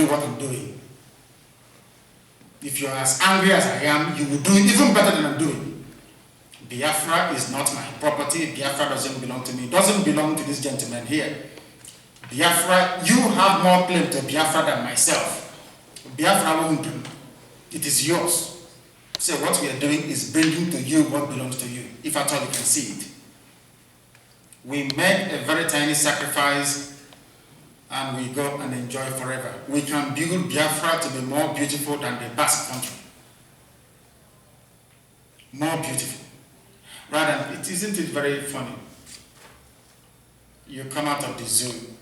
do what I'm doing. If you're as angry as I am, you will do it even better than I'm doing. Biafra is not my property. Biafra doesn't belong to me. It doesn't belong to this gentleman here. Biafra, you have more claim to Biafra than myself. Biafra won't do. It is yours. So what we are doing is bringing to you what belongs to you, if at all you can see it. We make a very tiny sacrifice and we go and enjoy forever. We can build Biafra to be more beautiful than the Basque country. More beautiful. Rather, isn't it very funny? You come out of the zoo.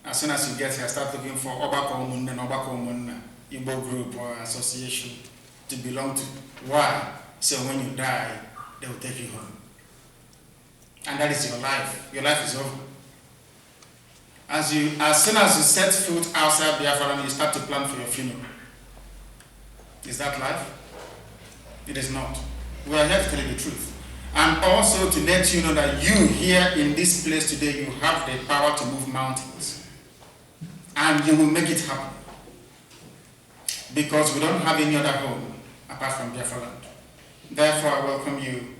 As soon as you get here, start looking for Obako Munna, Igbo group or association to belong to. Why? So when you die, they will take you home. And that is your life. Your life is over. As soon as you set foot outside Biafra, you start to plan for your funeral. Is that life? It is not. We are here to tell you the truth. And also to let you know that you here in this place today, you have the power to move mountains. And you will make it happen. Because we don't have any other home apart from Biafra land. Therefore, I welcome you.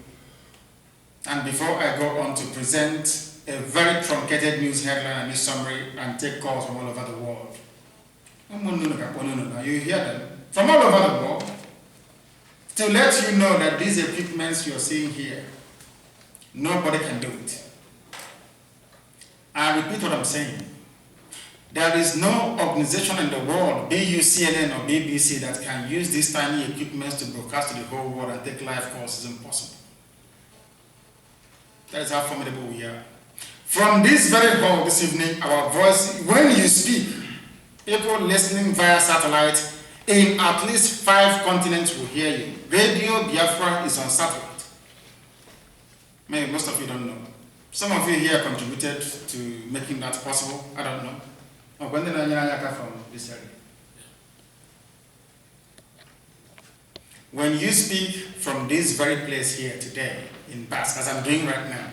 And before I go on to present a very truncated news headline and news summary and take calls from all over the world. You hear them from all over the world to let you know that these equipments you're seeing here, nobody can do it. I repeat what I'm saying. There is no organization in the world, be you CNN or BBC, that can use these tiny equipments to broadcast to the whole world and take live calls. It's impossible. That is how formidable we are. From this very hall this evening, our voice, when you speak, people listening via satellite in at least 5 continents will hear you. Radio Biafra is on satellite. Maybe most of you don't know. Some of you here contributed to making that possible. I don't know. From this area. When you speak from this very place here today in Basque, as I'm doing right now,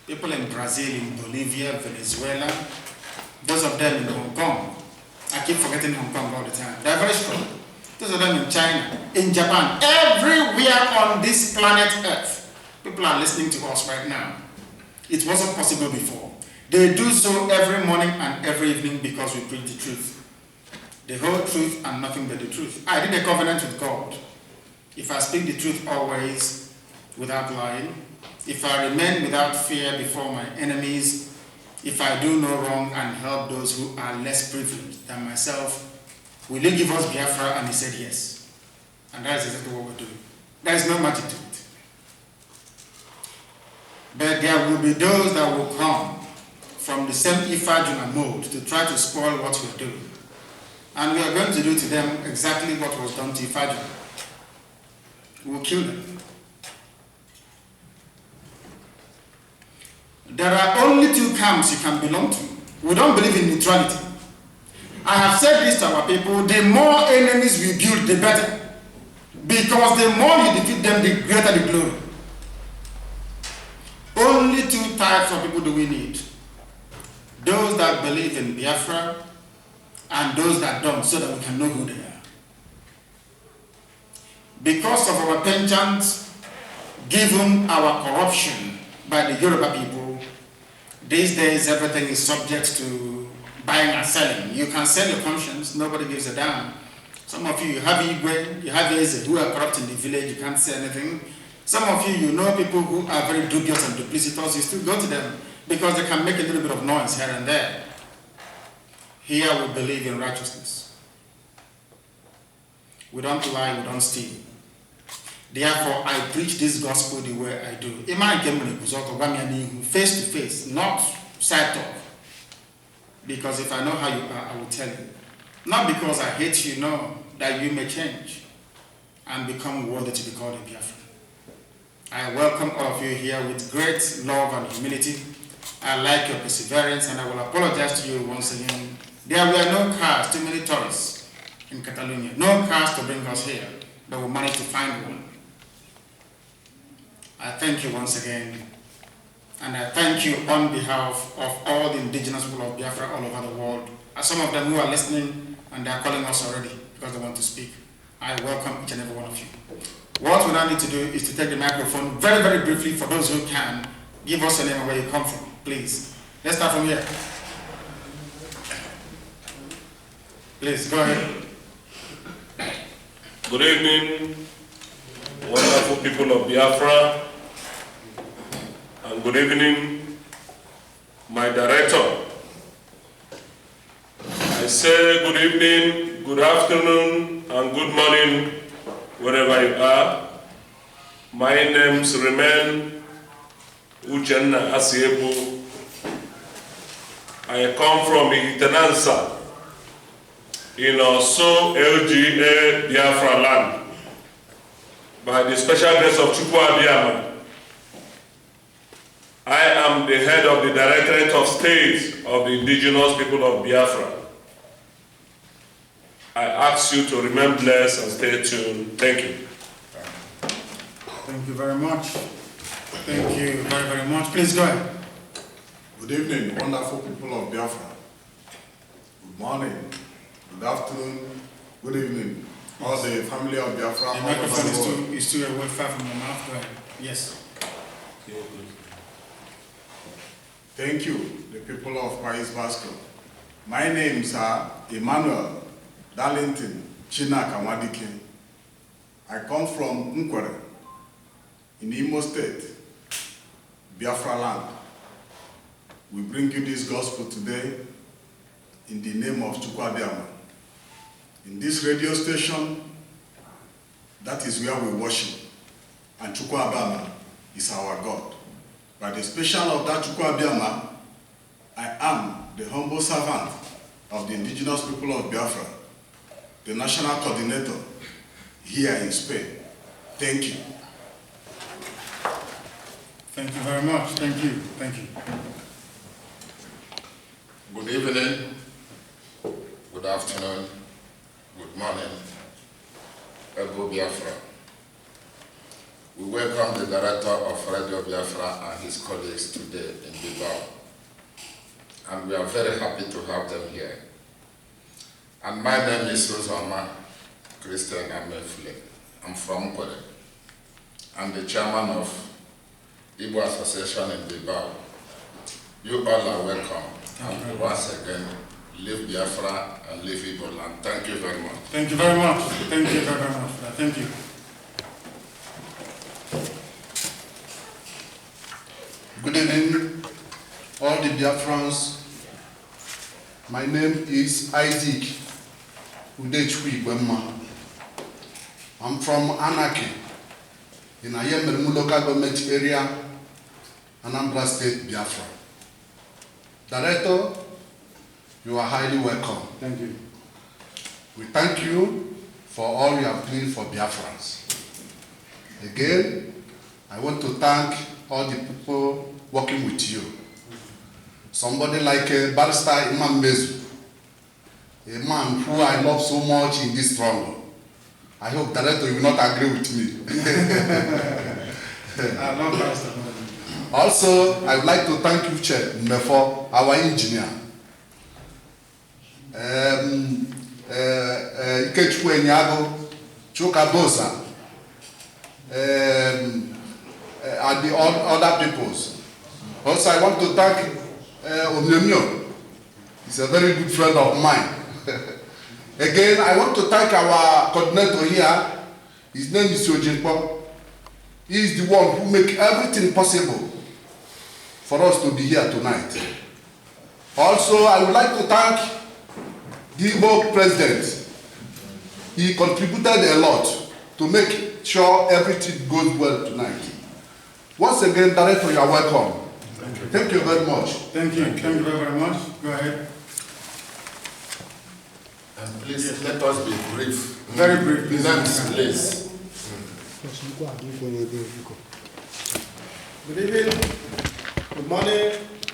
people in Brazil, in Bolivia, Venezuela, those of them in Hong Kong, I keep forgetting Hong Kong all the time, they're very strong. Those of them in China, in Japan, everywhere on this planet Earth, people are listening to us right now. It wasn't possible before. They do so every morning and every evening because we preach the truth. The whole truth and nothing but the truth. I did a covenant with God. If I speak the truth always without lying, if I remain without fear before my enemies, if I do no wrong and help those who are less privileged than myself, will you give us Biafra? And he said yes. And that is exactly what we're doing. There is no magic to it. But there will be those that will come from the same Ifajuna mode to try to spoil what we're doing. And we are going to do to them exactly what was done to Ifajuna. We will kill them. There are only 2 camps you can belong to. We don't believe in neutrality. I have said this to our people, the more enemies we build, the better. Because the more you defeat them, the greater the glory. Only 2 types of people do we need. Those that believe in Biafra and those that don't, so that we can know who they are. Because of our penchant, given our corruption by the Yoruba people, these days everything is subject to buying and selling. You can sell your conscience, nobody gives a damn. Some of you have Igwe, you have Eze who are corrupt in the village, you can't say anything. Some of you know people who are very dubious and duplicitous, you still go to them because they can make a little bit of noise here and there. Here we believe in righteousness. We don't lie, we don't steal. Therefore, I preach this gospel the way I do. Face to face, not side talk. Because if I know how you are, I will tell you. Not because I hate you, no, that you may change and become worthy to be called a Biafran. I welcome all of you here with great love and humility. I like your perseverance, and I will apologize to you once again. There were no cars, too many tourists in Catalonia. No cars to bring us here, but we managed to find one. I thank you once again, and I thank you on behalf of all the indigenous people of Biafra all over the world. As some of them who are listening and they are calling us already because they want to speak. I welcome each and every one of you. What we now need to do is to take the microphone very, very briefly for those who can. Give us a name and where you come from, please. Let's start from here. Please, go ahead. Good evening, wonderful people of Biafra, and good evening, my director. I say good evening, good afternoon, and good morning, wherever you are. My names remain Uchenna Asiebo. I come from Itenansa, in also LGA Biafra land, by the special grace of Chukwu Abiyama. I am the head of the Directorate of State of the indigenous people of Biafra. I ask you to remain blessed and stay tuned. Thank you. Thank you very much. Thank you very, very much. Please go ahead. Good evening, wonderful people of Biafra. Good morning, good afternoon, good evening. All the family of Biafra. The microphone is too away far from your mouth. Go ahead. Yes. Thank you, the people of Paris Basco. My names are Emmanuel Darlington Chinaka. I come from Nkwere in Imo State, Biafra land. We bring you this gospel today in the name of Chukwu Abiyama. In this radio station, that is where we worship, and Chukwu Abiyama is our God. By the special of that Chukwu Abiyama, I am the humble servant of the indigenous people of Biafra, the national coordinator here in Spain. Thank you. Thank you very much. Thank you. Thank you. Good evening, good afternoon, good morning, Ebo Biafra. We welcome the Director of Radio Biafra and his colleagues today in Bilbao. And we are very happy to have them here. And my name is Uzoma Christian Amefule. I'm from Nkwere. I'm the chairman of Igbo Association in Bilbao. You all are welcome. And once again, live Biafra and live Igbo land. Thank you very much. Thank you very much. Thank you very much. Thank you. Good evening, all the Biafrans. My name is Isaac Udechwi Gwemma. I'm from Anaki in Ayemmermu local government area, Anambra State, Biafra. Director, you are highly welcome. Thank you. We thank you for all you have done for Biafrans. Again, I want to thank all the people working with you. Somebody like Barrister Imam Mezu, a man who I love so much in this struggle. I hope, Director, you will not agree with me. I love Barrister. Also, I would like to thank you, Chair Mbefo, our engineer. Ikechukwu Enyago, Chuka Bosa, and the other peoples. Also, I want to thank Omyomyo. He's a very good friend of mine. Again, I want to thank our coordinator here. His name is Yojinpo. He is the one who makes everything possible for us to be here tonight. Also, I would like to thank the Igbo president. He contributed a lot to make sure everything goes well tonight. Once again, Director, you are welcome. Thank you very much. Thank you. Thank you very much. Go ahead. And please, let us be brief. Very brief, please. Please. Good evening, good morning,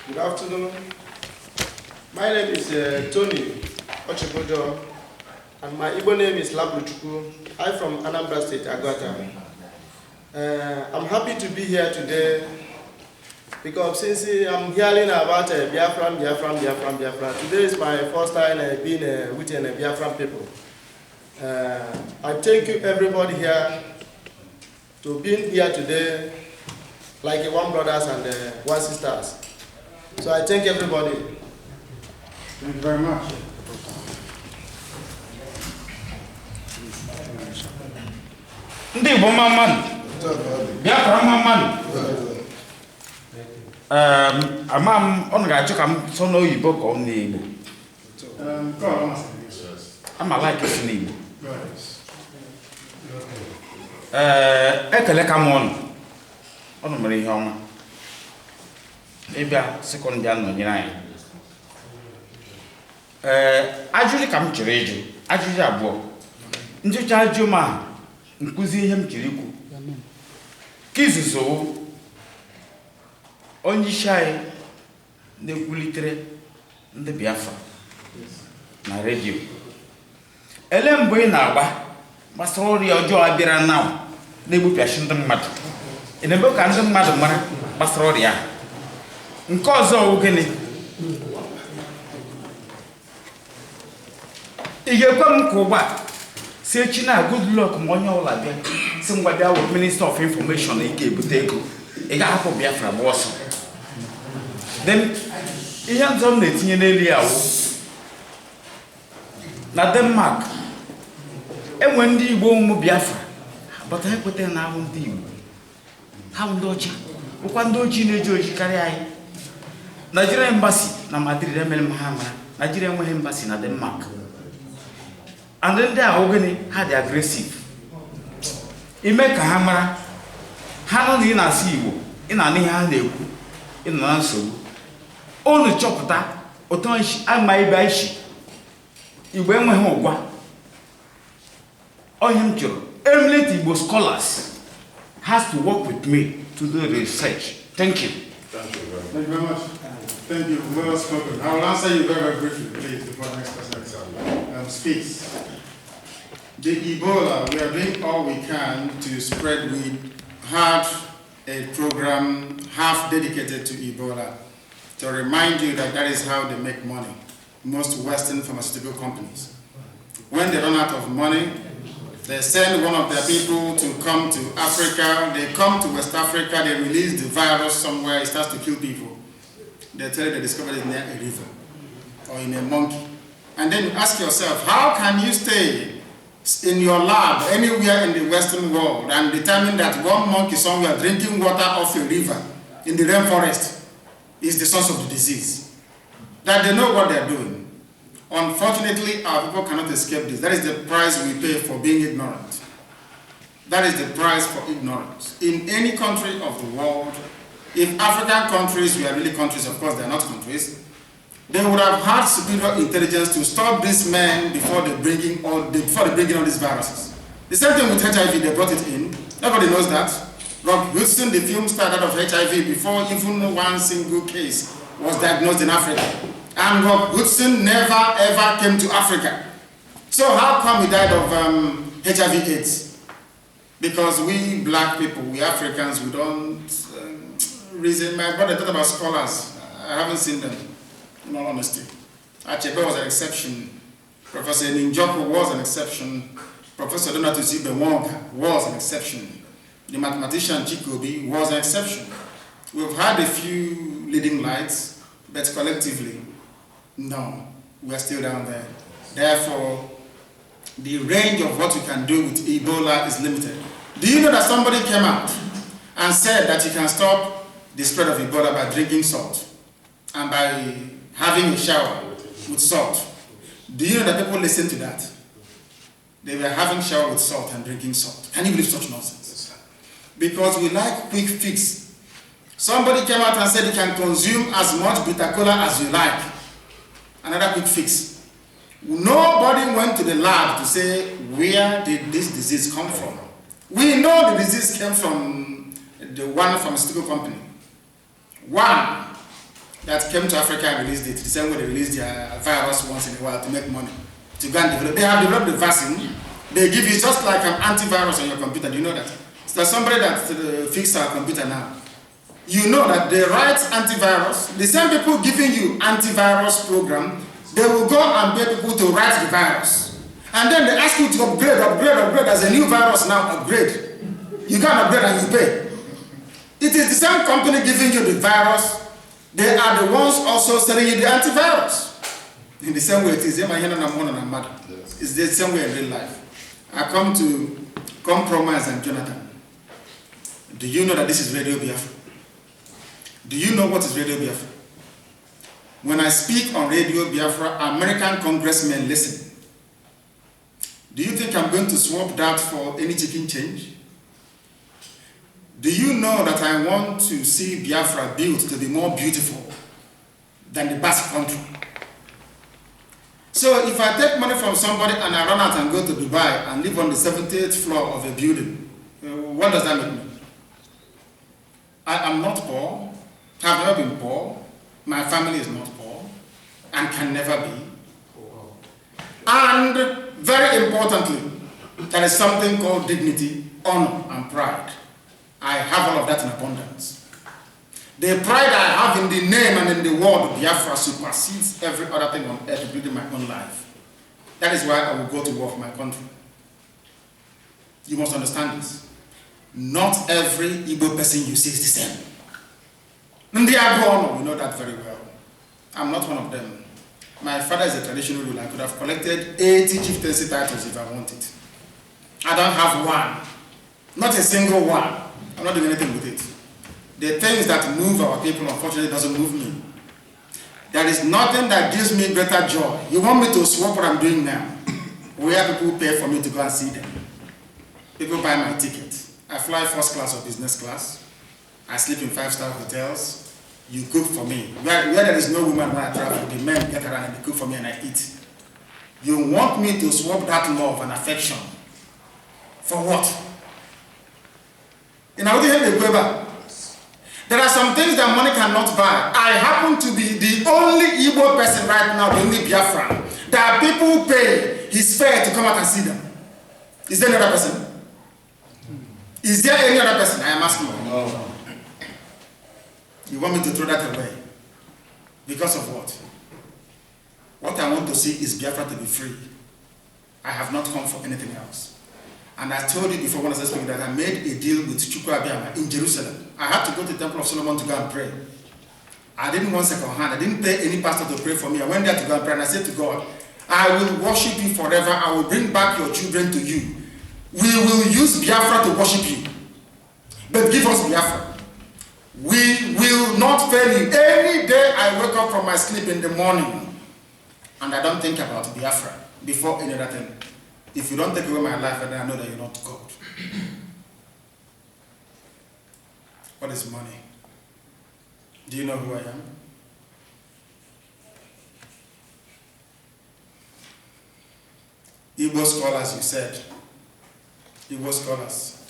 good afternoon. My name is Tony Ochibojo, and my Igbo name is Labruchukwu. I'm from Anambra State, Agwata. I'm happy to be here today Because since I'm hearing about Biafran, today is my first time being with Biafran people. I thank you everybody here to being here today, like one brothers and one sisters. So I thank everybody. Thank you very much. Ndị Igbo mmanụ, Biafra mmanụ. Ama m ọ ga-achọ ka m sọ n'oyibo ka ọ n'Igbo. Ama like isi n'Igbo. Ekele ka m ọnụ mere ihe ọma. Ịbịa sekọndị a nọnyere anyị. Ajụjụ ka m chere ịjụ, ajụjụ abụọ. Njụcha ajụ ma nkuzi ihe m chiri ikwu. Kizuzo onye isi anyị na-ekwulitere ndị Biafra na redio. Ele mgbe ị na-agba gbasara ọrịa ọjọọ abịara na-egbupịachi ndị mmadụ. Ị na-eme ka ndị mmadụ mara gbasara ọrịa. Nke ọzọ bụ gịnị? Ị ga-ekwe m ka ụgbọ si echi na good luck ma onye ọbụla bịa si ngwa bịa wụ Minister of Information ị ga-ebute ego. Ị ga-ahapụ Biafra bụ ọsọ. Then ihe nzọ m na-etinye n'elu ya wụ na Denmark enwe ndị Igbo ụmụ Biafra bata ha ekweta na ahụ ndị Igbo ha ndị ọcha bụkwa ndị ojii na-eji oji karịa anyị. Nigeria embassy na Madrid emere m ha mara. Nigeria enweghị embassy na Denmark. And ndị ahụ gịnị ha dị aggressive. Ime ka ha mara ha nọ na ị na-asị Igbo ị na-anụ ihe ha na-ekwu ị nọ na nsogbu. Unu chọpụta ụtọ ama ibe ishi Igbo enweghị ụgwa. Onye m chọrọ eminent Igbo scholars has to work with me to do the research. Thank you. Thank you very much. Thank you. Well spoken. I will answer you very, very briefly, please, before the next person speaks. The Ebola, we are doing all we can to spread. We had a program half dedicated to Ebola to remind you that that is how they make money. Most Western pharmaceutical companies. When they run out of money, they send one of their people to come to Africa. They come to West Africa, they release the virus somewhere, it starts to kill people. They tell you they discovered it near a river or in a monkey. And then you ask yourself, how can you stay in your lab anywhere in the Western world and determine that one monkey somewhere drinking water off a river in the rainforest is the source of the disease? That they know what they're doing. Unfortunately, our people cannot escape this. That is the price we pay for being ignorant. That is the price for ignorance. In any country of the world, if African countries were really countries, of course they are not countries, they would have had superior intelligence to stop these men before they bring in all these viruses. The same thing with HIV, they brought it in. Nobody knows that. Rob Houston, the film star, died of HIV before even one single case was diagnosed in Africa. And Rob Houston never ever came to Africa. So how come he died of HIV/AIDS? Because we black people, we Africans, we don't reason. My brother talked about scholars. I haven't seen them, in all honesty. Achebe was an exception. Professor Ninjoko was an exception. Professor Donatus Ibewonga was an exception. The mathematician Chikobi was an exception. We've had a few leading lights, but collectively, no, we're still down there. Therefore, the range of what we can do with Ebola is limited. Do you know that somebody came out and said that you can stop the spread of Ebola by drinking salt and by having a shower with salt? Do you know that people listen to that? They were having shower with salt and drinking salt. Can you believe such nonsense? Because we like quick fix. Somebody came out and said you can consume as much bitter cola as you like. Another quick fix. Nobody went to the lab to say, where did this disease come from? We know the disease came from the one pharmaceutical company. One that came to Africa and released it, the same way they release their virus once in a while to make money. To go and develop. They have developed the vaccine. They give you just like an antivirus on your computer. Do you know that? So there's somebody that fixed our computer now. you know that they write antivirus. The same people giving you antivirus program, they will go and pay people to write the virus. And then they ask you to upgrade. There's a new virus now, upgrade. You can upgrade and you pay. It is the same company giving you the virus. They are the ones also selling you the antivirus. In the same way it is. It's the same way in real life. I come to compromise and Jonathan. Do you know that this is Radio Biafra? Do you know what is Radio Biafra? When I speak on Radio Biafra, American congressmen listen. Do you think I'm going to swap that for any chicken change? Do you know that I want to see Biafra built to be more beautiful than the Basque country? So if I take money from somebody and I run out and go to Dubai and live on the 78th floor of a building, what does that make me? I am not poor, have never been poor, my family is not poor, and can never be. And very importantly, there is something called dignity, honor, and pride. I have all of that in abundance. The pride I have in the name and in the word Biafra supersedes every other thing on earth, including my own life. That is why I will go to war for my country. You must understand this. Not every Igbo person you see is the same. Ndi Agbono, we know that very well. I'm not one of them. My father is a traditional ruler. I could have collected 80 chieftaincy titles if I wanted. I don't have one. Not a single one. I'm not doing anything with it. The things that move our people, unfortunately, doesn't move me. There is nothing that gives me greater joy. You want me to swap what I'm doing now, where people pay for me to go and see them. People buy my ticket. I fly first class or business class. I sleep in 5-star hotels. You cook for me. Where there is no woman when I travel, the men get around and they cook for me and I eat. You want me to swap that love and affection for what? There are some things that money cannot buy. I happen to be the only Igbo person right now, the only Biafran, that people pay his fare to come out and see them. Is there another person? Is there any other person? I am asking you. No. You want me to throw that away? Because of what? What I want to see is Biafra to be free. I have not come for anything else. And I told you before when I was speaking that I made a deal with Chukwu Abiyama in Jerusalem. I had to go to the Temple of Solomon to go and pray. I didn't want second hand. I didn't pay any pastor to pray for me. I went there to go and pray and I said to God, I will worship you forever. I will bring back your children to you. We will use Biafra to worship you. But give us Biafra. We will not fail you. Any day I wake up from my sleep in the morning and I don't think about Biafra before any other thing. If you don't take away my life, then I know that you're not God. What is money? Do you know who I am? Igbo scholars, you said. Igbo scholars.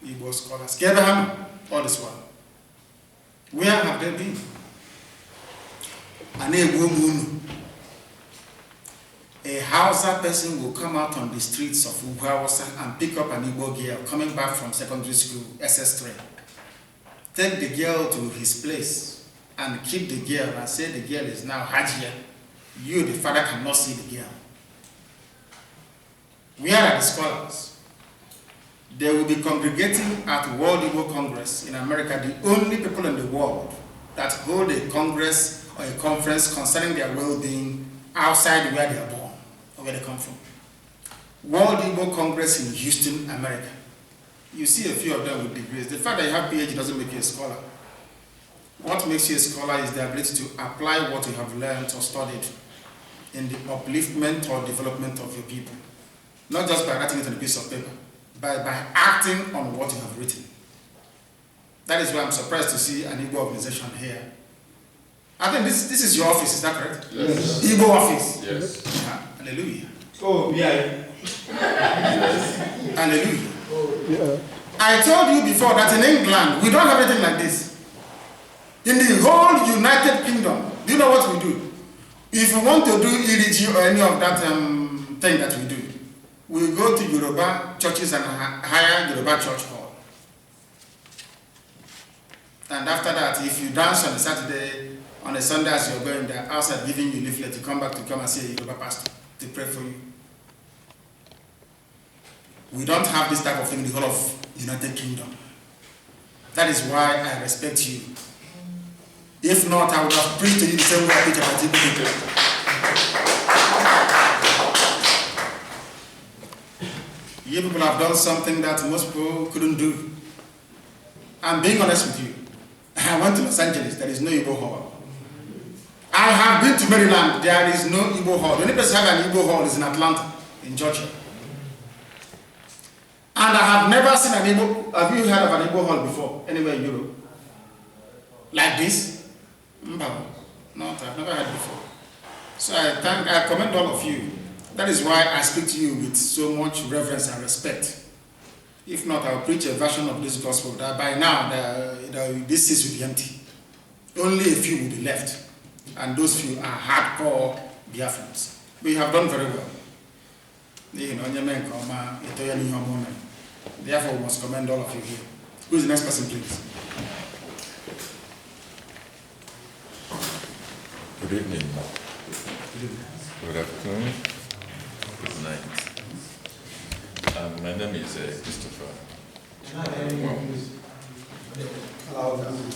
Igbo scholars. Abraham, all this one. Where have they been? A Hausa person will come out on the streets of Ugawasa and pick up an Igbo girl coming back from secondary school, SS3. Take the girl to his place and keep the girl and say the girl is now Hajia. You, the father, cannot see the girl. Where are the scholars? They will be congregating at World Igbo Congress in America, the only people in the world that hold a congress or a conference concerning their well-being outside where they are born or where they come from. World Igbo Congress in Houston, America. You see a few of them with degrees. The fact that you have PhD doesn't make you a scholar. What makes you a scholar is the ability to apply what you have learned or studied in the upliftment or development of your people. Not just by writing it on a piece of paper, but by acting on what you have written. That is why I'm surprised to see an Igbo organization here. I think this is your office, is that correct? Yes. Igbo office? Yes. Yeah. Hallelujah. Oh, yeah. Hallelujah. Oh, yeah. I told you before that in England, we don't have anything like this. In the whole United Kingdom, do you know what we do? If we want to do EDG or any of that thing that we do, we go to Yoruba churches and hire Yoruba church hall. And after that, if you dance on a Saturday, on a Sunday as you're going there, outside giving you leaflet, you come back to come and see a Yoruba pastor to pray for you. We don't have this type of thing in the whole of United Kingdom. That is why I respect you. If not, I would have preached to you the same way I preach about people. You people have done something that most people couldn't do. I'm being honest with you. I went to Los Angeles, there is no Igbo hall. I have been to Maryland, there is no Igbo hall. The only place that has an Igbo hall is in Atlanta, in Georgia. And I have never seen an Igbo, have you heard of an Igbo hall before, anywhere in Europe? Like this? No, not, I've never heard before. So I commend all of you. That is why I speak to you with so much reverence and respect. If not, I'll preach a version of this gospel that by now, this seat will be empty. Only a few will be left. And those few are hardcore Biafrans. We have done very well. Therefore, we must commend all of you here. Who is the next person, please? Good evening. Good afternoon. Good night. My name is Christopher.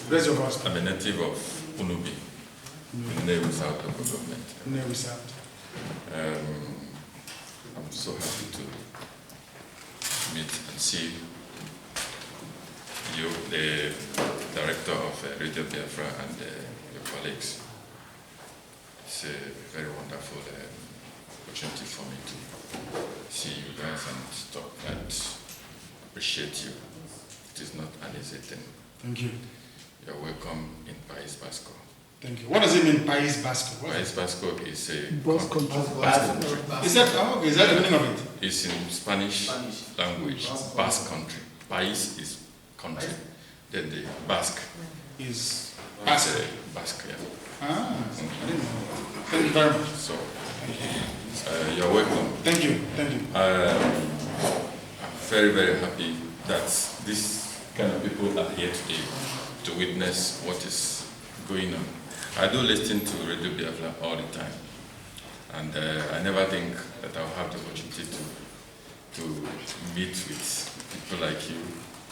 Raise your voice. I'm a native of Unubi, in Newu South local government. Newu South. I'm so happy to meet and see you, the Director of Radio Biafra, and your colleagues. It's a very wonderful opportunity for me to see you guys and talk and appreciate you. It is not an easy thing. Thank you. You're welcome in País Vasco. Thank you. What does it mean, País Vasco? País Vasco is a country. Is that the meaning of it? It's in Spanish language, Basque country. País is country. Then the Basque is Basque. Basque, yeah. I didn't know. Thank you very much. So, you're welcome. Thank you. Thank you. I'm very, very happy that these kind of people are here today to witness what is going on. I do listen to Radio Biafra all the time, and I never think that I'll have the opportunity to meet with people like you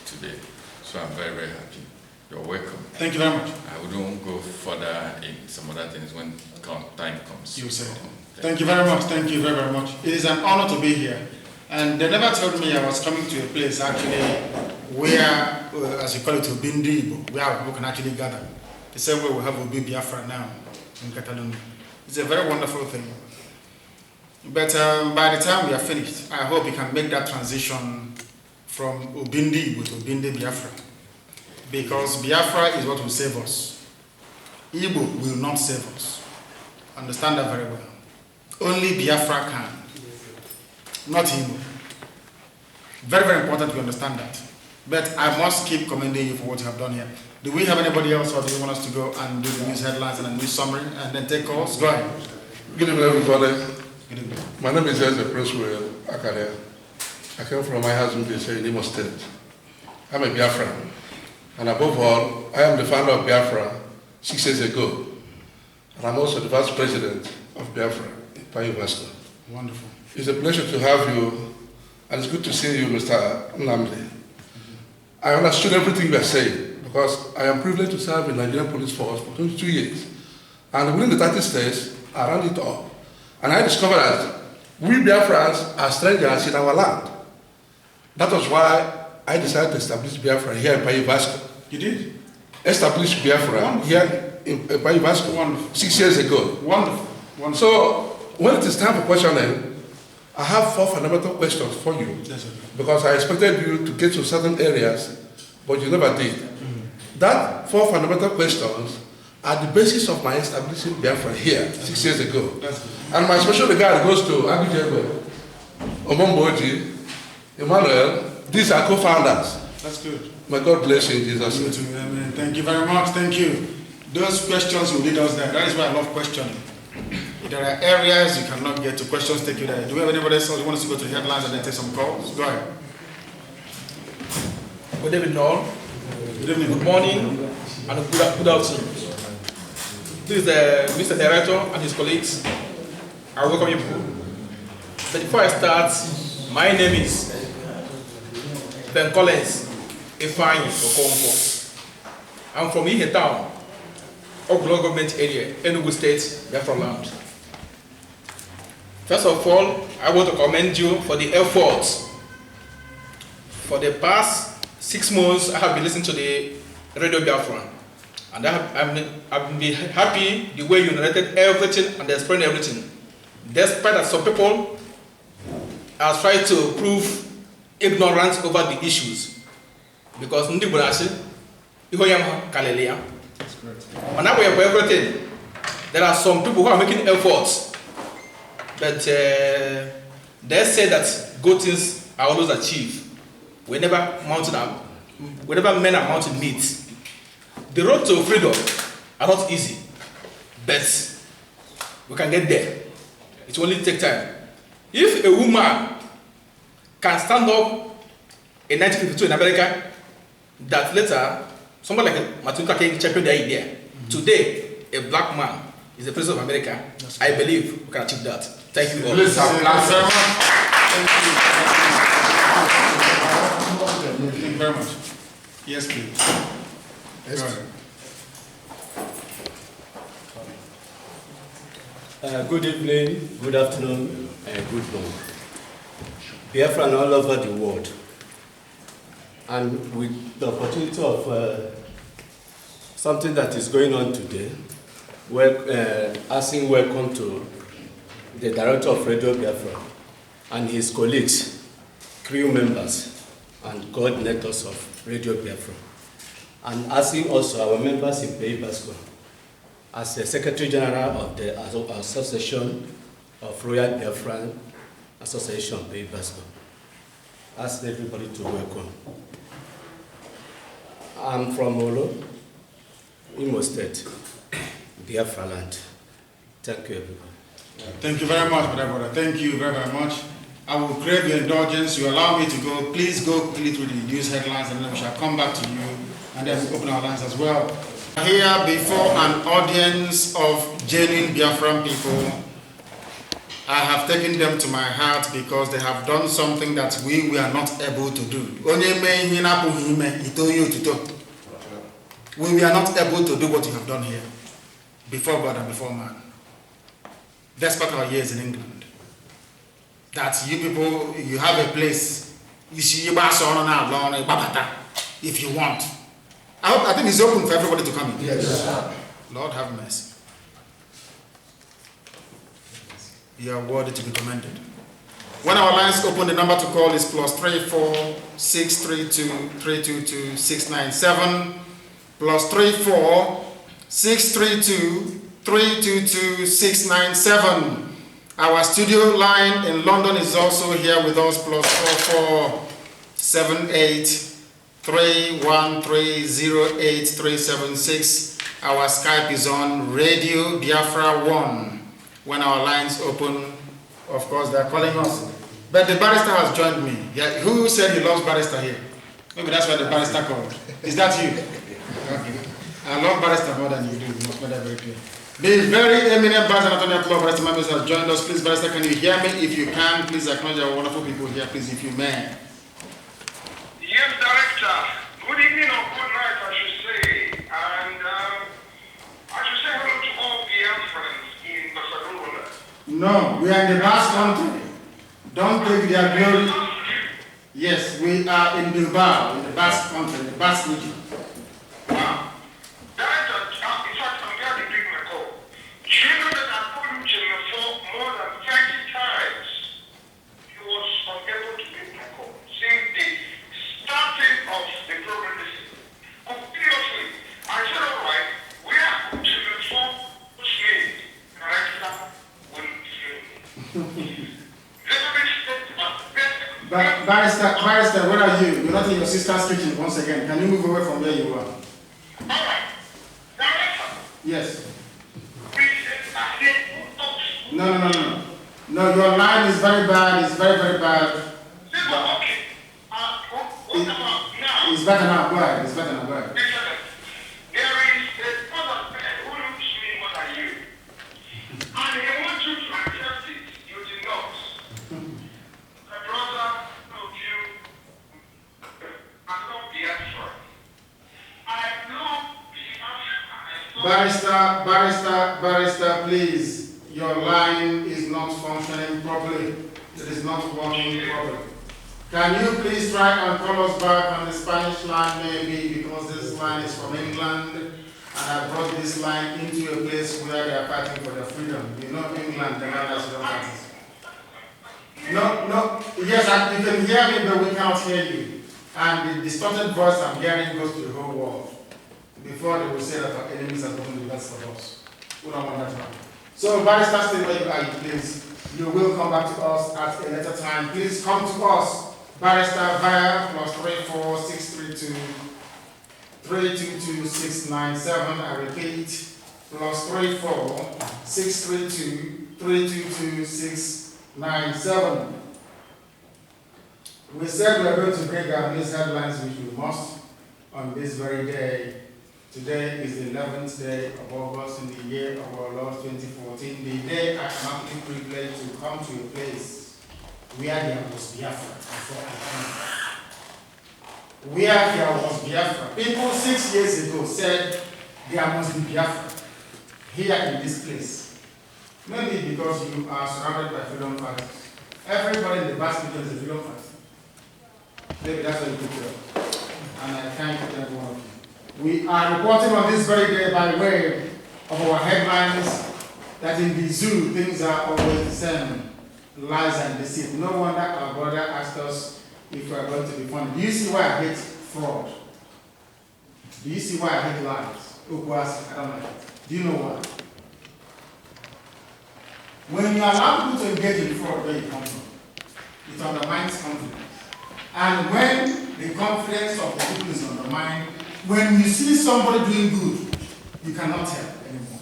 today. So I'm very, very happy. You're welcome. Thank you very much. I wouldn't go further in some other things when time comes. You said. Thank you very much. Thank you very, very much. It is an honor to be here. And they never told me I was coming to a place actually where, as you call it, Obindi, where people can actually gather. The same way we have Obi Biafra now in Catalonia. It's a very wonderful thing. But by the time we are finished, I hope we can make that transition from Obindi to Obindi Biafra. Because Biafra is what will save us. Igbo will not save us. Understand that very well. Only Biafra can. Not Igbo. Very, very important to understand that. But I must keep commending you for what you have done here. Do we have anybody else, or do you want us to go and do the news headlines and a news summary and then take calls? Go ahead. Good evening, everybody. Good evening. My name is Prince Will Akaria. I came from my husband in Imo State. I'm a Biafran. And above all, I am the founder of Biafra 6 years ago. And I'm also the vice president of Biafra in País Vasco. Wonderful. It's a pleasure to have you, and it's good to see you, Mr. Nnamdi. I understood everything you are saying, because I am privileged to serve in the Nigerian police force for 22 years. And within the 30 states, I ran it all. And I discovered that we Biafrans are strangers in our land. That was why I decided to establish Biafra here in País Vasco. You did? Establish Biafra Wonderful. here in País Vasco. Wonderful. 6 years ago. Wonderful. Wonderful. So, when it is time for questioning, I have 4 fundamental questions for you. That's okay. Because I expected you to get to certain areas, but you never did. That 4 fundamental questions are the basis of my establishing Biafra here 6 years ago. And my special regard goes to Agujegwe, Omomboji, Emmanuel. These are co-founders. That's good. May God bless you in Jesus' name. Amen. Thank you very much. Thank you. Those questions will lead us there. That is why I love questioning. If there are areas you cannot get to, questions take you there. Do we have anybody else who wants to go to the headlines and then take some calls? Go ahead. Good evening, all. Good evening. Good morning. and good afternoon. This is Mr. Director and his colleagues. I welcome you. But before I start, my name is Ben Collins Ifeanyi Okonkwo. I'm from Ihe Town, Oglo Government Area, Enugu State, Biafra land. First of all, I want to commend you for the efforts. For the past 6 months, I have been listening to the Radio Biafra, and I've been happy the way you narrated everything and explained everything. Despite that some people are trying to prove ignorance over the issues, because ndi bunasi ihoyam kalelia. And now we have everything. There are some people who are making efforts, but they say that good things are always achieved whenever men are mounting meat. The road to freedom are not easy, but we can get there. It will only take time. If a woman can stand up in 1952 in America, that later somebody like Martin Luther King championed the idea. Today, a black man is the president of America. I believe we can achieve that. Thank you all. Please, Thank you very much. Yes, please. Yes. Good evening, good afternoon, and good morning. Biafran all over the world. And with the opportunity of something that is going on today, we're asking welcome to the Director of Radio Biafra and his colleagues, crew members, and coordinators of Radio Biafra. And asking also our members in Biafra as the Secretary General of the Association of Royal Biafran Association of Biafra. Ask everybody to welcome. I'm from Olo, Imo State, Biafra land. Thank you, everybody. Thank you very much, brother. Thank you very, very much. I will crave your indulgence. You allow me to go. Please go quickly through the news headlines, and then we shall come back to you, and then we'll open our lines as well. Here before an audience of genuine Biafran people, I have taken them to my heart because they have done something that we were not able to do. We were not able to do what you have done here, before God and before man. Despite our years in England. That you people, you have a place, if you want. I think it's open for everybody to come in. Yes. Lord have mercy. You are worthy to be commended. When our lines open, the number to call is +34 632 322 697 +34 632 322 697. Our studio line in London is also here with us, +44 78 313 08376. Our Skype is on Radio Biafra 1. When our lines open, of course, they're calling us. But the barrister has joined me. Yeah, who said he loves barrister here? Maybe that's why the barrister called. Is that you? Okay. I love barrister more than you do. You must make that very clear. The very eminent barrister Antonio Club, barrister members has joined us. Please, barrister, can you hear me? If you can, please acknowledge our wonderful people here, please, if you may. Yes, Director. Good evening or good night, I should say. And I should say hello to all Biafrans in Barcelona. No, we are in the Basque country. Don't take their glory. Yes, we are in Bilbao, in the Basque country, the Basque region. Wow. Director, in fact, I'm glad you picked my call. Do you know that I called him before more than 30 times? He was unable to pick my call. Since the starting of the program, continuously, I said, all right, we are going to inform Muslim. Director will see. Barrister, where are you? You're not in your sister's kitchen once again. Can you move away from where you are? Alright. Director. Yes. No. No, your line is very bad. It's very, very bad. Okay. What about now? It's better now. Go ahead. It's better now. Go ahead. There Barrister, please. Your line is not functioning properly. It is not working properly. Can you please try and call us back on the Spanish line maybe, because this line is from England and I brought this line into a place where they are fighting for their freedom. You know England, the land freedom fighters. No, yes, you can hear me, but we cannot hear you. And the distorted voice I'm hearing goes to the whole world. Before they will say that our enemies are going to do that for us. We don't want that to happen. So, Barrister, stay where you are, please. You will come back to us at a later time. Please come to us, Barrister, via +34 632 322 697. I repeat, +34 632 322 697. We said we are going to break down these headlines, which we must, on this very day. Today is the 11th day of August in the year of our Lord 2014, the day I am actually privileged to come to a place where there was Biafra before I came. Where there was Biafra. People 6 years ago said there must be Biafra here in this place. Maybe because you are surrounded by freedom fighters. Everybody in the vast region is a freedom fighter. Maybe that's what you picture of. And I thank every one of you. We are reporting on this very day by way of our headlines that in the zoo things are always the same. Lies and deceit. No wonder our brother asked us if we are going to be funny. Do you see why I hate fraud? Do you see why I hate lies? I don't know. Do you know why? When you allow people to engage in fraud where you come from, it undermines confidence. And when the confidence of the people is undermined, when you see somebody doing good, you cannot help anymore.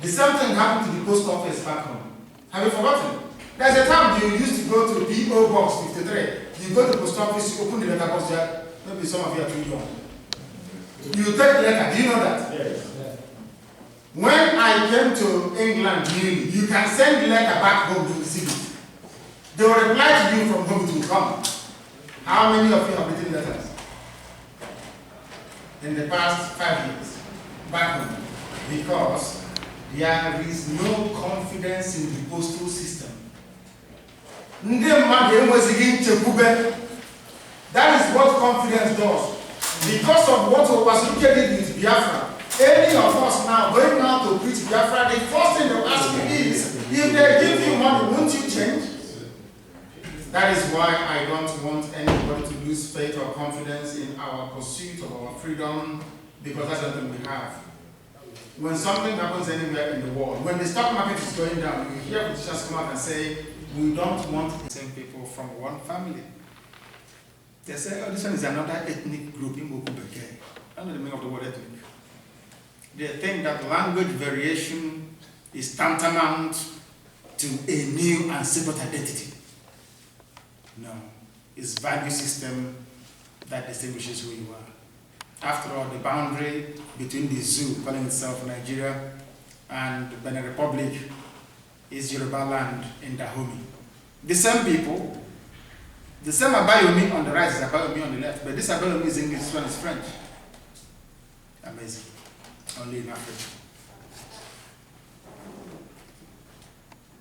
The same thing happened to the post office back home. Have you forgotten? There's a time you used to go to P.O. Box 53. You go to the post office, you open the letter box there. Maybe some of you are too young. You take the letter. Do you know that? Yes. When I came to England, you can send the letter back home to receive it. They will reply to you from home to come. How many of you have written letters? In the past 5 years, back home, because there is no confidence in the postal system. That is what confidence does. Because of what was located with Biafra, any of us now going out to preach Biafra, the first thing they'll ask you is, if they give you money, won't you change? That is why I don't want anybody to lose faith or confidence in our pursuit of our freedom, because that's something we have. When something happens anywhere in the world, when the stock market is going down, you hear politicians come out and say, we don't want the same people from one family. They say, oh, this one is another ethnic group in Mokubeke. I don't know the meaning of the word ethnic. They think that language variation is tantamount to a new and separate identity. No, it's value system that distinguishes who you are. After all, the boundary between the zoo, calling itself Nigeria, and the Benin Republic is Yoruba land in Dahomey. The same people, the same Abayomi on the right is Abayomi on the left, but this Abayomi is English, this one is French. Amazing. Only in Africa.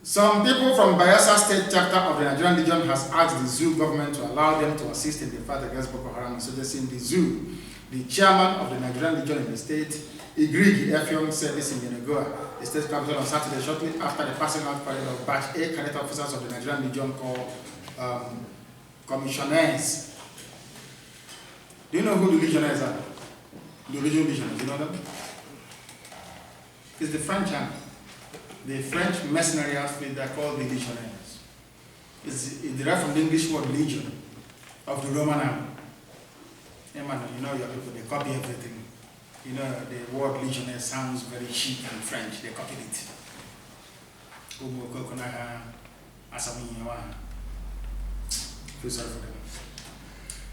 Some people from Bayelsa State chapter of the Nigerian Legion has asked the zoo government to allow them to assist in the fight against Boko Haram insurgency in the zoo. The chairman of the Nigerian Legion in the state, Igrigi Effiong, said this in Yenagoa, the state capital, on Saturday, shortly after the passing out parade of Batch A cadet officers of the Nigerian Legion called commissioners. Do you know who the legionnaires are? The original legionnaires, do you know them? It's the French army. The French mercenary outfit, they're called the legionnaires. It's derived from the English word legion of the Roman army. Emmanuel, you know your people, they copy everything. You know, the word legionnaire sounds very chic and French, they copied it. Feel sorry for them.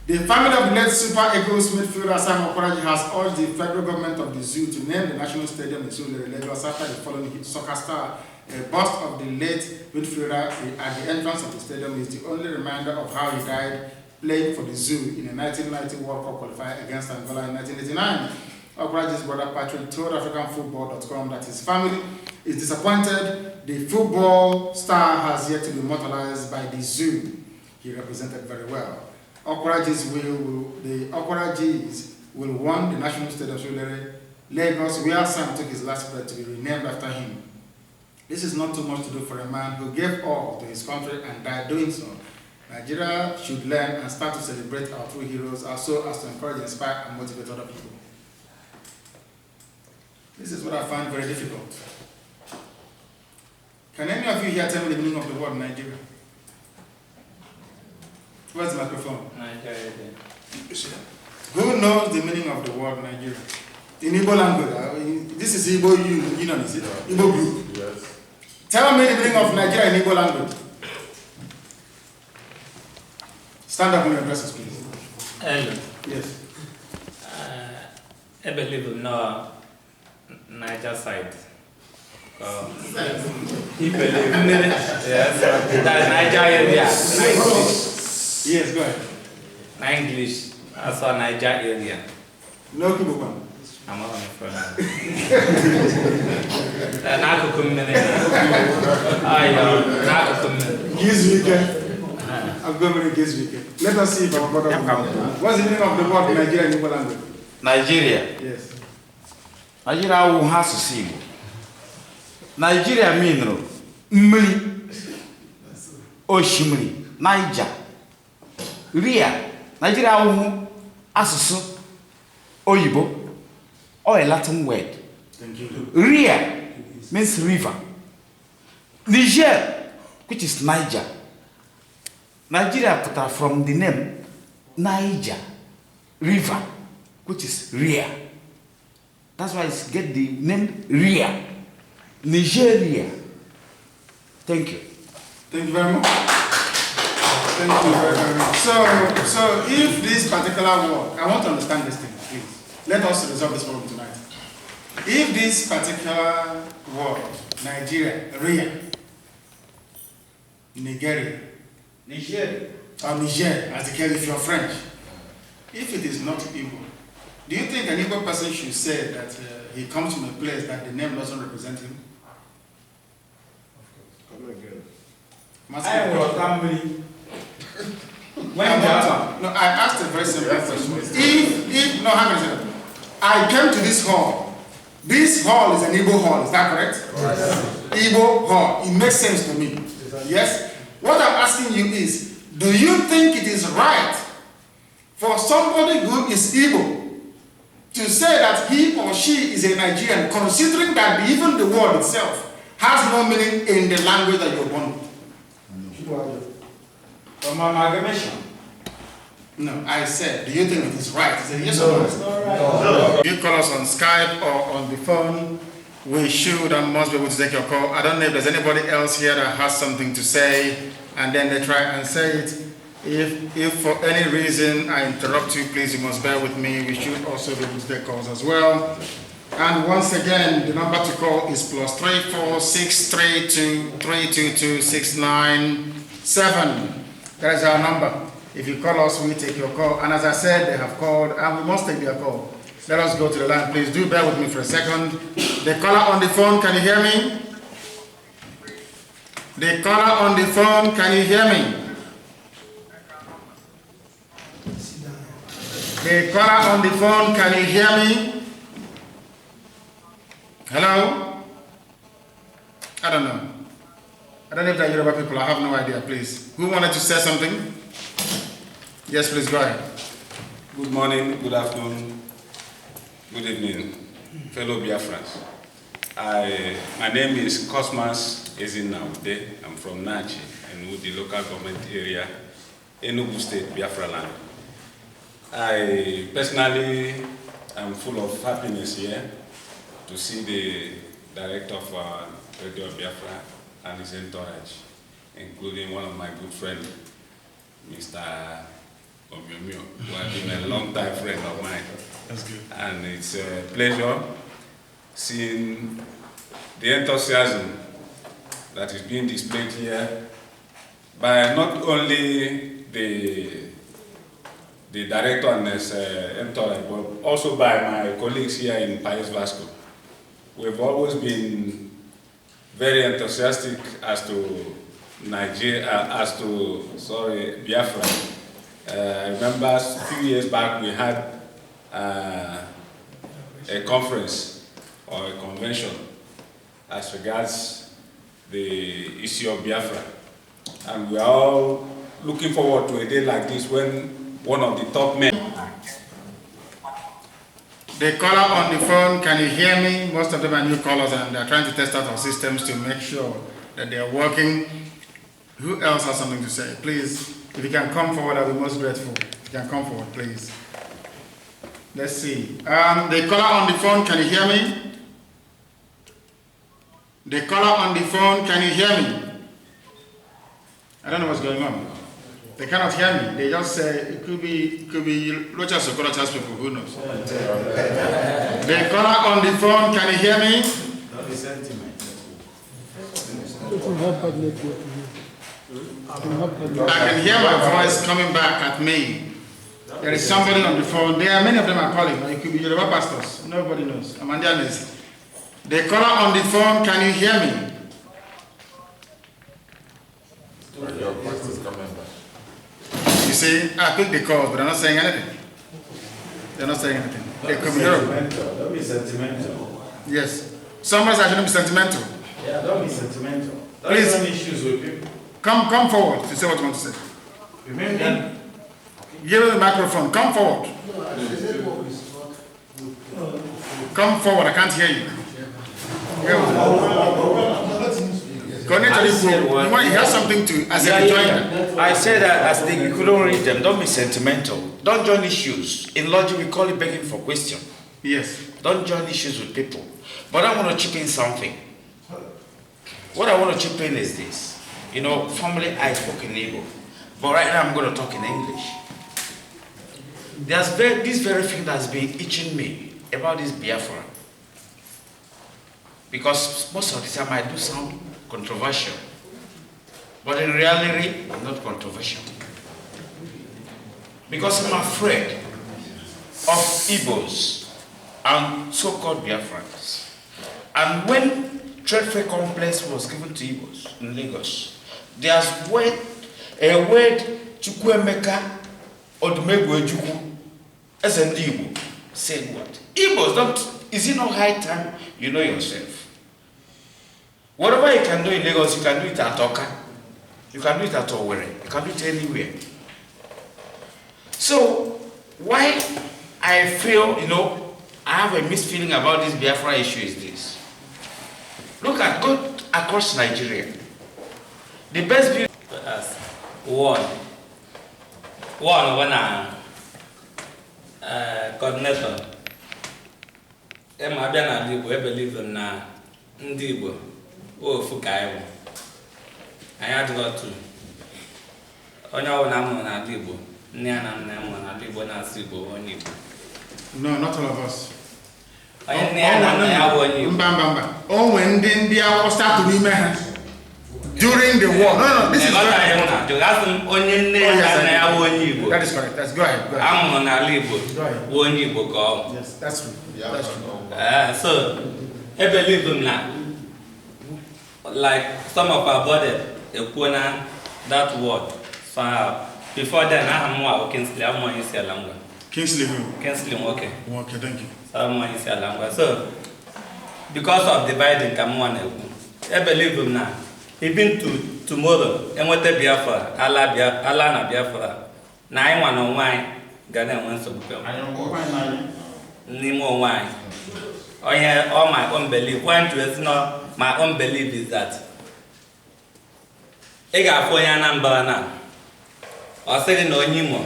The family of the late Super Eagles midfielder Simon Okoroji has urged the federal government of the zoo to name the national stadium in Surulere, Lagos after the following soccer star. A bust of the late midfielder at the entrance of the stadium is the only reminder of how he died playing for the zoo in a 1990 World Cup qualifier against Angola in 1989. Okuraji's brother Patrick told AfricanFootball.com that his family is disappointed the football star has yet to be immortalized by the zoo he represented very well. Okuraji's will want the National Stadium of Lagos, where Sam took his last breath, to be renamed after him. This is not too much to do for a man who gave all to his country and died doing so. Nigeria should learn and start to celebrate our true heroes so as to encourage, inspire, and motivate other people. This is what I find very difficult. Can any of you here tell me the meaning of the word Nigeria? Where's the microphone? Nigeria. Who knows the meaning of the word Nigeria? In Igbo language. This is Igbo Union, is it? Igbo group. Yes. Tell me the meaning of Nigeria in Igbo language. Stand up on your dresses, please. Hello. Yes. I believe no Niger side. He believe yes. That Niger area. Yes, go ahead. English. Also Niger area. No Kibukan. I'm not from I'm going to this weekend. Let us see if our brother. What's the meaning of the word Nigeria in Igbo language? Nigeria. Yes. Nigeria will have to see. Nigeria means Mri, Oshimri, Niger. Ria. Nigeria will asusu Oyibo. Or a Latin word. Thank you. Ria means river. Niger, which is Niger. Nigeria put from the name Niger, river, which is Ria. That's why it's get the name Ria. Nigeria. Thank you. Thank you very much. Thank you very much. So if this particular word, I want to understand this thing, please. Let us resolve this problem tonight. If this particular word, Nigeria, Ria, Nigeria, or Niger, as the case if you're French, if it is not Igbo, do you think an Igbo person should say that he comes from a place that the name doesn't represent him? Come again. I will come No, I asked a very simple question. If no, hang on a second. I came to this hall. This hall is an Igbo hall, is that correct? Yes. Igbo hall. It makes sense to me. Yes? What I'm asking you is, do you think it is right for somebody who is Igbo to say that he or she is a Nigerian, considering that even the word itself has no meaning in the language that you're born with? From amalgamation. No, I said, do you think it is right? Is it yes or no? You call us on Skype or on the phone, we should and must be able to take your call. I don't know if there's anybody else here that has something to say, and then they try and say it. If for any reason I interrupt you, please, you must bear with me. We should also be able to take calls as well. And once again, the number to call is +34 632 322 697. That is our number. If you call us, we take your call. And as I said, they have called, and we must take their call. Let us go to the line, please. Do bear with me for a second. The caller on the phone, can you hear me? The caller on the phone, can you hear me? The caller on the phone, can you hear me? Hello? I don't know. I don't know if they're Yoruba people. I have no idea, please. Who wanted to say something? Yes, please, go ahead. Good morning, good afternoon, good evening, fellow Biafrans. My name is Cosmas Nnamdi. I'm from Nachi, in the local government area, Enugu State, Biafra land. I personally am full of happiness here to see the Director of Radio Biafra and his entourage, including one of my good friends, Mr. Omyomyo, who has been a long-time friend of mine. That's good. And it's a pleasure seeing the enthusiasm that is being displayed here by not only the the director and editor, but also by my colleagues here in País Vasco. We've always been very enthusiastic as to Biafra. I remember a few years back we had a conference or a convention as regards the issue of Biafra. And we are all looking forward to a day like this when one of the top men. The caller on the phone, can you hear me? Most of them are new callers and they're trying to test out our systems to make sure that they're working. Who else has something to say? Please, if you can come forward, I'll be most grateful. If you can come forward, please. Let's see. The caller on the phone, can you hear me? The caller on the phone, can you hear me? I don't know what's going on. They cannot hear me. They just say it could be Rochas or Colochas people, who knows? The caller on the phone, can you hear me? I can hear my voice coming back at me. There is somebody on the phone. There are many of them are calling. It could be Yoruba pastors. Nobody knows. Amandianes. The caller on the phone, can you hear me? Your voice is coming back. You see, I picked the calls, but they're not saying anything. They're not saying anything. They come here. Don't be sentimental. Yes. Somebody said I shouldn't be sentimental. Yeah, don't be sentimental. Please. Don't have issues with people. Come forward to say what you want to say. Remember? Give me the microphone. Come forward. Come forward. I can't hear you. He has something to as a joiner. I said that as they couldn't read them. Don't be sentimental. Don't join issues. In logic, we call it begging for question. Yes. Don't join issues with people. But I want to chip in something. What I want to chip in is this. You know, formerly I spoke in Igbo, but right now I'm going to talk in English. There's this very thing that's been itching me about this Biafra. Because most of the time I do sound controversial. But in reality, I'm not controversial. Because I'm afraid of Igbos and so-called Biafrans. And when Trade Fair Complex was given to Igbos in Lagos, there's a word Chukwuemeka Odumegwu Ejukwu as an Igbo said what? Igbos don't, is it not high time you know yourself? Whatever you can do in Lagos, you can do it at Oka, you can do it at Owerri, you can do it anywhere. So, why I feel, you know, I have a mixed feeling about this Biafra issue is this. Go across Nigeria. The best view as one when coordinator Abia na Igbo, I believe na ndị Igbo ofu ka anyị bụ. Anyị adịghị otu. Onye ọbụla amụrụ n'ala Igbo, nne ya na nna ya mụrụ n'ala Igbo na-asụ Igbo onye Igbo. No, not all of us. Onye nne ya na nna ya bụ onye Igbo. Mba. Onwe ndị akwụkwọ start n'ime ha. During the war. No, this is that is correct. Go ahead. Yes, that's true. Yeah, that's true. So, I believe him now. Like some of our brothers, that word. Before then, I am more Kingsley. I'm more in Salanga. Kingsley who? Kingsley, okay. Okay, thank you. I'm more in Salanga. So, because of dividing, I believe him now. Even tomorrow, enwete Biafra, ala na Biafra. Na anyị nwa na onwe anyị ga na-enwe nsogbu. N'ime onwe anyị. All my own belief. One to is not my own belief is that. Ị ga-afụ onye Anambra na. Ọ sịrị na onye Imo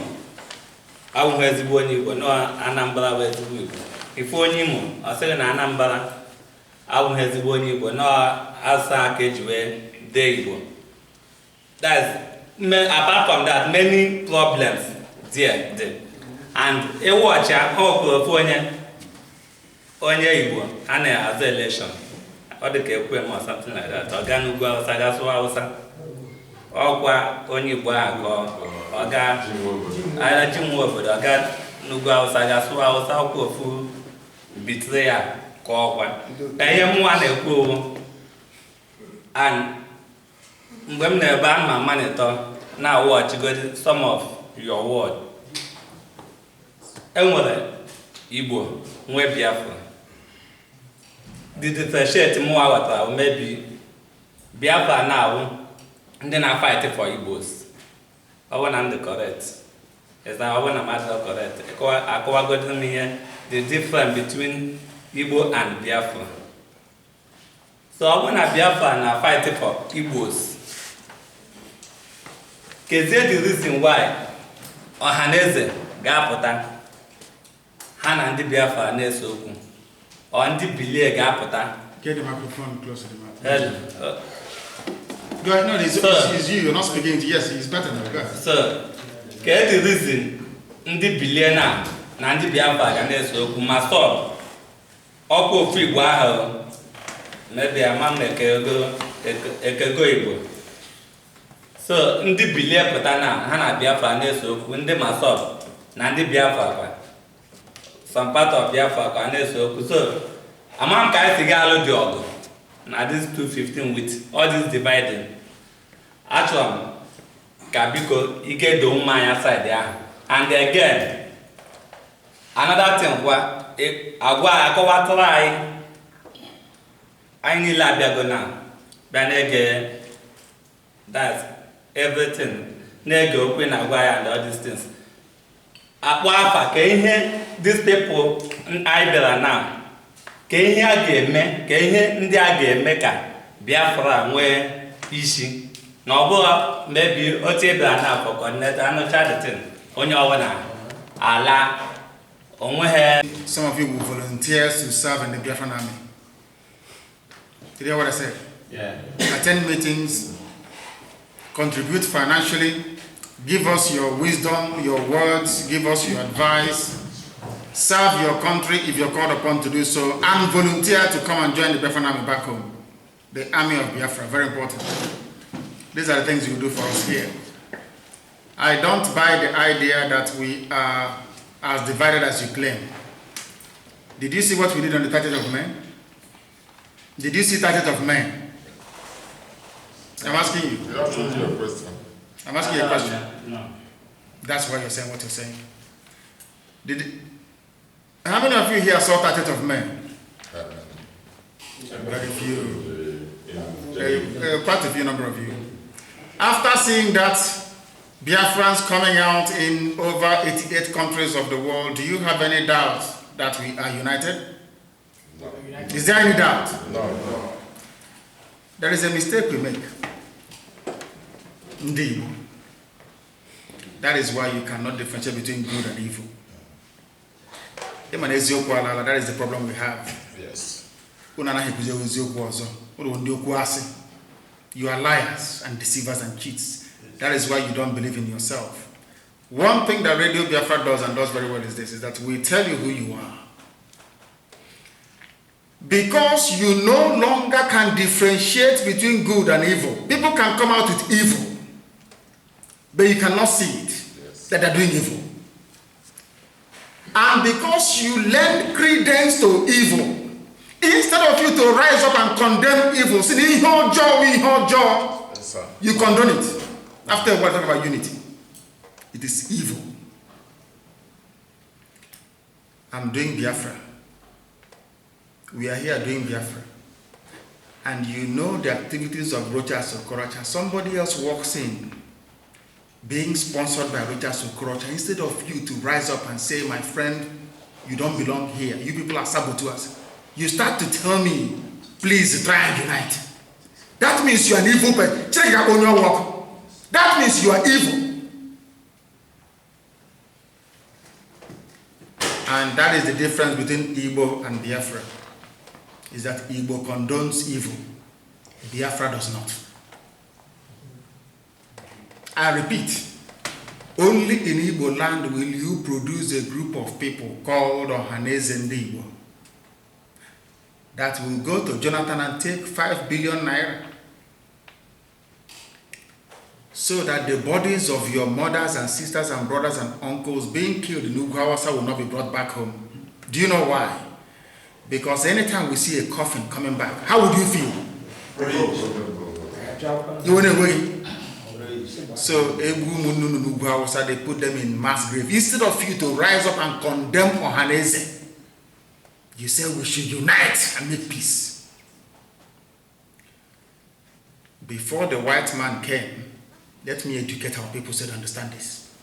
abụghị ezigbo onye Igbo, na Anambra bụ ezigbo Igbo. Ife onye Imo, ọ sịrị na Anambra abụghị ezigbo onye Igbo, na asa aka eji wee That's apart from that, many problems there. And a watch onye Igbo and as election or the KPM or something like that. Or Ganugu or Sagasu Hausa. ọkwa onye Igbo akọ ọga ji nwa obodo ọga n'ugwu Hausa ga-asụ Hausa ọkwa ofu bitre ya ka ọkwa ihe mụnwa na-ekwu and mgbe m na-ebe a ma monitor na watchgodi some of your word enwere Igbo nwe Biafra the differentiate mụnwa ghọtara maybe Biafra na-awụ ndị na-fight for Igbos ọ bụ na ndị correct is that ọ bụ na mmadụ correct akọwagodo m ihe the difference between Igbo and Biafra so ọ bụ na Biafra na fight for Igbos kezie the reason why ọhaneze ga-apụta ha na ndị Biafra na-ese okwu ọ ndị bilie ga-apụta. Get the microphone close to the microphone. Go ahead. No, it's you. You're not speaking. Yes, it's better now. Go ahead. Sir, get the reason ndị bilie na ndị Biafra ga na-ese okwu ma stop ọkwa ofu Igbo ahụ maybe ama m ekego Igbo so ndị bilie pụta na ha na Biafra na-ese okwu ndị ma stop na ndị Biafra kwa some part of Biafra kwa na-ese okwu so ama m ka anyị si ga-alụ dị ọgụ na this 215 with all this dividing achọrọ m ka biko ike doo mma anya side ahụ and again another thing kwa agwa akọwatara anyị niile abịago na bịa na-ege that's everything na-ege okwe na agwa ya and all these things akpọ afa ka ihe these people anyị bịara na ka ihe a ga-eme ka ihe ndị a ga-eme ka Biafra nwee isi na ọ bụghị maybe otu ịbịara na afọ coordinator anụcha the thing onye ọbụla ala onweghị. Some of you will volunteer to serve in the Biafran army. Did you hear what I said? Yeah. Attend meetings, contribute financially, give us your wisdom, your words, give us your advice, serve your country if you're called upon to do so, and volunteer to come and join the Biafran army back home. The army of Biafra, very important. These are the things you do for us here. I don't buy the idea that we are as divided as you claim. Did you see what we did on the 30th of May? Did you see 30th of May? I'm asking you. You have to answer your question. I'm asking you a question. No. That's why you're saying what you're saying. How many of you here saw 30th of May? Very few. Quite a few number of you. After seeing that, Biafrans coming out in over 88 countries of the world, do you have any doubt that we are united? No. Is there any doubt? No. There is a mistake we make. Indeed. That is why you cannot differentiate between good and evil. That is the problem we have. Yes. You are liars and deceivers and cheats. That is why you don't believe in yourself. One thing that Radio Biafra does and does very well is this, is that we tell you who you are. Because you no longer can differentiate between good and evil. People can come out with evil, but you cannot see it, that they're doing evil. And because you lend credence to evil, instead of you to rise up and condemn evil, you condone it. After we're talking about unity, it is evil. I'm doing Biafra. We are here doing Biafra. And you know the activities of Rochas Okorocha. Somebody else walks in, being sponsored by Rochas Okorocha. Instead of you to rise up and say, my friend, you don't belong here. You people are saboteurs. You start to tell me, please try and unite. That means you are an evil person. Check up on your work. That means you are evil. And that is the difference between Igbo and Biafra. Is that Igbo condones evil. Biafra does not. I repeat, only in Igbo land will you produce a group of people called Ohaneze Igbo that will go to Jonathan and take 5 billion naira. so that the bodies of your mothers and sisters and brothers and uncles being killed in Ugawasa will not be brought back home. Do you know why? Because anytime we see a coffin coming back, how would you feel? You want to wait? So they put them in mass grave. Instead of you to rise up and condemn Ohanese, you say we should unite and make peace. Before the white man came, let me educate our people so they understand this.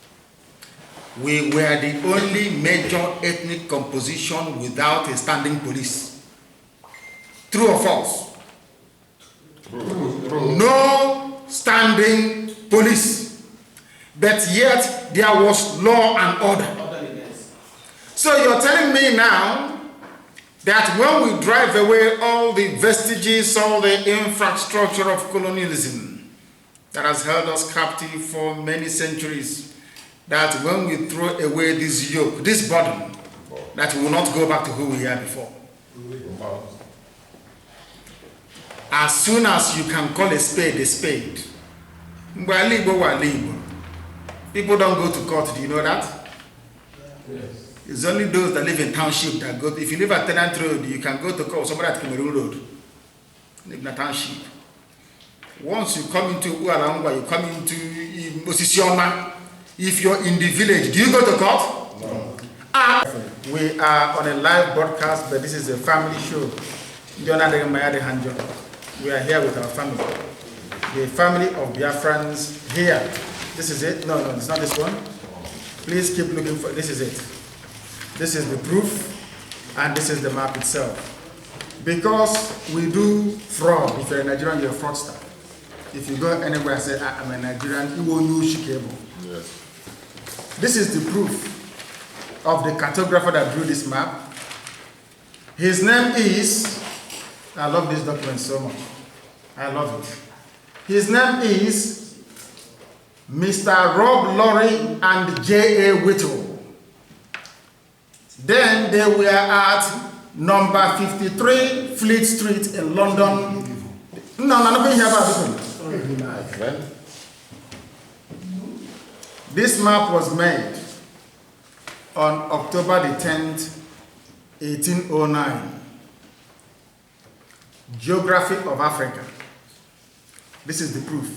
We were the only major ethnic composition without a standing police. True or false? True. No standing police. But yet there was law and order. So you're telling me now that when we drive away all the vestiges, all the infrastructure of colonialism that has held us captive for many centuries, that when we throw away this yoke, this burden, that we will not go back to who we were before. As soon as you can call a spade, people don't go to court, do you know that? Yes. It's only those that live in township that go. If you live at Tenant Road, you can go to court, somebody at Cameroon Road, live in a township. Once you come into Ualangwa, you come into Mosisioma, if you're in the village, do you go to court? No. We are on a live broadcast, but this is a family show. We are here with our family. The family of Biafrans here. This is it. No, it's not this one. Please keep looking for this is it. This is the proof, and this is the map itself. Because we do fraud. If you're a Nigerian, you're a fraudster. If you go anywhere and say, I'm a Nigerian, you will use Shikebo. Yes. This is the proof of the cartographer that drew this map. His name is, I love this document so much. I love it. His name is Mr. Rob Lorry and J.A. Whittle. Then they were at number 53 Fleet Street in London. No, nothing here about this one. This map was made on October the 10th, 1809. Geography of Africa. This is the proof.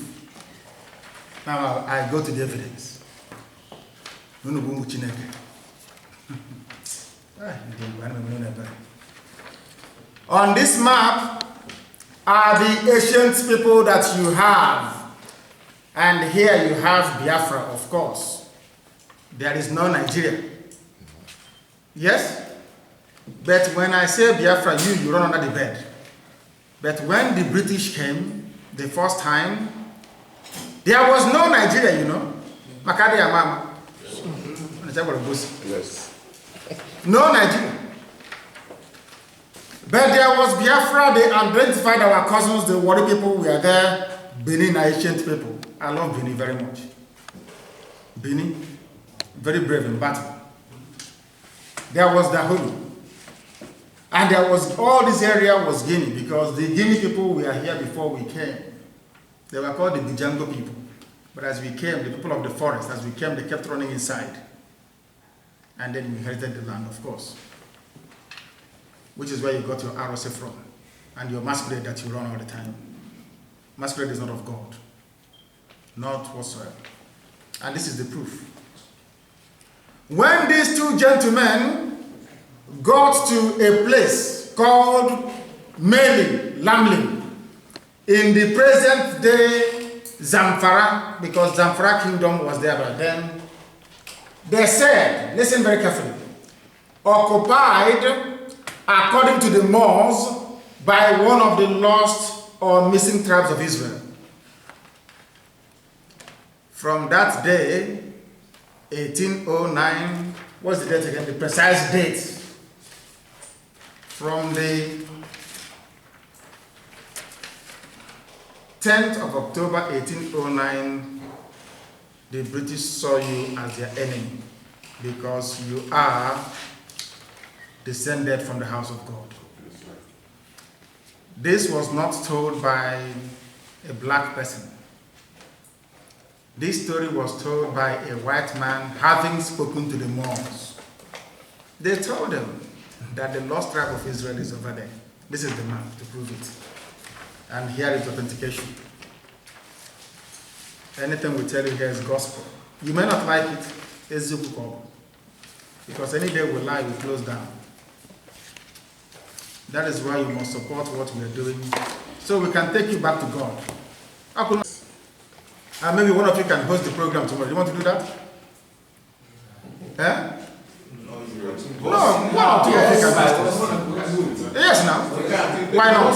Now I go to the evidence. On this map are the ancient people that you have. And here you have Biafra, of course. There is no Nigeria. Yes? But when I say Biafra, you run under the bed. But when the British came, the first time, there was no Nigeria, you know. Makadi Amama. Yes. No Nigeria. But there was Biafra. They identified our cousins, the Wari people were there. Benin are ancient people. I love Benin very much. Benin, very brave in battle. There was Dahulu. And there was, all this area was Guinea, because the Guinea people were here before we came. They were called the Bijango people. But as we came, the people of the forest, as we came, they kept running inside. And then we inherited the land, of course. Which is where you got your ROC from. And your masquerade that you run all the time. Masquerade is not of God. Not whatsoever. And this is the proof. When these two gentlemen got to a place called Meli, Lamlin, in the present day Zamfara, because Zamfara kingdom was there back then, they said, listen very carefully, occupied, according to the Moors, by one of the lost or missing tribes of Israel. From that day, 1809, what's the date again? The precise date. From the 10th of October 1809, the British saw you as their enemy because you are descended from the house of God. This was not told by a black person. This story was told by a white man having spoken to the Moors. They told them that the lost tribe of Israel is over there. This is the map to prove it. And here is authentication. Anything we tell you here is gospel. You may not like it, it's Zubukob. Because any day we lie, we close down. That is why you must support what we are doing, so we can take you back to God. Maybe one of you can host the program tomorrow. You want to do that? Eh? No, one or two of you can host it. Yes, now. Why not?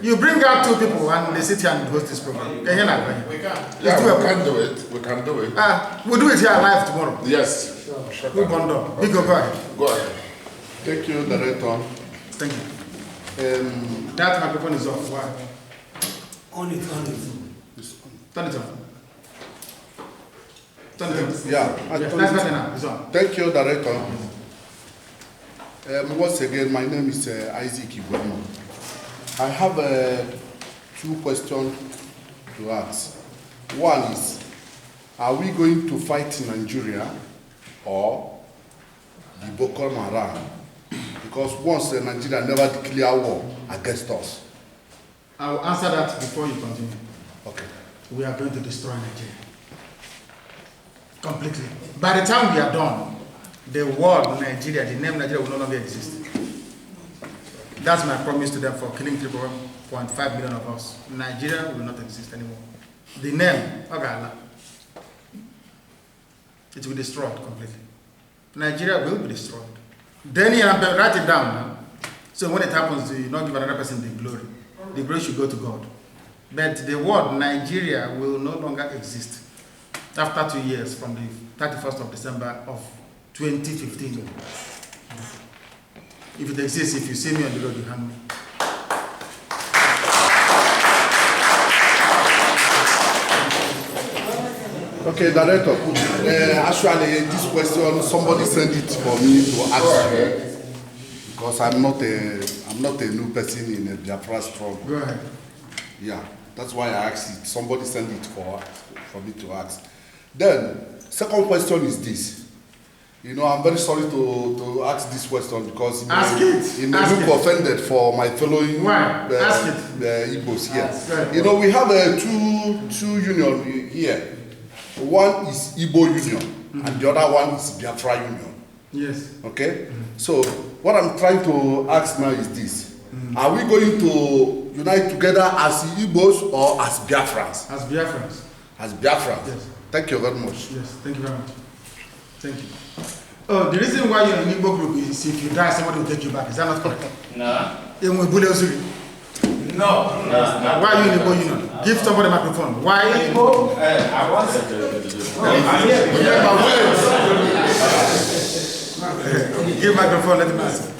You bring out two people and they sit here and host this program. Can you not? We can do it. We can do it. We'll do it here live tomorrow. Yes. Who Bondo? Big go ahead. Go ahead. Thank you, Director. Thank you. That microphone is off. Why? On it. Turn it on. Turn it on. Yeah. That's better now. It's on. Thank you, Director. Once again, my name is Isaac Ibrahim. I have two questions to ask. One is, are we going to fight in Nigeria or the Boko Haram? Because once Nigeria never declare war against us. I will answer that before you continue. Okay. We are going to destroy Nigeria. Completely. By the time we are done, the word Nigeria, the name Nigeria will no longer exist. That's my promise to them for killing 3.5 million of us. Nigeria will not exist anymore. The name, Ogala, it will be destroyed completely. Nigeria will be destroyed. Then you have to write it down now. So when it happens, you not give another person the glory. The glory should go to God. But the word Nigeria will no longer exist after 2 years from the 31st of December of 2015. If it exists, if you see me on the road, you hang me. Okay, Director. Actually, this question, somebody sent it for me to ask you, because I'm not a new person in a Biafra struggle. Go ahead. Yeah, that's why I asked it. Somebody sent it for me to ask. Then, second question is this. You know, I'm very sorry to ask this question because you may look offended for my following Igbos here. You know, we have two unions here. One is Igbo Union, and the other one is Biafra Union. Yes. Okay? So, what I'm trying to ask now is this. Are we going to unite together as Igbos or as Biafrans? As Biafrans. As Biafrans. Yes. Thank you very much. Yes, thank you very much. Thank you. Oh, the reason why you're in Igbo group is if you die, somebody will take you back. Is that not correct? No. No. Why are you in Igbo Union? Give somebody a microphone. Why are you in Igbo? I want to. Give microphone, let him answer.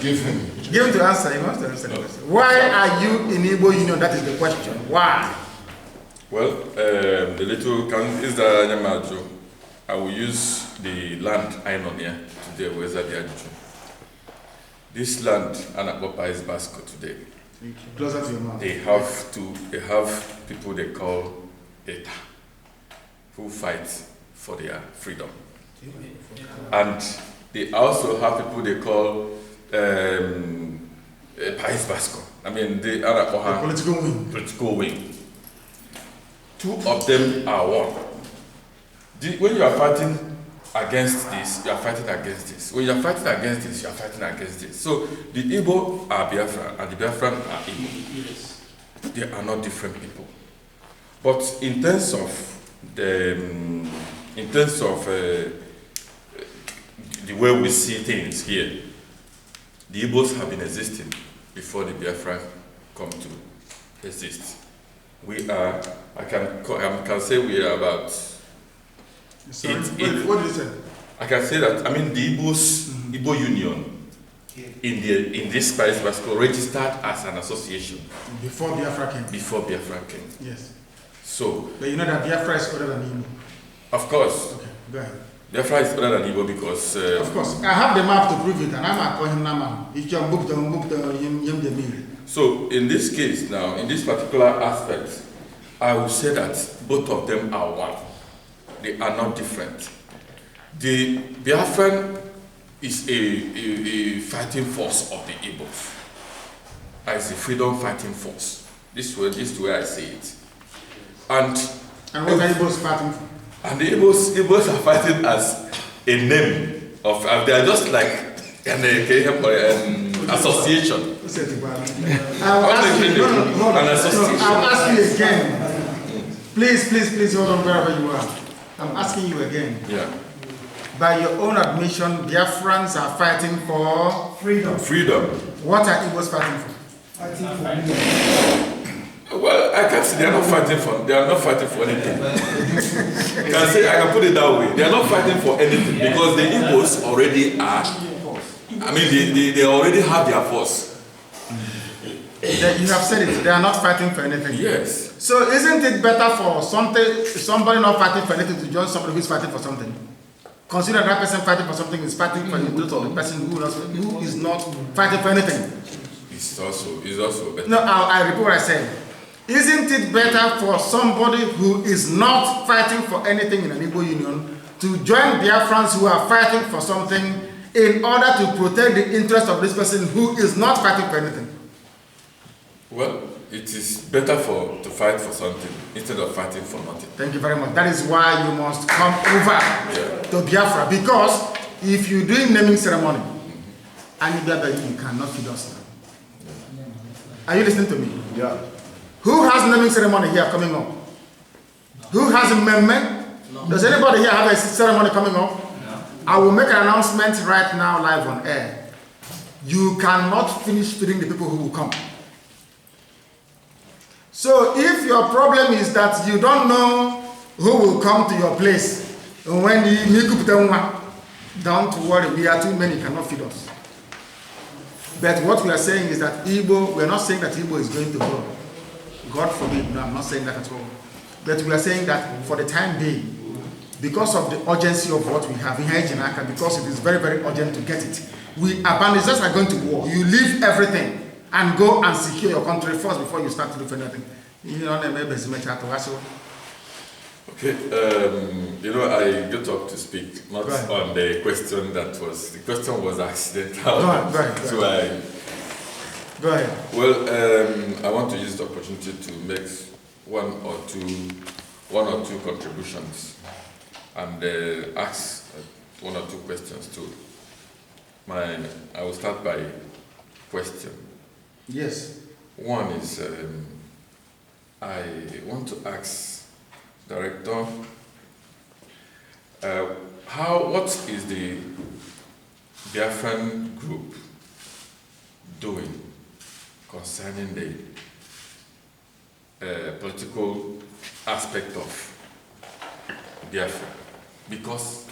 Give him to answer. He wants to answer the question. Why are you in Igbo Union? That is the question. Why? Well, the little is the Nyamajo. I will use the land I know here today. Where's that? This land, Anakopa is Basco today. Closer to your mouth. They have people they call ETA, who fight for their freedom. And they also have people they call Pais Basco. I mean, they are a political wing. Two of them are one. When you are fighting against this, you are fighting against this. When you are fighting against this, you are fighting against this. So the Igbo are Biafra and the Biafran are Igbo. They are not different people. But in terms of the way we see things here, the Igbos have been existing before the Biafra come to exist. We are, I can say we are about. Sorry, what did you say? I can say that, I mean, the Igbo Union in this Paris Basco registered as an association. Before Biafra came? Before Biafra came. Yes. So. But you know that Biafra is older than Igbo? Of course. Okay, go ahead. Biafra is older than Igbo because. Of course. I have the map to prove it, and I'm going to call him Naman. If you book the So, in this case now, in this particular aspect, I will say that both of them are one. They are not different. The Biafran is a fighting force of the Ipob. As a freedom fighting force. This is the way I say it. And what are Igbos fighting for? And the Igbos are fighting as a name of, they are just like an association. I'll ask you again. Please hold on wherever you are. I'm asking you again. Yeah. By your own admission, Biafrans are fighting for freedom. Freedom. What are Igbos fighting for? Well, I can't say they are not fighting for anything. I can put it that way. They are not fighting for anything because the Igbos already are. I mean, they already have their force. You have said it. They are not fighting for anything. Yes. So isn't it better for somebody not fighting for anything to join somebody who is fighting for something? Consider that person fighting for something is fighting for the interest of the person who is not fighting for anything. It's also better. No, I repeat what I said. Isn't it better for somebody who is not fighting for anything in an Igbo union to join Biafrans who are fighting for something in order to protect the interest of this person who is not fighting for anything? Well, it is better to fight for something instead of fighting for nothing. Thank you very much. That is why you must come over to Biafra, because if you're doing naming ceremony, and you cannot feed us now. Are you listening to me? Yeah. Who has naming ceremony here coming up? Who has a meme? Does anybody here have a ceremony coming up? No. I will make an announcement right now live on air. You cannot finish feeding the people who will come. So if your problem is that you don't know who will come to your place, when don't worry, we are too many, cannot feed us. But what we are saying is that Igbo, we are not saying that Igbo is going to go. God forbid, no, I'm not saying that at all. But we are saying that for the time being, because of the urgency of what we have in Hajinaka, because it is very, very urgent to get it, we abandoners are going to war. You leave everything and go and secure your country first before you start to do for anything. Okay, I got up to speak, not on the question the question was accidental. Go ahead. So go ahead. Well, I want to use the opportunity to make one or two contributions and ask one or two questions too. I will start by question. Yes. One is, I want to ask Director, what is the Biafran group doing concerning the political aspect of Biafra? Because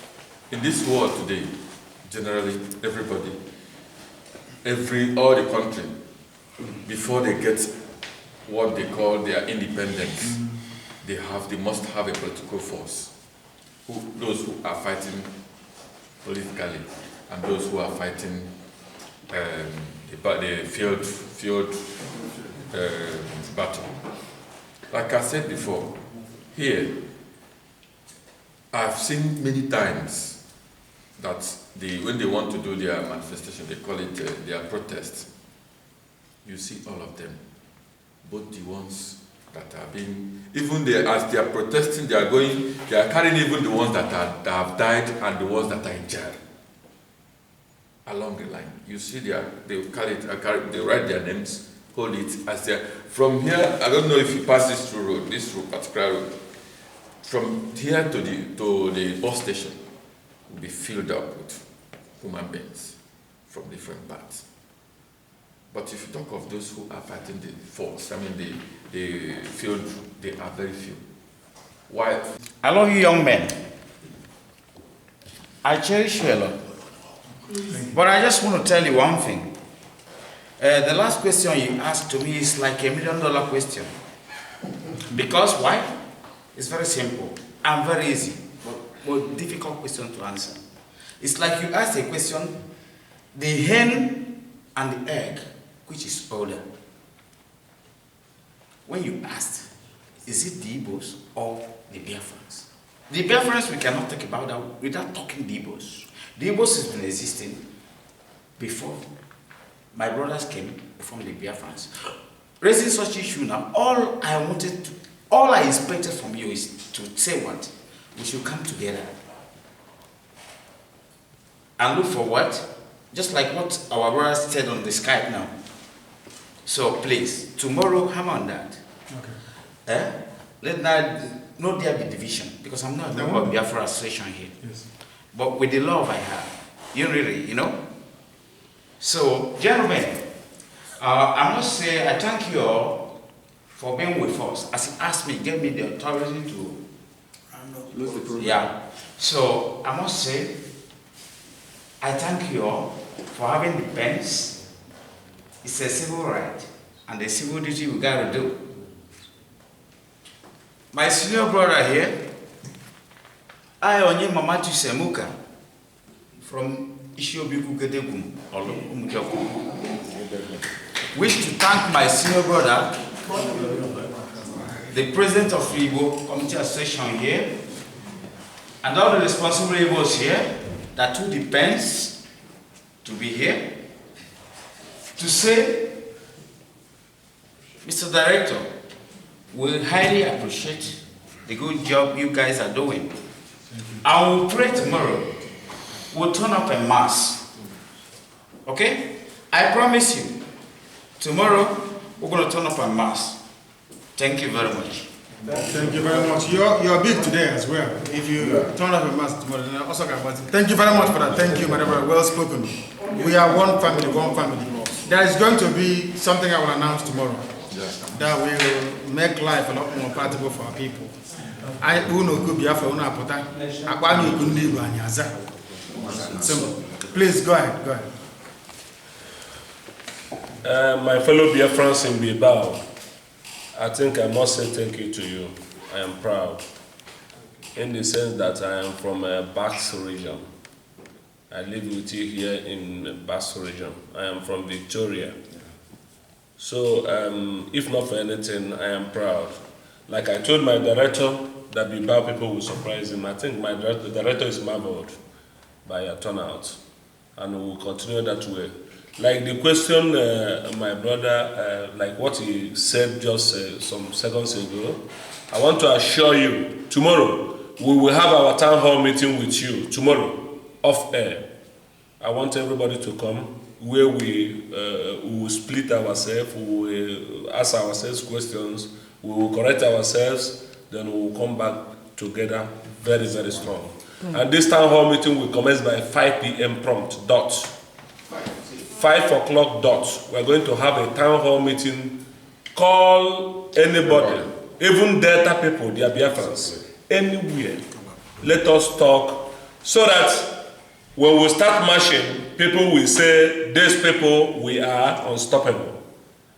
in this world today, generally everybody, all the country, before they get what they call their independence, they must have a political force. Those who are fighting politically and those who are fighting the field battle. Like I said before, here, I've seen many times that when they want to do their manifestation, they call it their protest. You see all of them, both the ones that are being, as they are protesting, they are carrying even the ones that have died and the ones that are in jail. Along the line, you see they write their names, hold it as they from here. I don't know if you pass this particular road, from here to the bus station will be filled up with human beings from different parts. But if you talk of those who are fighting the force, the field, they are very few. Why? I love you, young men. I cherish you a lot. But I just want to tell you one thing. The last question you asked to me is like $1 million question. Because why? It's very simple and very easy, but difficult question to answer. It's like you asked a question, the hen and the egg, which is older? When you asked, Is it the Igbos or the Biafrans? The Biafrans, we cannot talk about that without talking the Igbos. The Igbos has been existing before my brothers came from the Biafrans. Raising such issue now, all I expected from you is to say what? We should come together and look for what? Just like what our brothers said on the Skype now. So please, tomorrow, hammer on that. Okay. Let not there be division, because I'm not a member of Biafra Association here. Yes. But with the love I have, you know. So, gentlemen, I must say I thank you all for being with us. As you asked me, gave me the authority to close the program. Yeah. So I must say I thank you all for having the pens. It's a civil right and a civil duty we gotta do. My senior brother here, I only Mamatu Semuka from Ishiobiku Gedegum, wish to thank my senior brother, the president of the Igbo Community Association here, and all the responsible Igbos here that took the pens to be here, to say, Mr. Director, we highly appreciate the good job you guys are doing. I will pray tomorrow. We'll turn up en masse. Okay? I promise you, tomorrow we're going to turn up en masse. Thank you very much. Thank you very much. You're big today as well. If you turn up en masse tomorrow, then also thank you very much for that. Thank you, Madam. Well spoken. We are one family, one family. There is going to be something I will announce tomorrow. Yes. That will make life a lot more palatable for our people. I Simple. Please go ahead. Go ahead. My fellow Biafrans in Bilbao, I think I must say thank you to you. I am proud in the sense that I am from Basque region. I live with you here in Basque region. I am from Victoria. So if not for anything, I am proud. Like I told my director that Bilbao people will surprise him. I think my director is marveled by a turnout, and we will continue that way. Like the question, my brother, like what he said just some seconds ago, I want to assure you, tomorrow we will have our town hall meeting with you, tomorrow, off air. I want everybody to come, where we will split ourselves, we will ask ourselves questions, we will correct ourselves, then we will come back together very, very strong. And this town hall meeting will commence by 5 p.m. prompt, dot. 5 o'clock dot. We're going to have a town hall meeting. Call anybody, even Delta people, they are Biafrans, anywhere. Let us talk so that when we start marching, people will say, these people, we are unstoppable.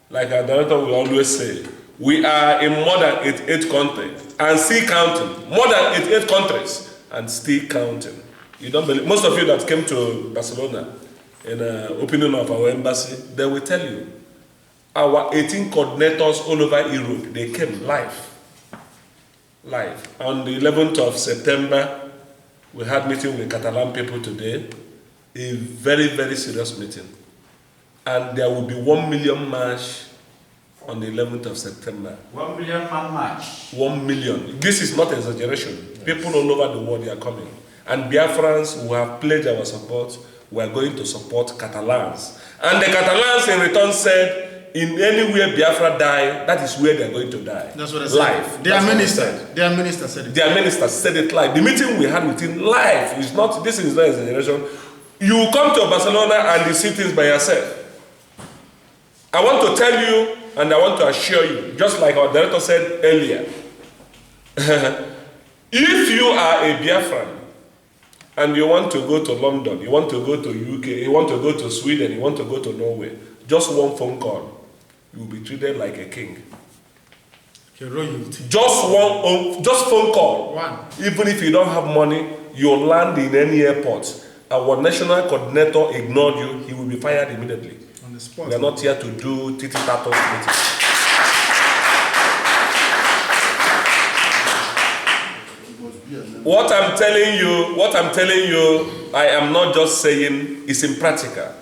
Like our director will always say, we are in more than 88 countries and still counting. More than 88 countries and still counting. You don't believe? Most of you that came to Barcelona in opening of our embassy, they will tell you, our 18 coordinators all over Europe, they came live. On the 11th of September, we had meeting with Catalan people today, a very, very serious meeting. And there will be 1 million march on the 11th of September. 1 million man march. 1 million. This is not exaggeration. Yes. People all over the world, they are coming. And Biafrans who have pledged our support, we are going to support Catalans. And the Catalans in return said, in any way Biafra die, that is where they are going to die. That's what I said. Live. Their minister said it. Their minister said it live. The meeting we had with him live is not, this is not exaggeration. You come to Barcelona and you see things by yourself. I want to tell you, and I want to assure you, just like our director said earlier, if you are a Biafran and you want to go to London, you want to go to UK, you want to go to Sweden, you want to go to Norway, just one phone call, you will be treated like a king. Just phone call. One. Even if you don't have money, you'll land in any airport. Our national coordinator ignored you, he will be fired immediately. On the spot. We are not here to do titi-tatos meetings. what I'm telling you, I am not just saying, it's impractical.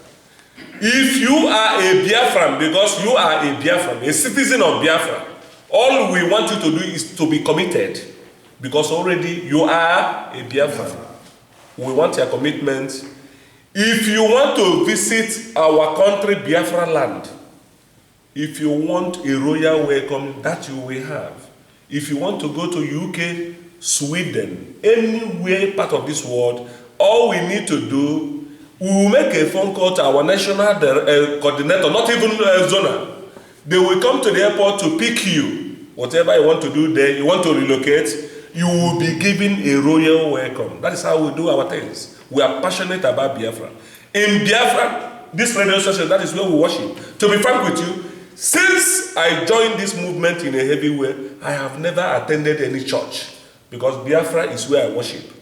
If you are a Biafran, because you are a Biafran, a citizen of Biafra, all we want you to do is to be committed, because already you are a Biafran. We want your commitment. If you want to visit our country, Biafra land, if you want a royal welcome, that you will have. If you want to go to UK, Sweden, anywhere part of this world, all we need to do, we will make a phone call to our national coordinator, not even zonal. They will come to the airport to pick you. Whatever you want to do there, you want to relocate, you will be given a royal welcome. That is how we do our things. We are passionate about Biafra. In Biafra, this radio station, that is where we worship. To be frank with you, since I joined this movement in a heavy way, I have never attended any church, because Biafra is where I worship.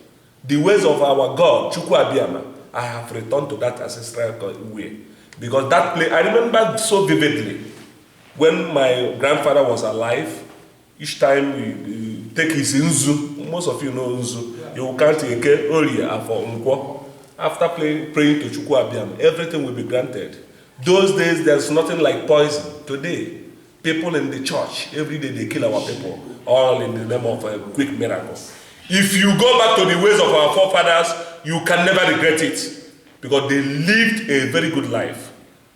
The ways of our God, Chukwu Abiyama, I have returned to that ancestral way. Because that place, I remember so vividly, when my grandfather was alive, each time we take his Nzu, most of you know Nzu, you will count Eke, Oria, for Nkwo. After praying to Chukwu Abiyama, everything will be granted. Those days, there's nothing like poison. Today, people in the church, every day they kill our people, all in the name of a quick miracle. If you go back to the ways of our forefathers, you can never regret it, because they lived a very good life.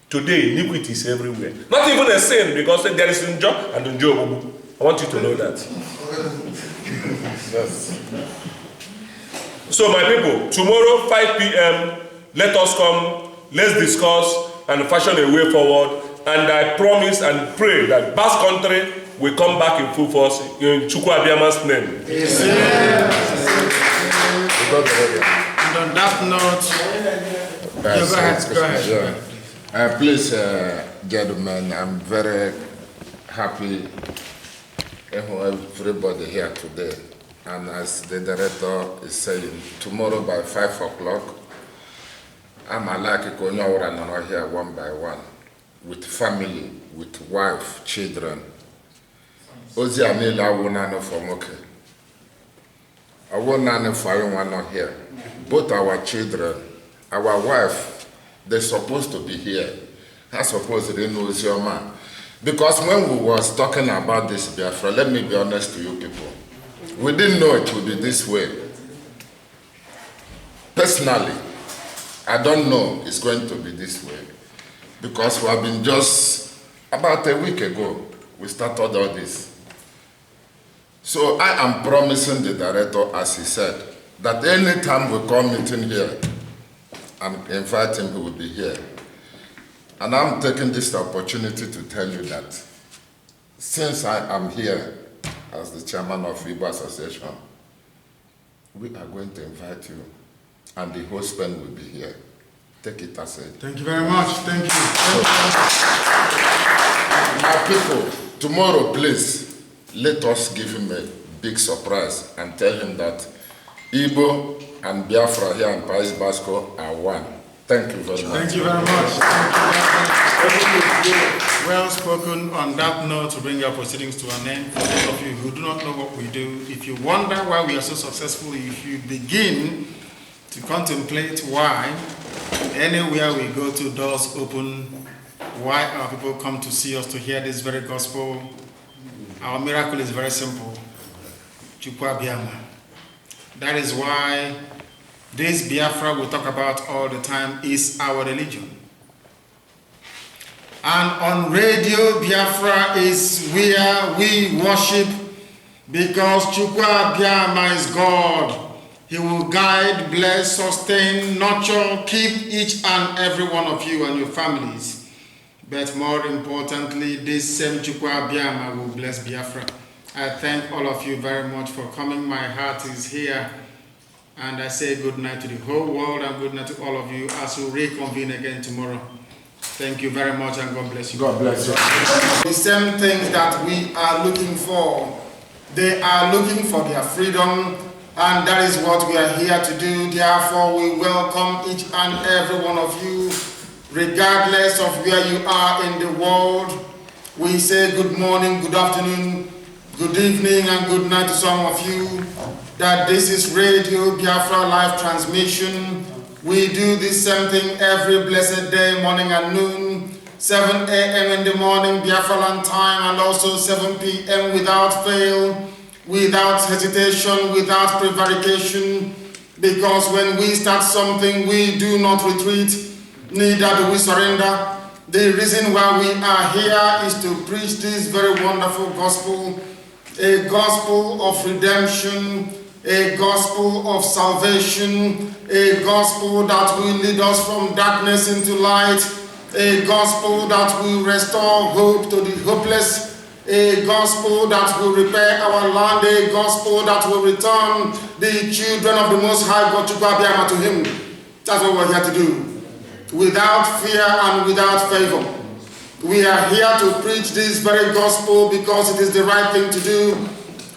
Today, iniquity is everywhere. Not even a sin, because there is Njo and Njo. I want you to know that. Yes. So my people, tomorrow 5 p.m., let us come, let's discuss and fashion a way forward. And I promise and pray that Basque country will come back in full force in Chukwu Abiyama's name. Yes. And on that note, go ahead. Please, gentlemen, I'm very happy everybody here today. And as the director is saying, tomorrow by 5 o'clock, I'm like going here one by one, with family, with wife, children. Ozi Amila wonano for Moke. I won't for anyone here. Both our children, our wife, they're supposed to be here. I suppose they know your man. Because when we was talking about this Biafra, let me be honest to you people, we didn't know it would be this way. Personally, I don't know it's going to be this way. Because we have been just, about a week ago, we started all this. So I am promising the director, as he said, that anytime we come meeting here, I'm inviting he will be here. And I'm taking this opportunity to tell you that since I am here as the chairman of Igbo Association, we are going to invite you, and the hostman will be here. Take it as a... Thank you very much. Thank you. My people, tomorrow, please, let us give him a big surprise and tell him that Igbo and Biafra here in País Vasco are one. Thank you very much. Thank you very much. Well spoken. On that note, to bring our proceedings to an end, for those of you who do not know what we do, if you wonder why we are so successful, if you begin to contemplate why anywhere we go to, doors open, why our people come to see us to hear this very gospel, our miracle is very simple. Chukwu Abiyama. That is why this Biafra we talk about all the time is our religion. And on Radio Biafra is where we worship, because Chukwu Abiyama is God. He will guide, bless, sustain, nurture, keep each and every one of you and your families. But more importantly, this same Chukwu Abiyama will bless Biafra. I thank all of you very much for coming. My heart is here. And I say good night to the whole world and good night to all of you as we reconvene again tomorrow. Thank you very much and God bless you. God bless you. The same things that we are looking for, they are looking for their freedom, and that is what we are here to do. Therefore, we welcome each and every one of you, regardless of where you are in the world. We say good morning, good afternoon, good evening, and good night to some of you. that this is Radio Biafra live transmission. We do this same thing every blessed day, morning and noon, 7 a.m. in the morning, Biafra land time, and also 7 p.m. without fail, without hesitation, without prevarication, because when we start something, we do not retreat, neither do we surrender. The reason why we are here is to preach this very wonderful gospel, a gospel of redemption, a gospel of salvation, a gospel that will lead us from darkness into light, a gospel that will restore hope to the hopeless, a gospel that will repair our land, a gospel that will return the children of the Most High God to Him. That's what we're here to do. Without fear and without favor. We are here to preach this very gospel because it is the right thing to do.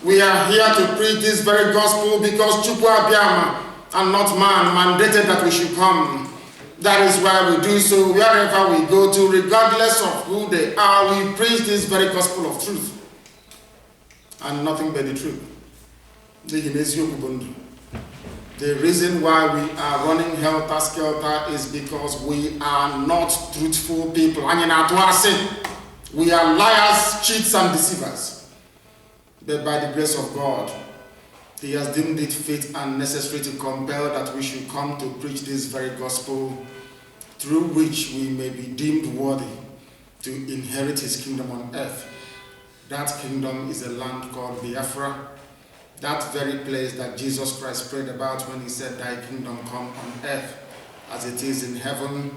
We are here to preach this very gospel because Chukwu Abiama and not man mandated that we should come. That is why we do so wherever we go to, regardless of who they are. We preach this very gospel of truth and nothing but the truth. The reason why we are running helter-skelter is because we are not truthful people. We are liars, cheats, and deceivers. But by the grace of God, He has deemed it fit and necessary to compel that we should come to preach this very gospel, through which we may be deemed worthy to inherit His kingdom on earth. That kingdom is a land called Biafra, that very place that Jesus Christ prayed about when He said, "Thy kingdom come on earth as it is in heaven."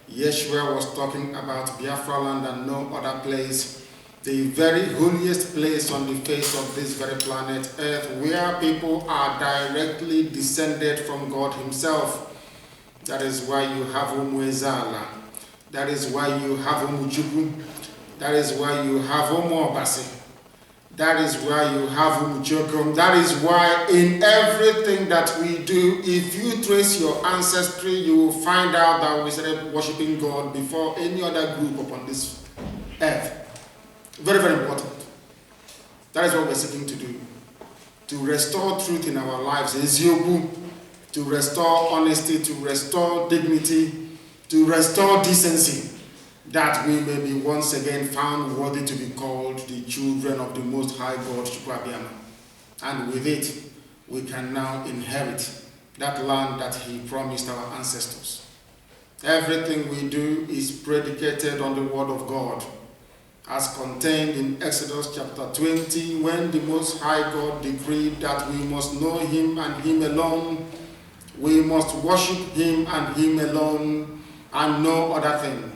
Yeshua was talking about Biafra land and no other place, the very holiest place on the face of this very planet earth, where people are directly descended from God Himself. That is why you have Umuezala. That is why you have Umujugu. That is why you have Umuobasi. That is why you have Umujokum. That is why in everything that we do, if you trace your ancestry, you will find out that we started worshiping God before any other group upon this earth. Very, very important. That is what we're seeking to do. To restore truth in our lives. Eziogu. To restore honesty, to restore dignity, to restore decency, that we may be once again found worthy to be called the children of the Most High God, Chukwuabiama. And with it, we can now inherit that land that He promised our ancestors. Everything we do is predicated on the Word of God, as contained in Exodus chapter 20, when the Most High God decreed that we must know Him and Him alone. We must worship Him and Him alone, and no other thing.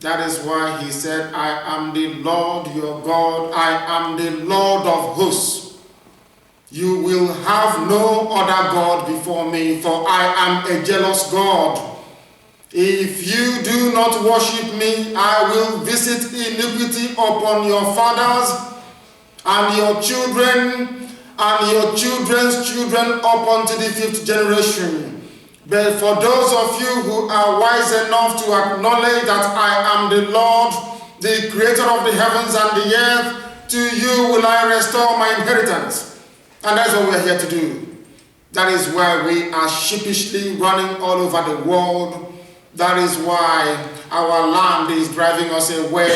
That is why He said, "I am the Lord your God, I am the Lord of hosts. You will have no other God before me, for I am a jealous God. If you do not worship me, I will visit iniquity upon your fathers and your children, and your children's children up unto the 5th generation. But for those of you who are wise enough to acknowledge that I am the Lord, the creator of the heavens and the earth, to you will I restore my inheritance." And that's what we're here to do. That is why we are sheepishly running all over the world. That is why our land is driving us away.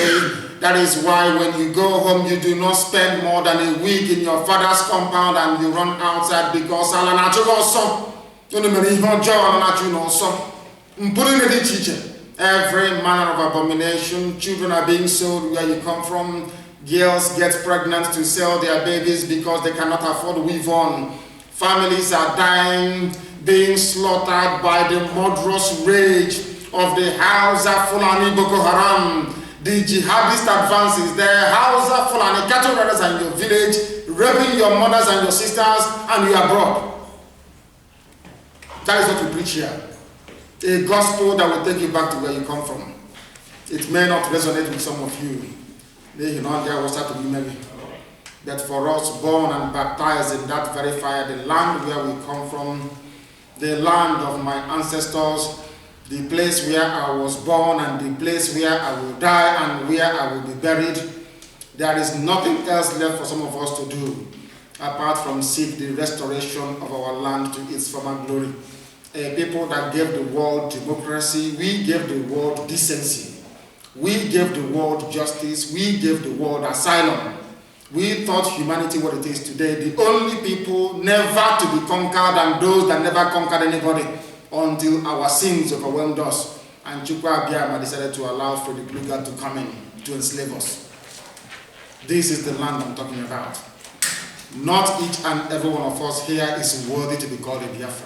That is why when you go home, you do not spend more than a week in your father's compound and you run outside because every manner of abomination. Children are being sold where you come from. Girls get pregnant to sell their babies because they cannot afford weave-on. Families are dying, being slaughtered by the murderous rage of the Hausa Fulani Boko Haram. The jihadist advances, the Hausa Fulani cattle raiders in your village, raping your mothers and your sisters, and you are abroad. That is what we preach here. A gospel that will take you back to where you come from. It may not resonate with some of you. But for us, born and baptized in that very fire, the land where we come from, the land of my ancestors, the place where I was born and the place where I will die and where I will be buried, there is nothing else left for some of us to do apart from seek the restoration of our land to its former glory. A people that gave the world democracy, we gave the world decency. We gave the world justice, we gave the world asylum. We taught humanity what it is today, the only people never to be conquered and those that never conquered anybody until our sins overwhelmed us. And Chukwu Abiyama decided to allow Freddy Krueger to come in to enslave us. This is the land I'm talking about. Not each and every one of us here is worthy to be called a Biafran.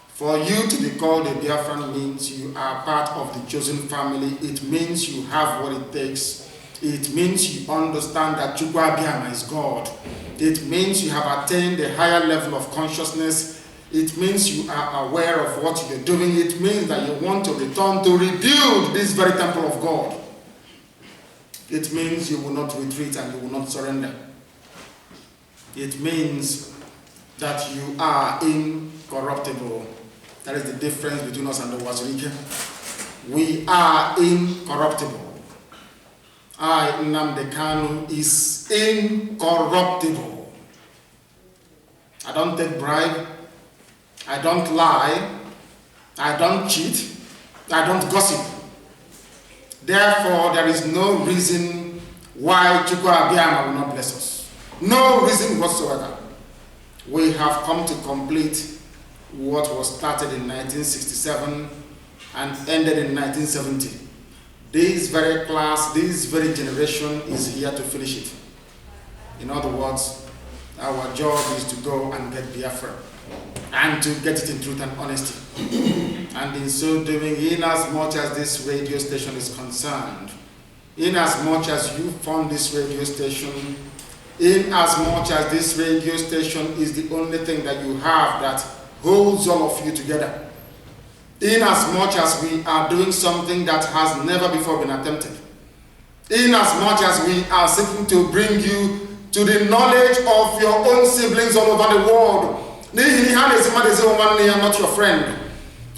For you to be called a Biafran means you are part of the chosen family. It means you have what it takes. It means you understand that Chukwu Abiyama is God. It means you have attained a higher level of consciousness. It means you are aware of what you're doing. It means that you want to return to rebuild this very temple of God. It means you will not retreat and you will not surrender. It means that you are incorruptible. That is the difference between us and the Wazirike. We are incorruptible. I, Nnamdi Kanu, is incorruptible. I don't take bribe. I don't lie. I don't cheat. I don't gossip. Therefore, there is no reason why Chukwu Abiyama will not bless us. No reason whatsoever. We have come to complete what was started in 1967 and ended in 1970. This very class, this very generation is here to finish it. In other words, our job is to go and get Biafra and to get it in truth and honesty. And in so doing, in as much as this radio station is concerned, in as much as you fund this radio station, in as much as this radio station is the only thing that you have that holds all of you together, in as much as we are doing something that has never before been attempted, in as much as we are seeking to bring you to the knowledge of your own siblings all over the world, not your friend.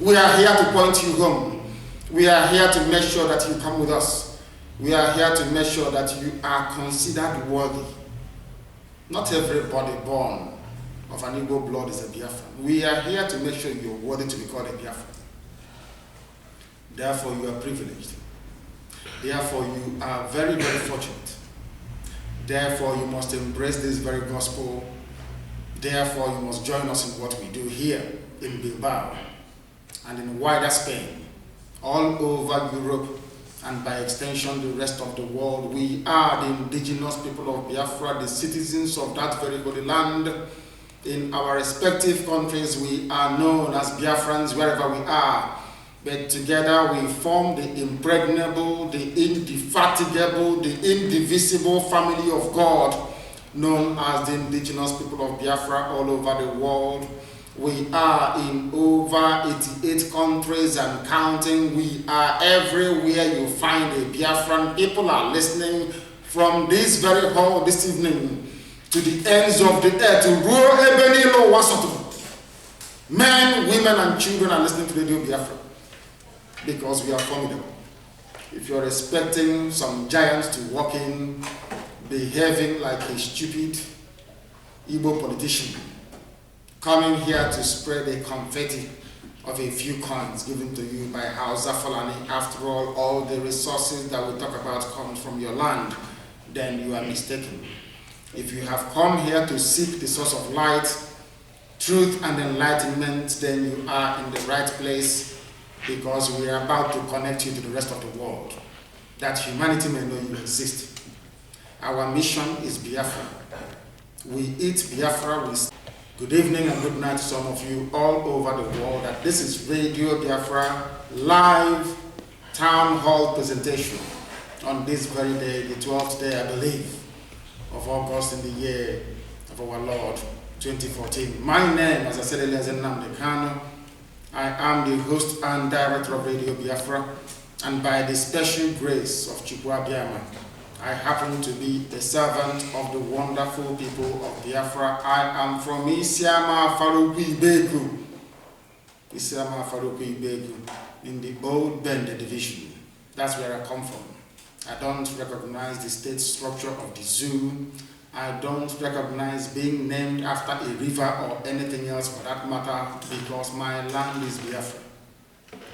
We are here to point you home. We are here to make sure that you come with us. We are here to make sure that you are considered worthy. Not everybody born of an Igbo blood is a Biafran. We are here to make sure you are worthy to be called a Biafran. Therefore, you are privileged. Therefore, you are very, very fortunate. Therefore, you must embrace this very gospel. Therefore, you must join us in what we do here in Bilbao and in wider Spain, all over Europe, and by extension the rest of the world. We are the indigenous people of Biafra, the citizens of that very holy land. In our respective countries, we are known as Biafrans wherever we are. But together we form the impregnable, the indefatigable, the indivisible family of God, known as the indigenous people of Biafra all over the world. We are in over 88 countries and counting. We are everywhere you find a Biafran. People are listening from this very hall this evening to the ends of the earth, to rural Ebenilo Wasoto. Men, women, and children are listening to Radio Biafra because we are formidable. If you're expecting some giants to walk in behaving like a stupid Igbo politician, coming here to spread a confetti of a few coins given to you by Hausa Fulani, after all the resources that we talk about come from your land, then you are mistaken. If you have come here to seek the source of light, truth and enlightenment, then you are in the right place, because we are about to connect you to the rest of the world, that humanity may know you exist. Our mission is Biafra. We eat Biafra. Good evening and good night to some of you all over the world. That this is Radio Biafra live town hall presentation on this very day, the 12th day, I believe, of August in the year of our Lord 2014. My name, as I said earlier, is Nnamdi Kanu. I am the host and director of Radio Biafra, and by the special grace of Chukwu Abiyama, I happen to be a servant of the wonderful people of Biafra. I am from Isiama Faruku Ibegu. Isiama Faruku Ibegu in the old Bende division. That's where I come from. I don't recognize the state structure of the zoo. I don't recognize being named after a river or anything else for that matter, because my land is Biafra,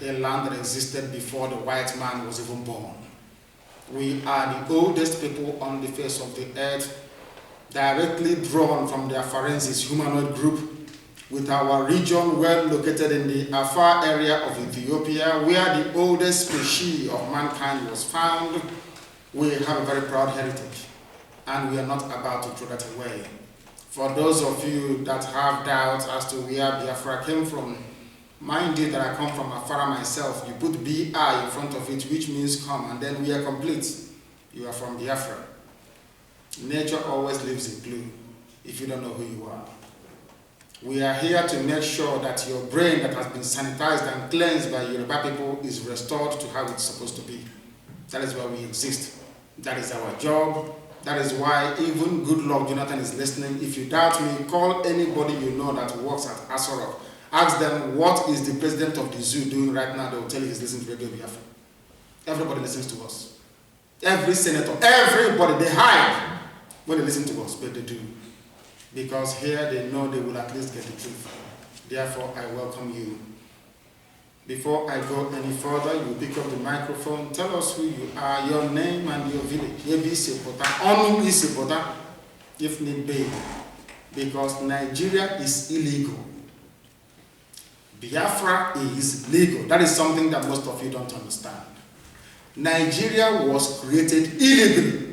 a land that existed before the white man was even born. We are the oldest people on the face of the earth, directly drawn from the Biafrensis humanoid group, with our region well located in the Afar area of Ethiopia, where the oldest species of mankind was found. We have a very proud heritage, and we are not about to throw that away. For those of you that have doubts as to where Biafra came from, mind you that I come from Afar myself. You put B-I in front of it, which means come, and then we are complete. You are from Biafra. Nature always lives in blue if you don't know who you are. We are here to make sure that your brain that has been sanitized and cleansed by Yoruba people is restored to how it's supposed to be. That is why we exist. That is our job. That is why even Goodluck Jonathan is listening. If you doubt me, call anybody you know that works at Asorok. Ask them what is the president of the zoo doing right now. They will tell you he's listening to Radio Biafra. Everybody listens to us. Every senator, everybody, they hide when they listen to us, but they do. Because here they know they will at least get the truth. Therefore, I welcome you. Before I go any further, you pick up the microphone, tell us who you are, your name and your village. If need be, because Nigeria is illegal. Biafra is legal. That is something that most of you don't understand. Nigeria was created illegally.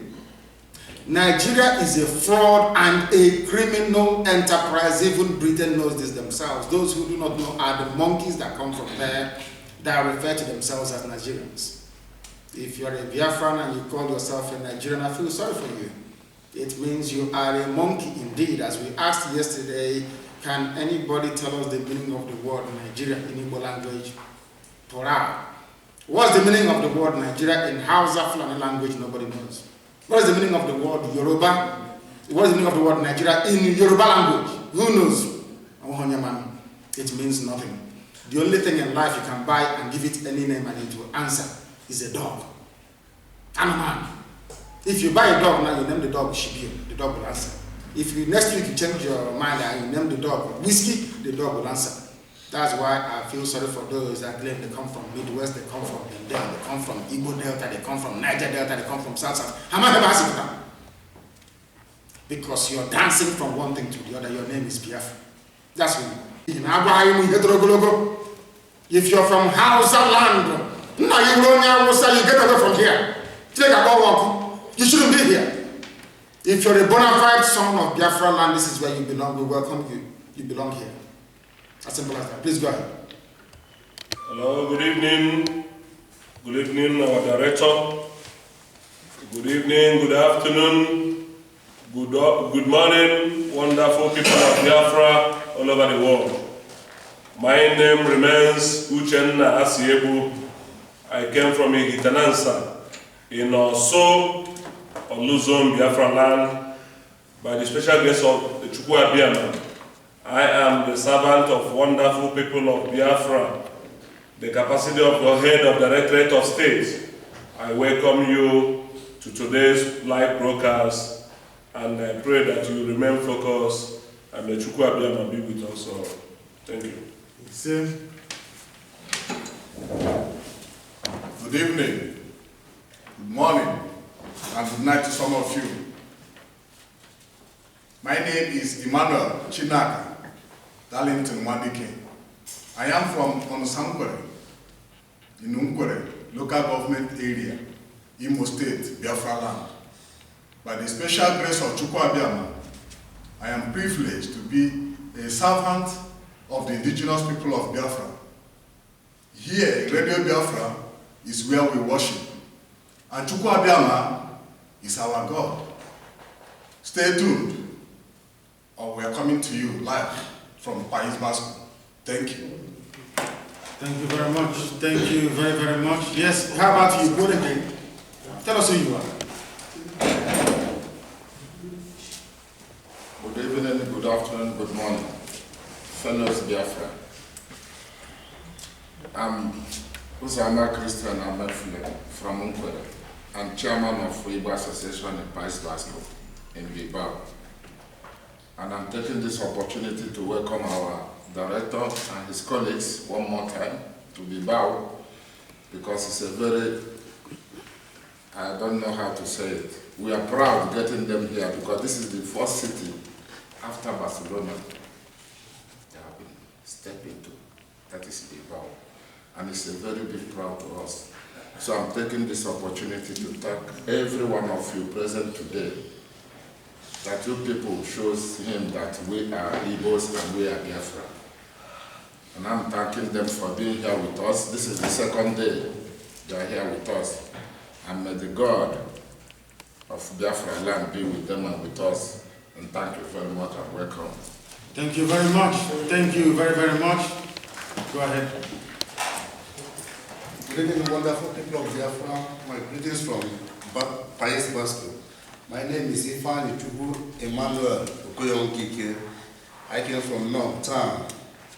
Nigeria is a fraud and a criminal enterprise. Even Britain knows this themselves. Those who do not know are the monkeys that come from there that refer to themselves as Nigerians. If you are a Biafran and you call yourself a Nigerian, I feel sorry for you. It means you are a monkey indeed. As we asked yesterday, can anybody tell us the meaning of the word Nigeria in Igbo language? Torah. What's the meaning of the word Nigeria in Hausa Fulani language? Nobody knows. What is the meaning of the word Yoruba? What is the meaning of the word Nigeria in Yoruba language? Who knows? It means nothing. The only thing in life you can buy and give it any name and it will answer is a dog. And a man. If you buy a dog now, you name the dog Shibir, the dog will answer. If you next week you change your mind and you name the dog Whiskey, the dog will answer. That's why I feel sorry for those that claim they come from Midwest, they come from Bilbao, they come from Igbo Delta, they come from Niger Delta, they come from South. Because you're dancing from one thing to the other, your name is Biafra. That's who you are. If you're from Hausa land, you get away from here. You shouldn't be here. If you're a bona fide son of Biafra land, this is where you belong. We welcome you. You belong here. As simple as that. Please go ahead. Hello, good evening. Good evening, our director. Good evening, good afternoon, good morning, wonderful people of Biafra all over the world. My name remains Uchenna Asiebu. I came from Igitanansa in Oso, Oluzon, Biafra land. By the special grace of the Chukwu Abiyama, I am the servant of wonderful people of Biafra, the capacity of your head of Directorate of State. I welcome you to today's live broadcast, and I pray that you remain focused and the Chukwu Abiyama be with us all. Thank you. Good evening, good morning, and good night to some of you. My name is Emmanuel Chinaka Darlington Wadike. I am from Onusankwere, in Unkwere, local government area, Imo State, Biafra land. By the special grace of Chukwu Abiyama, I am privileged to be a servant of the indigenous people of Biafra. Here in Radio Biafra is where we worship, and Chukwu Abiyama is our God. Stay tuned, or we are coming to you live from Pais Basco. Thank you. Thank you very much. Thank you very, very much. Yes, how about you? Go again. Tell us who you are. Good evening, good afternoon, good morning, fellows Biafra. I'm Uzama Christian Amefule from Unkwere. I'm chairman of Igbo Association in Pais Basco in Bilbao. And I'm taking this opportunity to welcome our director and his colleagues one more time to Bilbao, because it's a very, I don't know how to say it. We are proud getting them here because this is the first city after Barcelona they have been stepping into. That is Bilbao. And it's a very big proud to us. So I'm taking this opportunity to thank every one of you present today, that you people shows him that we are Igbos and we are Biafra. And I'm thanking them for being here with us. This is the second day they are here with us. And may the God of Biafra land be with them and with us. And thank you very much and welcome. Thank you very much. Thank you very, very much. Go ahead. Good evening, wonderful people of Biafra. My greetings from País Basco. My name is Ifani Chubu Emmanuel Okoyonkike. I came from North Town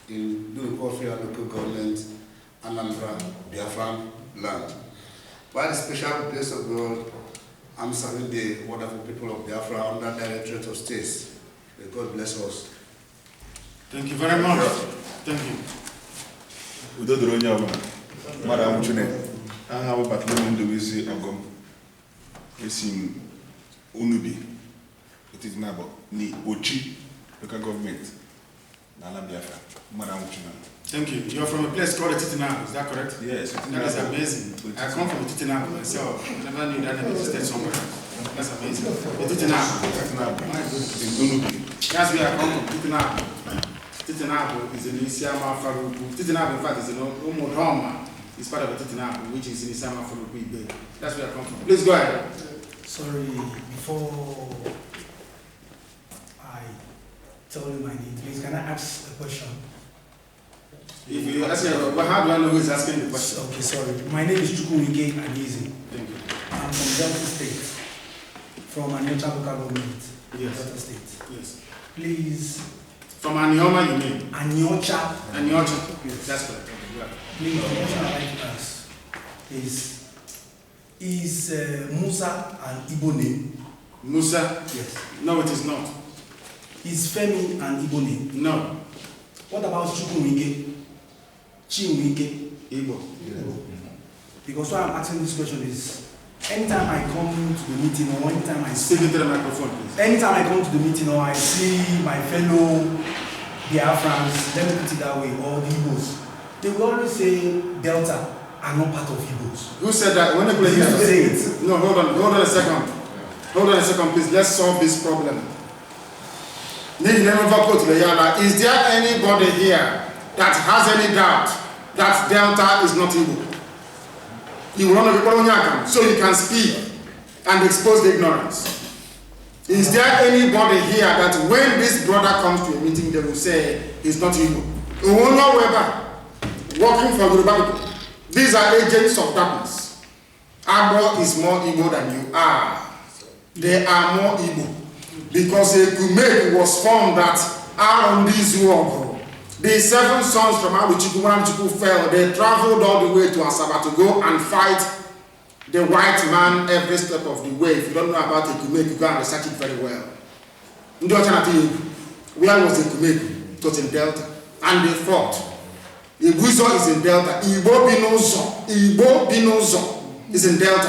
in Dukofia local government, Anambra, Biafran land. By the special grace of God, I'm serving the wonderful people of Biafra under Directorate of States. May God bless us. Thank you very much. Thank you. Madam Chune, I have a battalion in the Wizi Ogom. It's in Unubi. It is now ni Ochi, local government. Nala Biafra. Madam Chune. Thank you. You're from a place called Titinabo, is that correct? Yes. That is amazing. I come from Titinabo myself. I never knew that existed somewhere. That's amazing. Titinabo. My goodness. In Unubi. That's where I come from, Titinabo. Titinabo is in Isiama Faruku. Titinabo, in fact, is in Umodoma. It's part of the Titinabo, which is in Isiama Faruku. That's where I come from. Please go ahead. Sorry, before I tell you my name, please, can I ask a question? If you ask me, but how do I know who is asking the question? Okay, sorry. My name is Chukwuike Anizi. Thank you. I'm from Delta State, from Anyocha local government. Yes. Delta State. Yes. Please. From Anyoma, you mean? Anyocha. Anyocha. Yes. That's correct. Yeah. Please, the question I'd like to ask is Musa an Igbo name? Musa? Yes. No, it is not. Is Femi an Igbo name? No. What about Chukwuike? Chinwike? Igbo. Because why I'm asking this question is, anytime I come to the meeting or anytime I speak into the microphone, please. Anytime I come to the meeting or I see my fellow Biafrans, let me put it that way, or the Igbos, they will always say Delta are not part of Igbos. Who said that? When they play here, say it. No, hold on a second. Hold on a second, please. Let's solve this problem. Is there anybody here that has any doubt that Delta is not Igbo? You want to be so you can speak and expose the ignorance. Is there anybody here that when this brother comes to a meeting, they will say he's not Igbo? Working for Yoruba people. These are agents of darkness. Abo is more Igbo than you are. They are more Igbo. Because a Kumek was formed that Aaron Dizuogo. The 7 sons from Abuchiku fell. They traveled all the way to Asaba to go and fight the white man every step of the way. If you don't know about a Kumek, you go and research it very well. Where was the Kumek? It was in Delta. And they fought. Ibuzo is in Delta. Igbo Binozo is in Delta.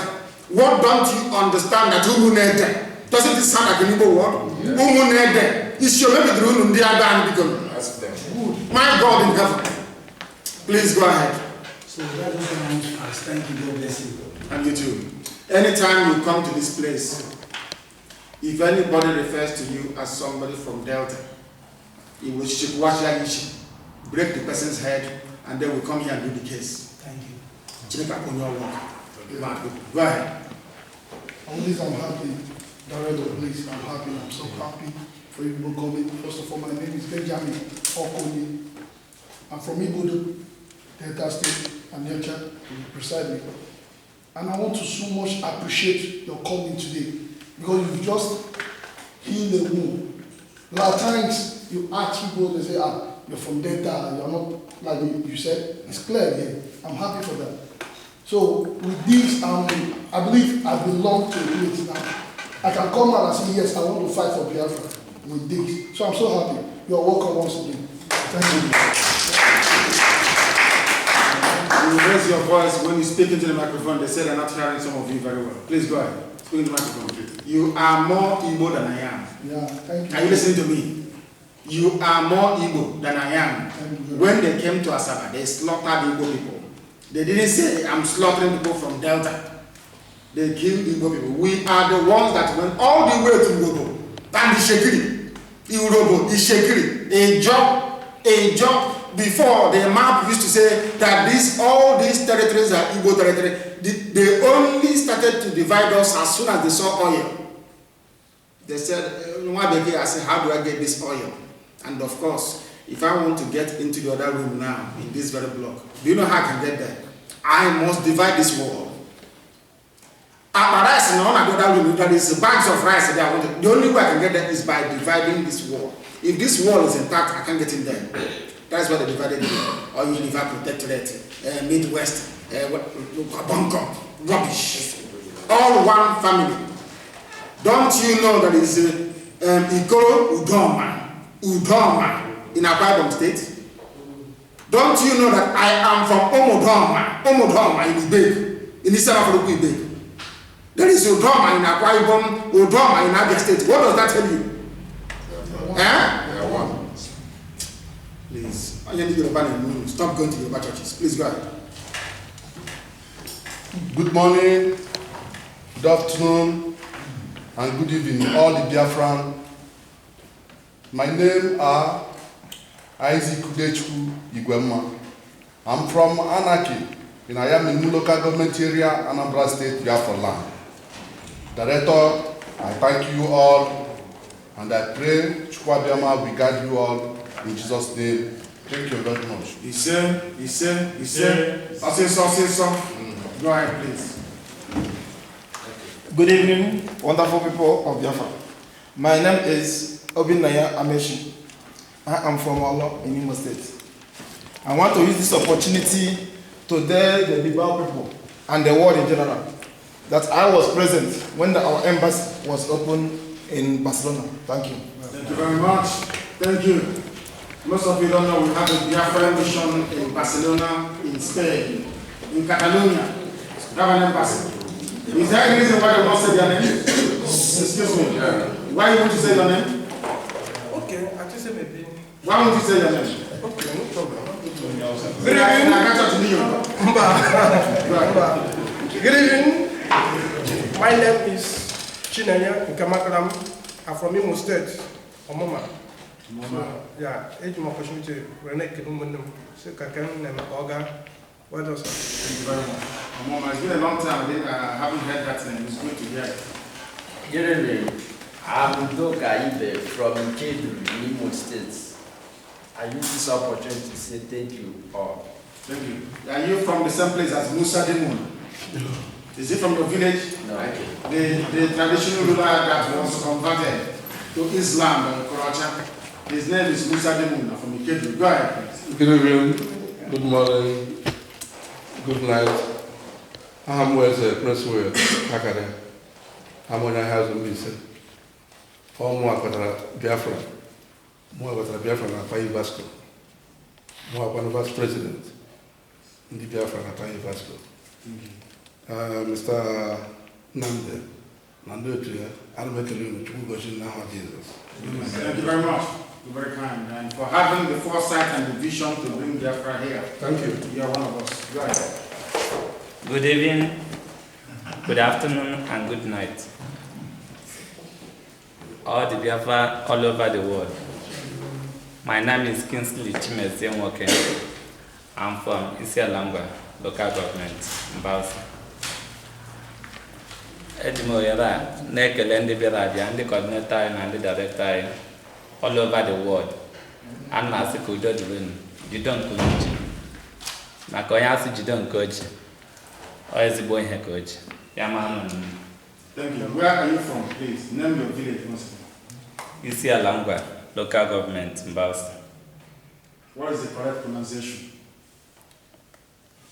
What don't you understand that Umunede? Doesn't it sound like an Igbo word? Umunede. Is your maybe the rule in the other because my God in heaven. Please go ahead. So that is what I'm thank you, God bless you. And you too. Anytime you come to this place, if anybody refers to you as somebody from Delta, you will break the person's head, and then we'll come here and do the case. Thank you. Check up on your work. Go ahead. Always I'm happy. Director, please, I'm happy. I'm so happy for you people coming. First of all, my name is Benjamin Okoni. I'm from Igodo, Delta State, and Nurture, precisely. And I want to so much appreciate your coming today because you've just healed the wound. A lot of times you ask people, they say, you're from Delta, you're not like you said. It's clear here. I'm happy for that. So with this, I believe I belong to it now. I can come out and say, yes, I want to fight for Biafra with this. So I'm so happy. You're welcome once again. Thank you. You raise your voice when you speak into the microphone. They say they're not hearing some of you very well. Please go ahead. Speak into the microphone, please. You are more Igbo than I am. Yeah, thank you. Are you listening to me? You are more Igbo than I am. When they came to Asaba, they slaughtered Igbo people. They didn't say, I'm slaughtering people from Delta. They killed Igbo people. We are the ones that went all the way to Urobo. And Ishekiri. Urobo, Ishekiri. A job. Before, the map used to say that all these territories are Igbo territory. They only started to divide us as soon as they saw oil. They said, I said, how do I get this oil? And of course, if I want to get into the other room now, in this very block, do you know how I can get there? I must divide this wall. Rice in the other room, there is bags of rice there. The only way I can get there is by dividing this wall. If this wall is intact, I can't get in there. That's why they divided it. Or you live protectorate, Midwest, bunker, rubbish. All one family. Don't you know that it's Ikoro Udoma in Akwa Ibom State? Don't you know that I am from Omodoma in Ipob, in Eastern Africa? There is Udoma in Akwa Ibom, Udoma in Abia State. What does that tell you? Please, stop going to Yoruba churches. Please go ahead. Good morning, good afternoon, and good evening, all the Biafran. My name are Isaac Udechku Igwema. I'm from Anarchy in Ayamin local government area, Anambra State, Biafra land. Director, I thank you all, and I pray Chukwabiyama will guide you all in Jesus' name. Thank you very much. He said. Go ahead, please. Good evening, wonderful people of Biafra. My name is Obinaya Ameshi. I am from Olo in Imo State. I want to use this opportunity to tell the Bilbao people and the world in general that I was present when our embassy was opened in Barcelona. Thank you. Thank you very much. Thank you. Most of you don't know we have a Biafran mission in Barcelona, in Spain, in Catalonia. We have an embassy. Is there any reason why you won't say your name? Excuse me. Why you want to say your name? Okay, I just say maybe. Why won't you say your name? Okay, no problem. Good evening. My name is Chinanya Nkamakaram. I'm from Imo State, Omoma. Yeah, age my opportunity. We're not getting one. So I can Oga. What else? Thank you very much. Omoma, it's been a long time. I haven't heard that name. It's good to hear it. Good evening. I'm Doga Ibe from Kedu, Imo State. I use this opportunity to say thank you all. Thank you. Are you from the same place as Musa Demun? Is he from your village? No. The traditional ruler that was converted to Islam and Karacha. His name is Musa Demun from Kedu. Go ahead, please. Good evening, good morning, good night. I'm with Prince Will, Kakade. I'm when I have some listen. For more Biafra. More about Biafra and Apayi Vasco. More about Vice President in the Biafra and Apayi Vasco. Mr. Nnamdi Kanu, I'm making you to go to now, Jesus. Thank you very much. You're very kind. And for having the foresight and the vision to bring Biafra here. Thank you. You are one of us. Go ahead. Good evening, good afternoon, and good night. All the Biafra all over the world. My name is Kingsley Chimeze Nwoke. I'm from Isialangwa, local government, Mbausa. Edimo Yara, Nekele and the Beradia, and the coordinator and the director all over the world. And Masiko Dodwin, you don't coach. Nakoyasu, you don't coach. Or is the boy here coach? Yaman. Thank you. Where are you from, please? Name your village once. Isialangwa, local government, Mbausa. What is the correct pronunciation?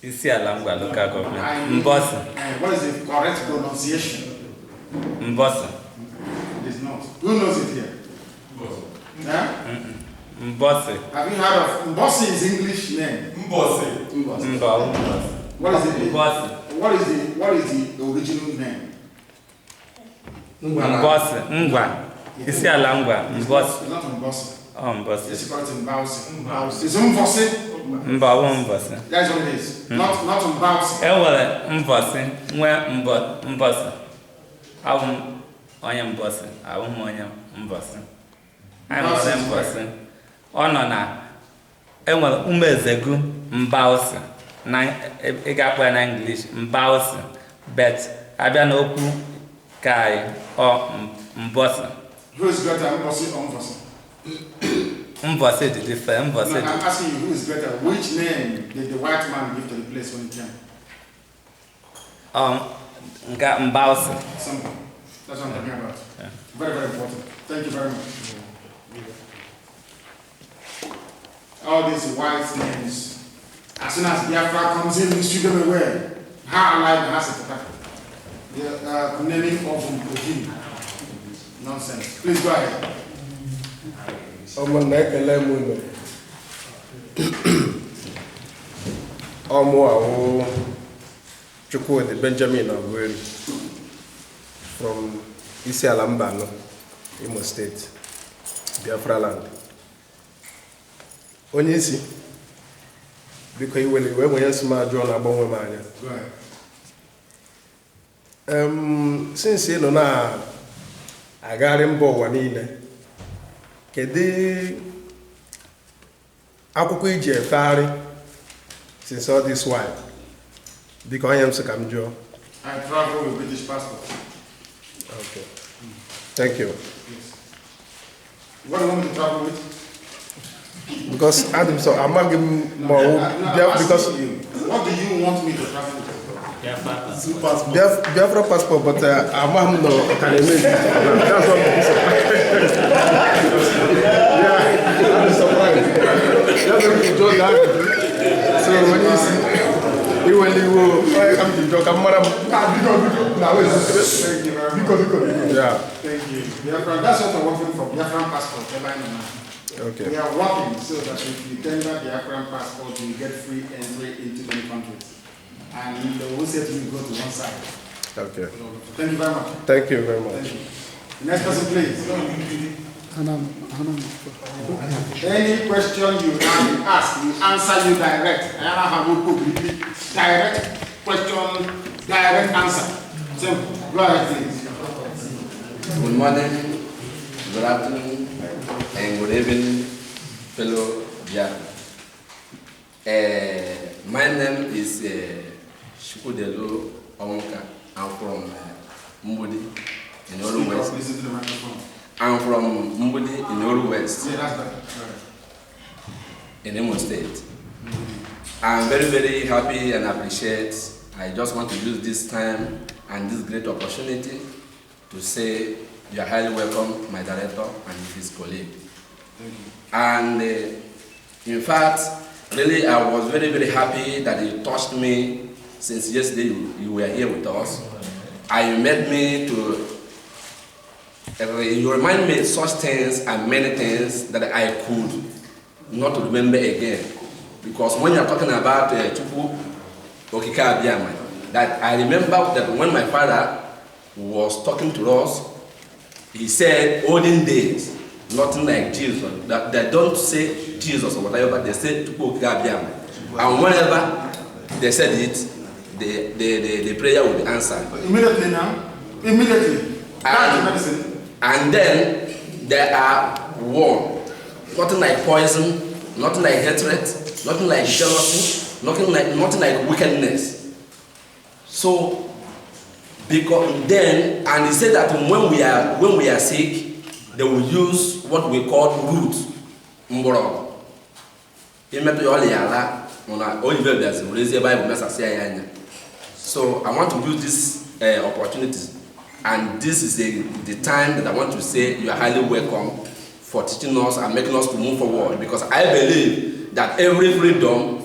Isialangwa, local government, Mbausa. What is the correct pronunciation? Mbausa. is not. Who knows it here? Yeah? Mbosi. Have you heard of Mbosi? Is English name? Mbosi. What is it? Mbosi. What is the original name? Mbosi. Ngwa. Isi ala ngwa. Mbosi. It's not Mbosi. Oh, Mbosi. It's called Mbausi. It's Mbosi. Mbosi. That's what it is. Not Mbausi. Enwere Mbosi. Nwe Mbosi. Awụ onye Mbosi. Awụ onye Mbosi. Anyị nwere Mbosi. Ọ nọ na enwere umezegu Mbausi. Na ị ga-akpọ ya na English Mbausi. But abịa n'okwu kai or Mbosi. Who is greater, Mbosi or Mbosi? Mbosi is different. No, I'm asking you, who is greater? Which name did the white man give to the place when he came? Mbausi. Simple. That's what I'm talking about. Yeah. Very, very important. Thank you very much. All these white names, as soon as Biafra comes in, we shoot them away. How alive and has it attack? The naming of Mpogin. Nonsense. Please go ahead. Chukwudi Benjamin Agweri from Isiala Mbano, Imo State, Biafra land. Onye isi biko iweli we mwenye sima ajọ na agbanwe m anya. Since you na agagharị mba ụwa niile, kedu akwụkwọ iji efegharị since all this while? Because I am so come Joe. I travel with British passport. Okay. Thank you. Yes. What do you want me to travel with? Because Adam, so I'm not giving more. Because you, what do you want me to travel with? Biafra passport, but I'm not no. That's what I'm surprised. So when you see. Thank you very much. Yeah. Thank you. Biafra, that's what we're working for. Biafran passport. Okay. We are working so that if you tender Biafran passport, you get free entry into many countries. And the whole set will go to one side. Okay. Thank you very much. Thank you very much. Thank you. Next person, please. Any question you ask, we answer you direct. Direct question, direct answer. Simple. Go ahead, please. Good morning, good afternoon, and good evening, fellow Biafra. My name is Shukudelo Onka. I'm from Mbudi in Olu West. I'm from Mbudi in Olu West. Yeah, that's right. In Imo State. I'm very, very happy and appreciate. I just want to use this time and this great opportunity to say you are highly welcome, my director and his colleague. Thank you. And in fact, really, I was very, very happy that you touched me since yesterday you were here with us. And you made me to, you remind me of such things and many things that I could not remember again. Because when you're talking about Chukwu Okika Abiyama, that I remember that when my father was talking to us, he said, olden days, nothing like Jesus. That they don't say Jesus or whatever, but they say Chukwu Okika Abiyama. And whenever they said it, the prayer would be answered. Immediately now? Immediately. And then there are war. Nothing like poison, nothing like hatred, nothing like jealousy, nothing like wickedness. So, because then, and he said that when we are sick, they will use what we call root, mboro. So I want to use this opportunity, and this is the time that I want to say you are highly welcome for teaching us and making us to move forward, because I believe that every freedom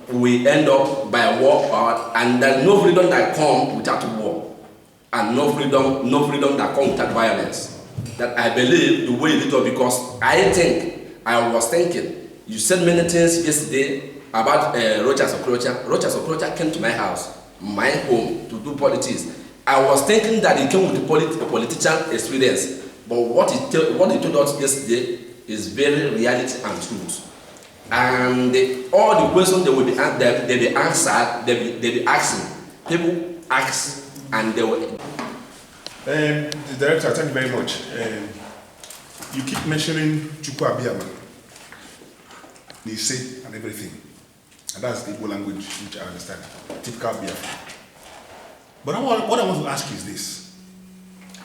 will end up by war, and there's no freedom that comes without war, and no freedom that comes without violence. that I believe the way you did it, because I was thinking, you said many things yesterday about Rochas Okrocha. Rochas Okrocha came to my house, my home, to do politics. I was thinking that he came with a political experience, but what he told us yesterday is very reality and truth. And all the questions they will be answered, they be asking. People ask and they will. The director, thank you very much. You keep mentioning Chukwu Abiyama, Nise, and everything. And that's the Igbo language which I understand. Typical Biafra. But what I want to ask you is this.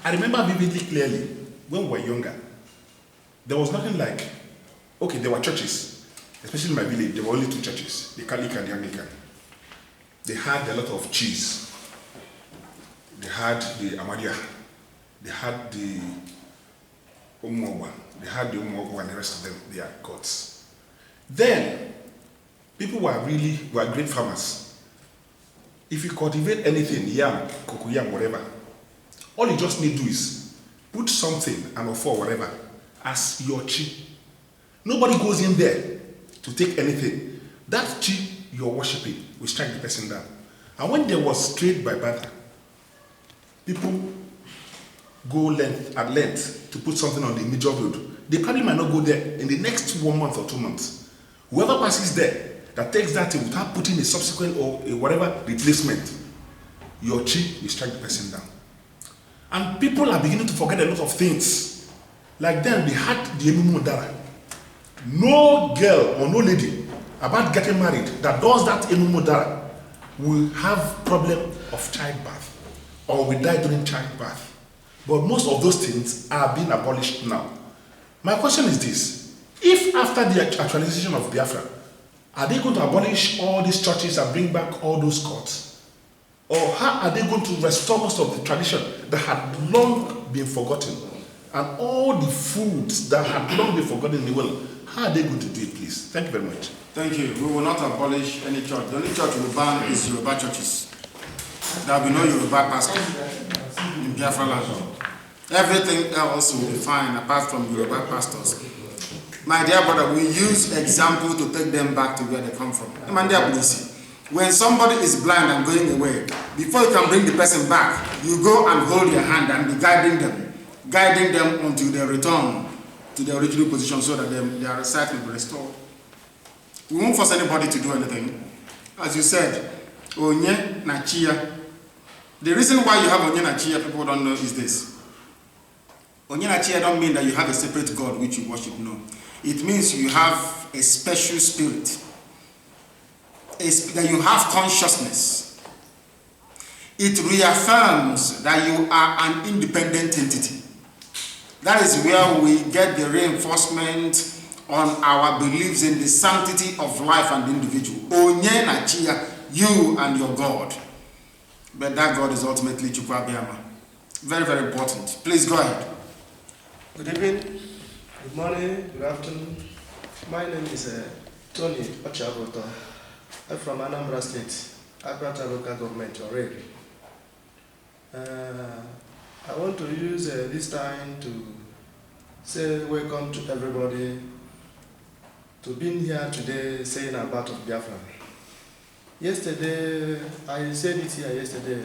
I remember vividly clearly when we were younger, there was nothing like, okay, there were churches, especially in my village, there were only 2 churches, the Catholic and the Anglican. They had a lot of cheese. They had the Amadia, they had the Umogwa, and the rest of them, they are gods. Then, people were great farmers. If you cultivate anything, yam, cocoyam, whatever, all you just need to do is put something, and or whatever, as your chi. Nobody goes in there to take anything. That chi you're worshipping will strike the person down. And when there was trade by barter, people go at length to put something on the major road. They probably might not go there in the next 1 month or 2 months. Whoever passes there that takes that thing without putting a subsequent or a whatever replacement, your chi will strike the person down. And people are beginning to forget a lot of things. Like then we had the Emumu Dara. No girl or no lady about getting married that does that Emumu Dara will have problem of childbirth or will die during childbirth. But most of those things are being abolished now. My question is this: if after the actualization of Biafra, are they going to abolish all these churches and bring back all those courts? Or how are they going to restore most of the tradition that had long been forgotten? And all the foods that had long been forgotten in the world, how are they going to do it, please? Thank you very much. Thank you. We will not abolish any church. The only church we will ban is Yoruba churches. There will be no Yoruba pastor in Biafra land. Everything else will be fine apart from Yoruba pastors. My dear brother, we use example to take them back to where they come from. When somebody is blind and going away, before you can bring the person back, you go and hold their hand and be guiding them until they return to their original position so that their sight will be restored. We won't force anybody to do anything. As you said, Onye na Chia. The reason why you have Onye na Chia, people don't know, is this. Onye na Chia don't mean that you have a separate God which you worship, no. It means you have a special spirit. That you have consciousness. It reaffirms that you are an independent entity. That is where we get the reinforcement on our beliefs in the sanctity of life and the individual. Onye na Chia, you and your God. But that God is ultimately Chukwu Abiyama. Very, very important. Please go ahead. Good evening, good morning, good afternoon. My name is Tony Ochaboto. I'm from Anambra State, Akwata local government already. I want to use this time to say welcome to everybody to being here today saying about Biafra. Yesterday, I said it here yesterday,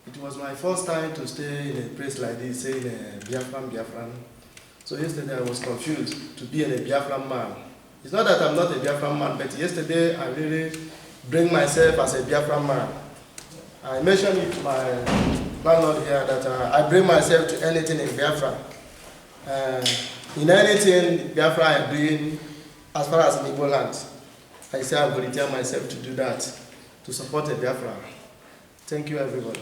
it was my first time to stay in a place like this saying Biafran. So yesterday I was confused to be a Biafran man. It's not that I'm not a Biafran man, but yesterday I really bring myself as a Biafran man. I mentioned it to my landlord here that I bring myself to anything in Biafra. In anything Biafra I'm doing, as far as in Igbo land, I say I'm going to tell myself to do that, to support a Biafra. Thank you, everybody.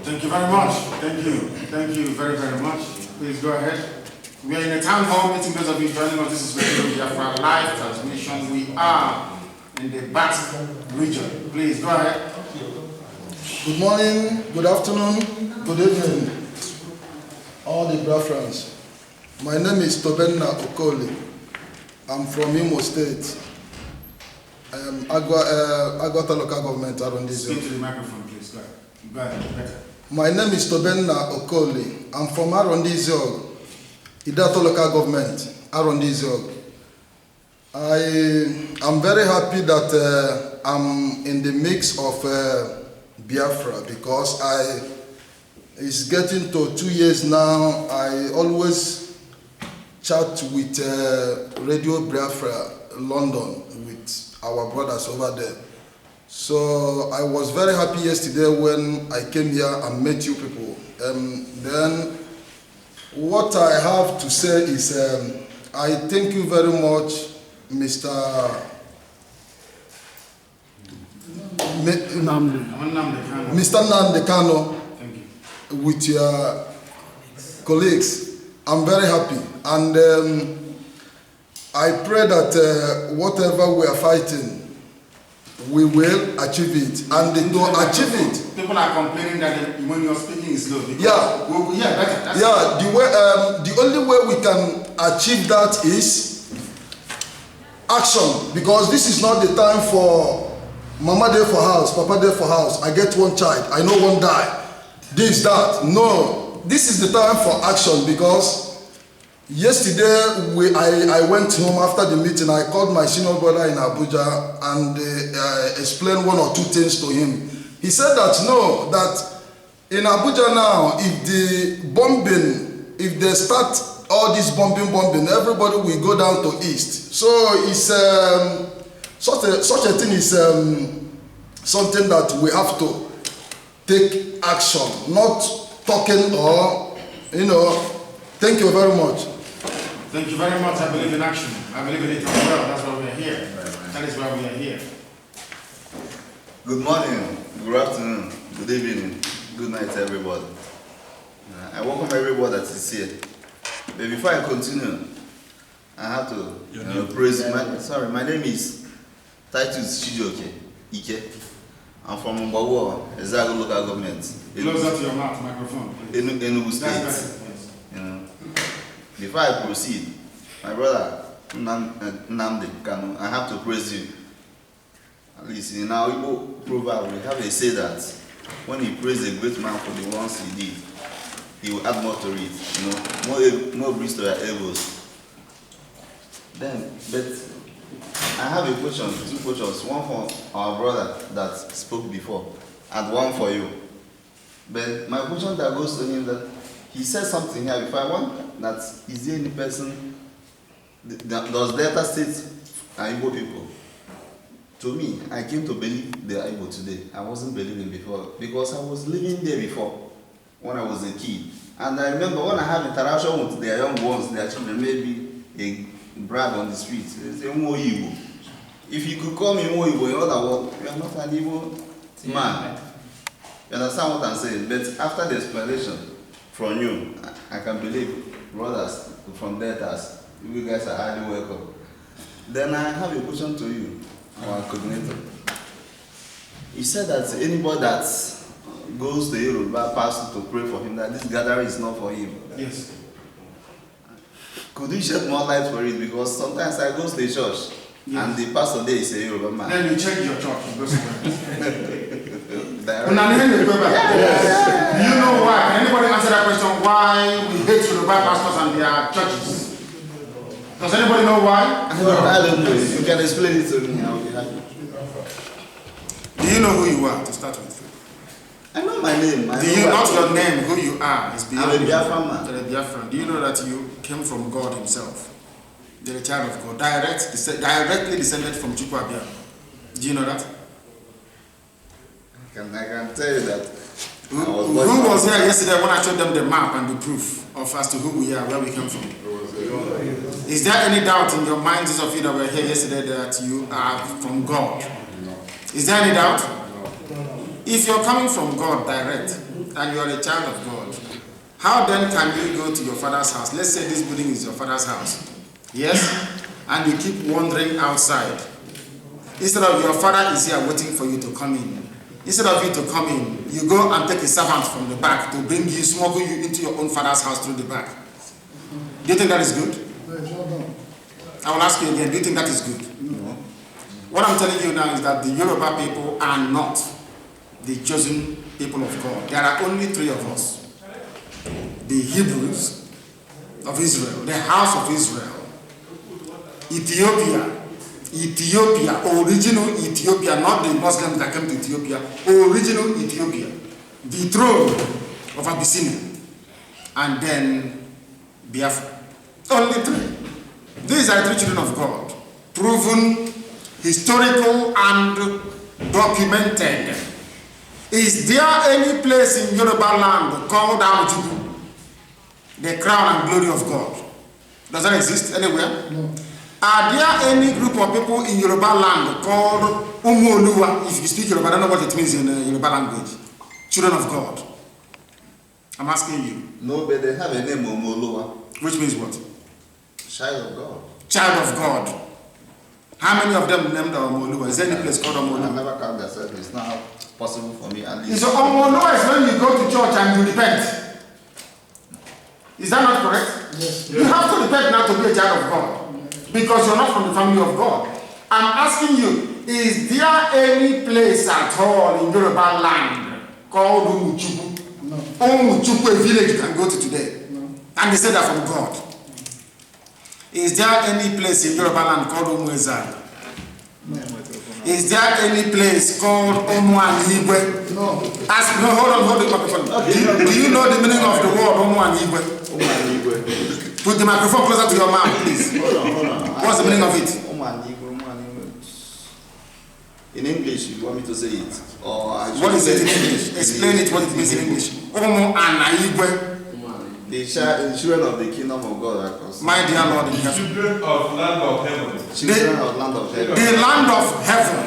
Thank you very much. Thank you. Thank you very, very much. Please go ahead. We are in a town hall meeting. Those of you joining us, this is Radio Biafra live transmission. We are in the Basque region. Please go ahead. Good morning, good afternoon, good evening, all the Biafrans. My name is Tobenna Okoli. I'm from Imo State. I am Agwata local government around this. Speak to the microphone, please. Go ahead. Better. My name is Tobenna Okoli. I'm from Arondizio, Idato local government, Arondi Zog. I am very happy that I'm in the mix of Biafra because it's getting to 2 years now. I always chat with Radio Biafra London with our brothers over there. So I was very happy yesterday when I came here and met you people. Then what I have to say is I thank you very much, Mr. Nnamdi Kanu, with your colleagues. I'm very happy, and I pray that whatever we are fighting, we will achieve it, and to achieve it. People are complaining that when you're speaking is low. Yeah, the only way we can achieve that is action, because this is not the time for Mama there for house, Papa there for house. I get one child, I know one die. This, that. No, this is the time for action, because yesterday I went home after the meeting. I called my senior brother in Abuja and explained one or two things to him. He said that no, that in Abuja now, if the bombing, if they start all this bombing, everybody will go down to east. So it's such a thing is something that we have to take action, not talking or, thank you very much. Thank you very much. I believe in action. I believe in it as well. That's why we are here. That is why we are here. Good morning, good afternoon, good evening, good night everybody. I welcome everybody that is here. But before I continue, I have to praise my name is Titus Chijoke Ike. I'm from Mbawo, Ezago local government. Closer to your mouth, microphone, please. Enugu State. Before I proceed, my brother Nnamdi Kanu, I have to praise you. At least in our Igbo proverb, we have a say that when you praise a great man for the ones he did, he will add more to it. More breeze to your elbows. Then, but I have a question, two questions. One for our brother that spoke before, and one for you. But my question that goes to him that he said something here before. I want that, is there any person, does Delta State are Igbo people? To me, I came to believe they are Igbo today. I wasn't believing before because I was living there before when I was a kid. And I remember when I have interaction with their young ones, their children, maybe a brag on the street, they say, Mo Igbo. If you could call me Mo Igbo, in other words, you are not an Igbo man. You understand what I'm saying? But after the explanation from you, I can believe brothers from Deltas, you guys are highly welcome. Then I have a question to you, our coordinator. You said that anybody that goes to Yoruba pastor to pray for him, that this gathering is not for him. Yes. Could you shed more light for it? Because sometimes I go to the church and the pastor there is a Yoruba man. Then you change your church, you go somewhere. Yes. Do you know why? Can anybody answer that question? Why we hate Yoruba pastors and their churches? Does anybody know why? I don't know. You can explain it to me. I'll be happy. Do you know who you are to start with? I know my name. Do you not your name, who you are? Is beyond. I'm a Biafran man. You're a Biafran. Do you know that you came from God Himself? You're a child of God, directly descended from Chukwabia. Do you know that? I can tell you that. Who was here yesterday when I showed them the map and the proof of as to who we are, where we come from? Is there any doubt in your minds, those of you that were here yesterday, that you are from God? Is there any doubt? If you're coming from God direct and you're a child of God, how then can you go to your father's house? Let's say this building is your father's house. Yes? And you keep wandering outside. Instead of your father is here waiting for you to come in. Instead of you to come in, you go and take a servant from the back to bring you, smuggle you into your own father's house through the back. Do you think that is good? I will ask you again, do you think that is good? No. What I'm telling you now is that the Yoruba people are not the chosen people of God. There are only three of us. The Hebrews, of Israel, the house of Israel, Ethiopia, original Ethiopia, not the Muslims that came to Ethiopia, original Ethiopia, the throne of Abyssinia, and then Biafra. Only three. These are three children of God, proven, historical, and documented. Is there any place in Yoruba land called Amujubu, the crown and glory of God? Does that exist anywhere? No. Are there any group of people in Yoruba land called Umuoluwa? If you speak Yoruba, I don't know what it means in Yoruba language. Children of God. I'm asking you. No, but they have a name, Umuoluwa. Which means what? Child of God. Child of God. How many of them named Umuoluwa? Is there any place called Umuoluwa? I never count that. It's not possible for me at least. So Umuoluwa is when you go to church and you repent. Is that not correct? Yes. You have to repent now to be a child of God. Because you're not from the family of God. I'm asking you, is there any place at all in Yoruba land called Umuchuku? No. Umuchuku, a village you can go to today. No. And they say that from God. Is there any place in Yoruba land called Umuezana? No. Is there any place called Umuanigwe? No. Hold on, my people. Do you know the meaning of the word Umuanigwe? Umuanigwe. Put the microphone closer to your mouth, please. Hold on. What's the meaning of it? Umuanigwe. In English, you want me to say it? Or I what is it in English? Explain it what it means in English. Umuanigwe. The children of the kingdom of God are called. My dear Lord in heaven. Children of land of heaven. Children of land of heaven. The land of heaven.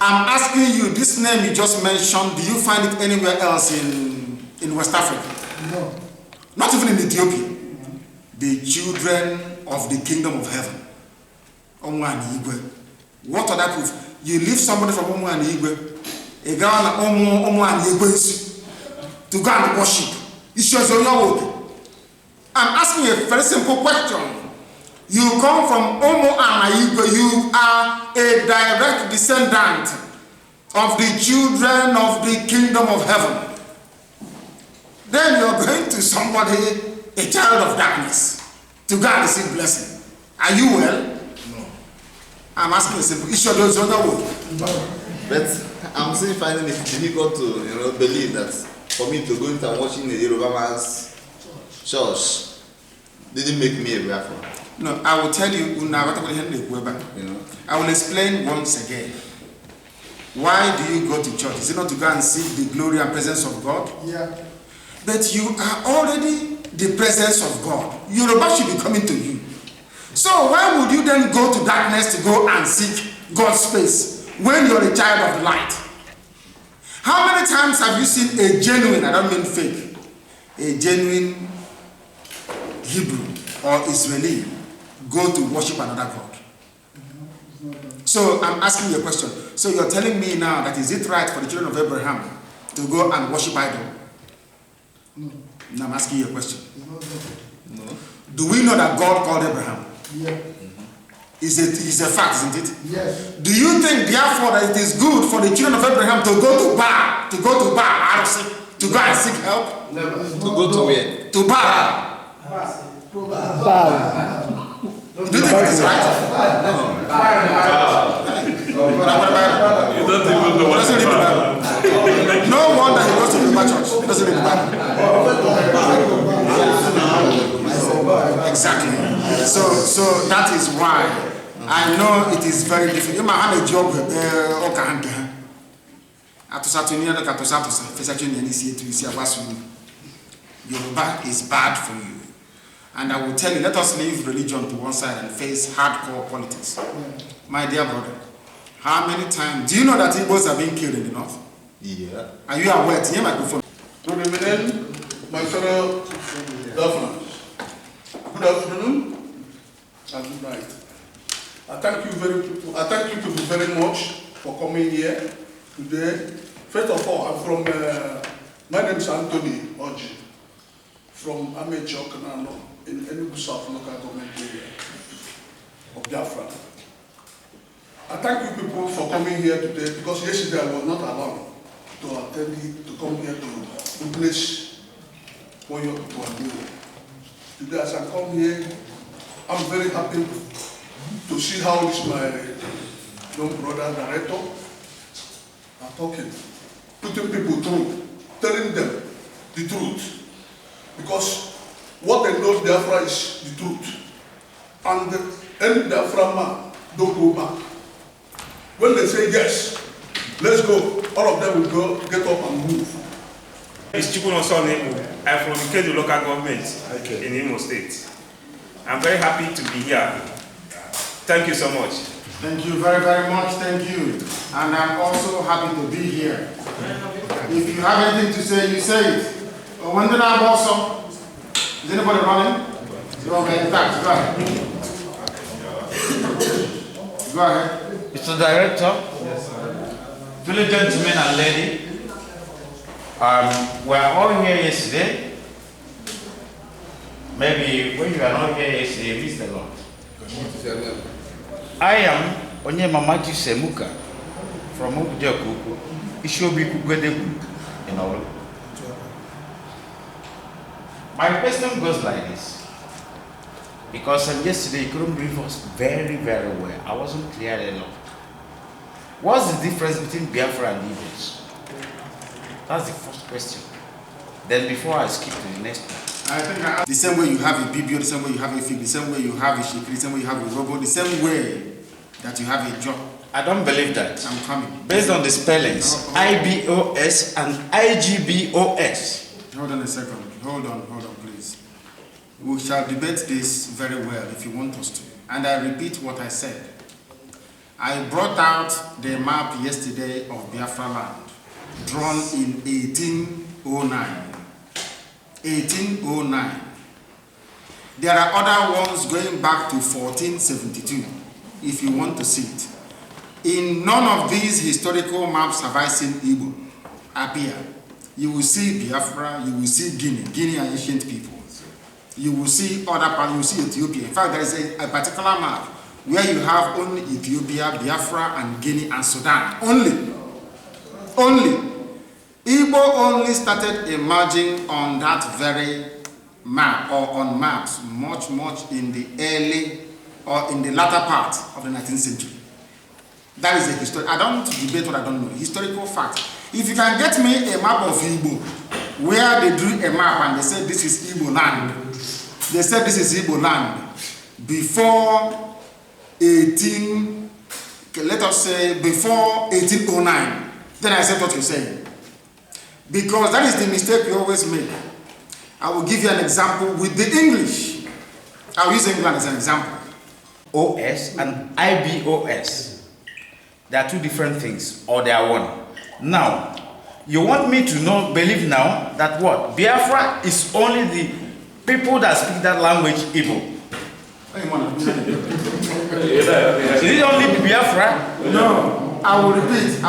I'm asking you, this name you just mentioned, do you find it anywhere else in West Africa? No. Not even in Ethiopia. The children of the kingdom of heaven. Umuanigwe. What other proof? You leave somebody from Umuanigwe, a girl Umuanigwe to go and worship. It shows your work. I'm asking you a very simple question. You come from Umuanigwe, you are a direct descendant of the children of the kingdom of heaven. Then you're going to somebody, a child of darkness, to go and receive blessing. Are you well? No. I'm asking a simple issue. Those other words. But I'm still finding it difficult to believe that for me to go into and watching the Yoruba man's church didn't make me a Biafran. No, I will tell you. I will explain once again. Why do you go to church? Is it not to go and seek the glory and presence of God? Yeah. But you are already the presence of God. Yoruba should be coming to you. So why would you then go to darkness to go and seek God's space when you're a child of light? How many times have you seen a genuine, I don't mean fake, a genuine Hebrew or Israeli go to worship another God? So I'm asking you a question. So you're telling me now that is it right for the children of Abraham to go and worship idol? No. Now I'm asking you a question. No. Do we know that God called Abraham? Yeah. It's a fact, isn't it? Yes. Do you think therefore that it is good for the children of Abraham to go to Bar, to go and seek help? Never. To go to where? To Bar. Do you think it is right? No. You don't even know what doesn't read the Bible. No wonder he goes to the church. He doesn't read the Bible. Exactly. So that is why I know it is very difficult. You might have a job Yoruba is bad for you. And I will tell you, let us leave religion to one side and face hardcore politics. My dear brother, how many times do you know that Igbos are being killed in the north? Yeah. Are you aware? Hear microphone. Good evening, my fellow Biafrans. Good afternoon and good night. I thank you people very much for coming here today. First of all, I'm from my name is Anthony Oji from Amecho Kanano in Enugu South local government area of Biafra. I thank you people for coming here today because yesterday I was not allowed to attend to come here to witness what your people are doing. Today, as I come here, I'm very happy to see how this my young brother director are talking, putting people through, telling them the truth. Because what they know Biafra is the truth. And any Biafra man don't go back. When they say yes, let's go, all of them will go, get up and move. It's Chukwunoso Nemu. I'm from Ikedu local government in Imo State. I'm very happy to be here. Thank you so much. Thank you very, very much. Thank you. And I'm also happy to be here. If you have anything to say, you say it. When did I also? Is anybody running? Okay, thanks. Go ahead. Go ahead. Mr. Director, fellow gentlemen and lady, we are all here yesterday. Maybe when you are not here yesterday, you missed a lot. I am Onyemamaji Semuka from Obujakuku, Ishobi Kugwedebu in Olu. My question goes like this, because yesterday you couldn't brief us very, very well. I wasn't clear enough. What's the difference between Biafra and Igbos? That's the first question. Then before I skip to the next one. I think the same way you have a BBO, the same way you have a FIG, the same way you have a Shikri, the same way you have a Robo, the same way that you have a job. I don't believe that. I'm coming. Based on the spellings, IBOS and IGBOS. Hold on a second. Hold on, please. We shall debate this very well if you want us to. And I repeat what I said. I brought out the map yesterday of Biafra land, drawn in 1809. 1809. There are other ones going back to 1472, if you want to see it. In none of these historical maps have I seen Igbo appear. You will see Biafra, you will see Guinea are ancient peoples. You will see other parts, you will see Ethiopia. In fact, there is a particular map where you have only Ethiopia, Biafra, and Guinea and Sudan. Only. Igbo only started emerging on that very map or on maps much in the early or in the latter part of the 19th century. That is a history. I don't debate what I don't know. Historical fact. If you can get me a map of Igbo where they drew a map and they said this is Igbo land, they said this is Igbo land before 1809, then I said what you're saying. Because that is the mistake we always make. I will give you an example with the English. I'll use England as an example. OS and IBOS. They are two different things, or they are one. Now, you want me to believe now that what? Biafra is only the people that speak that language, Igbo. Is it only Biafra? No. I will repeat,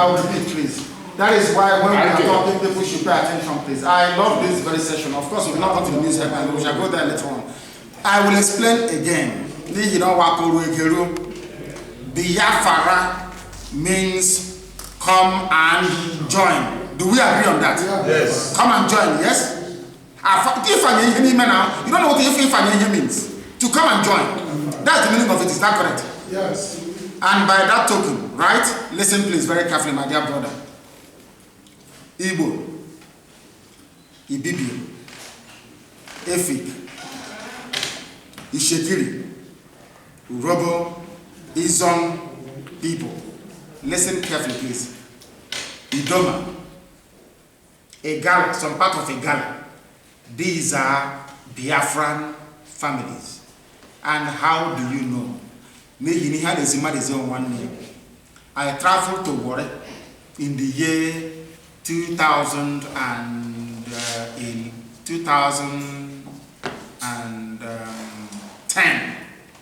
please. That is why when we are talking, people should pay attention, please. I love this very session. Of course, we will not go to the news headline, we shall go there later on. I will explain again. Biafra means come and join. Do we agree on that? Yes. Come and join, yes? You don't know what if means. To come and join. That's the meaning of it, is that correct? Yes. And by that token, right? Listen please very carefully, my dear brother. Igbo, Ibibio, Efik, Ishekiri, Urobo, Izon people. Listen carefully, please. Idoma, Egala, some part of Egala. These are Biafran families. And how do you know? I traveled to Warri in the year 2010,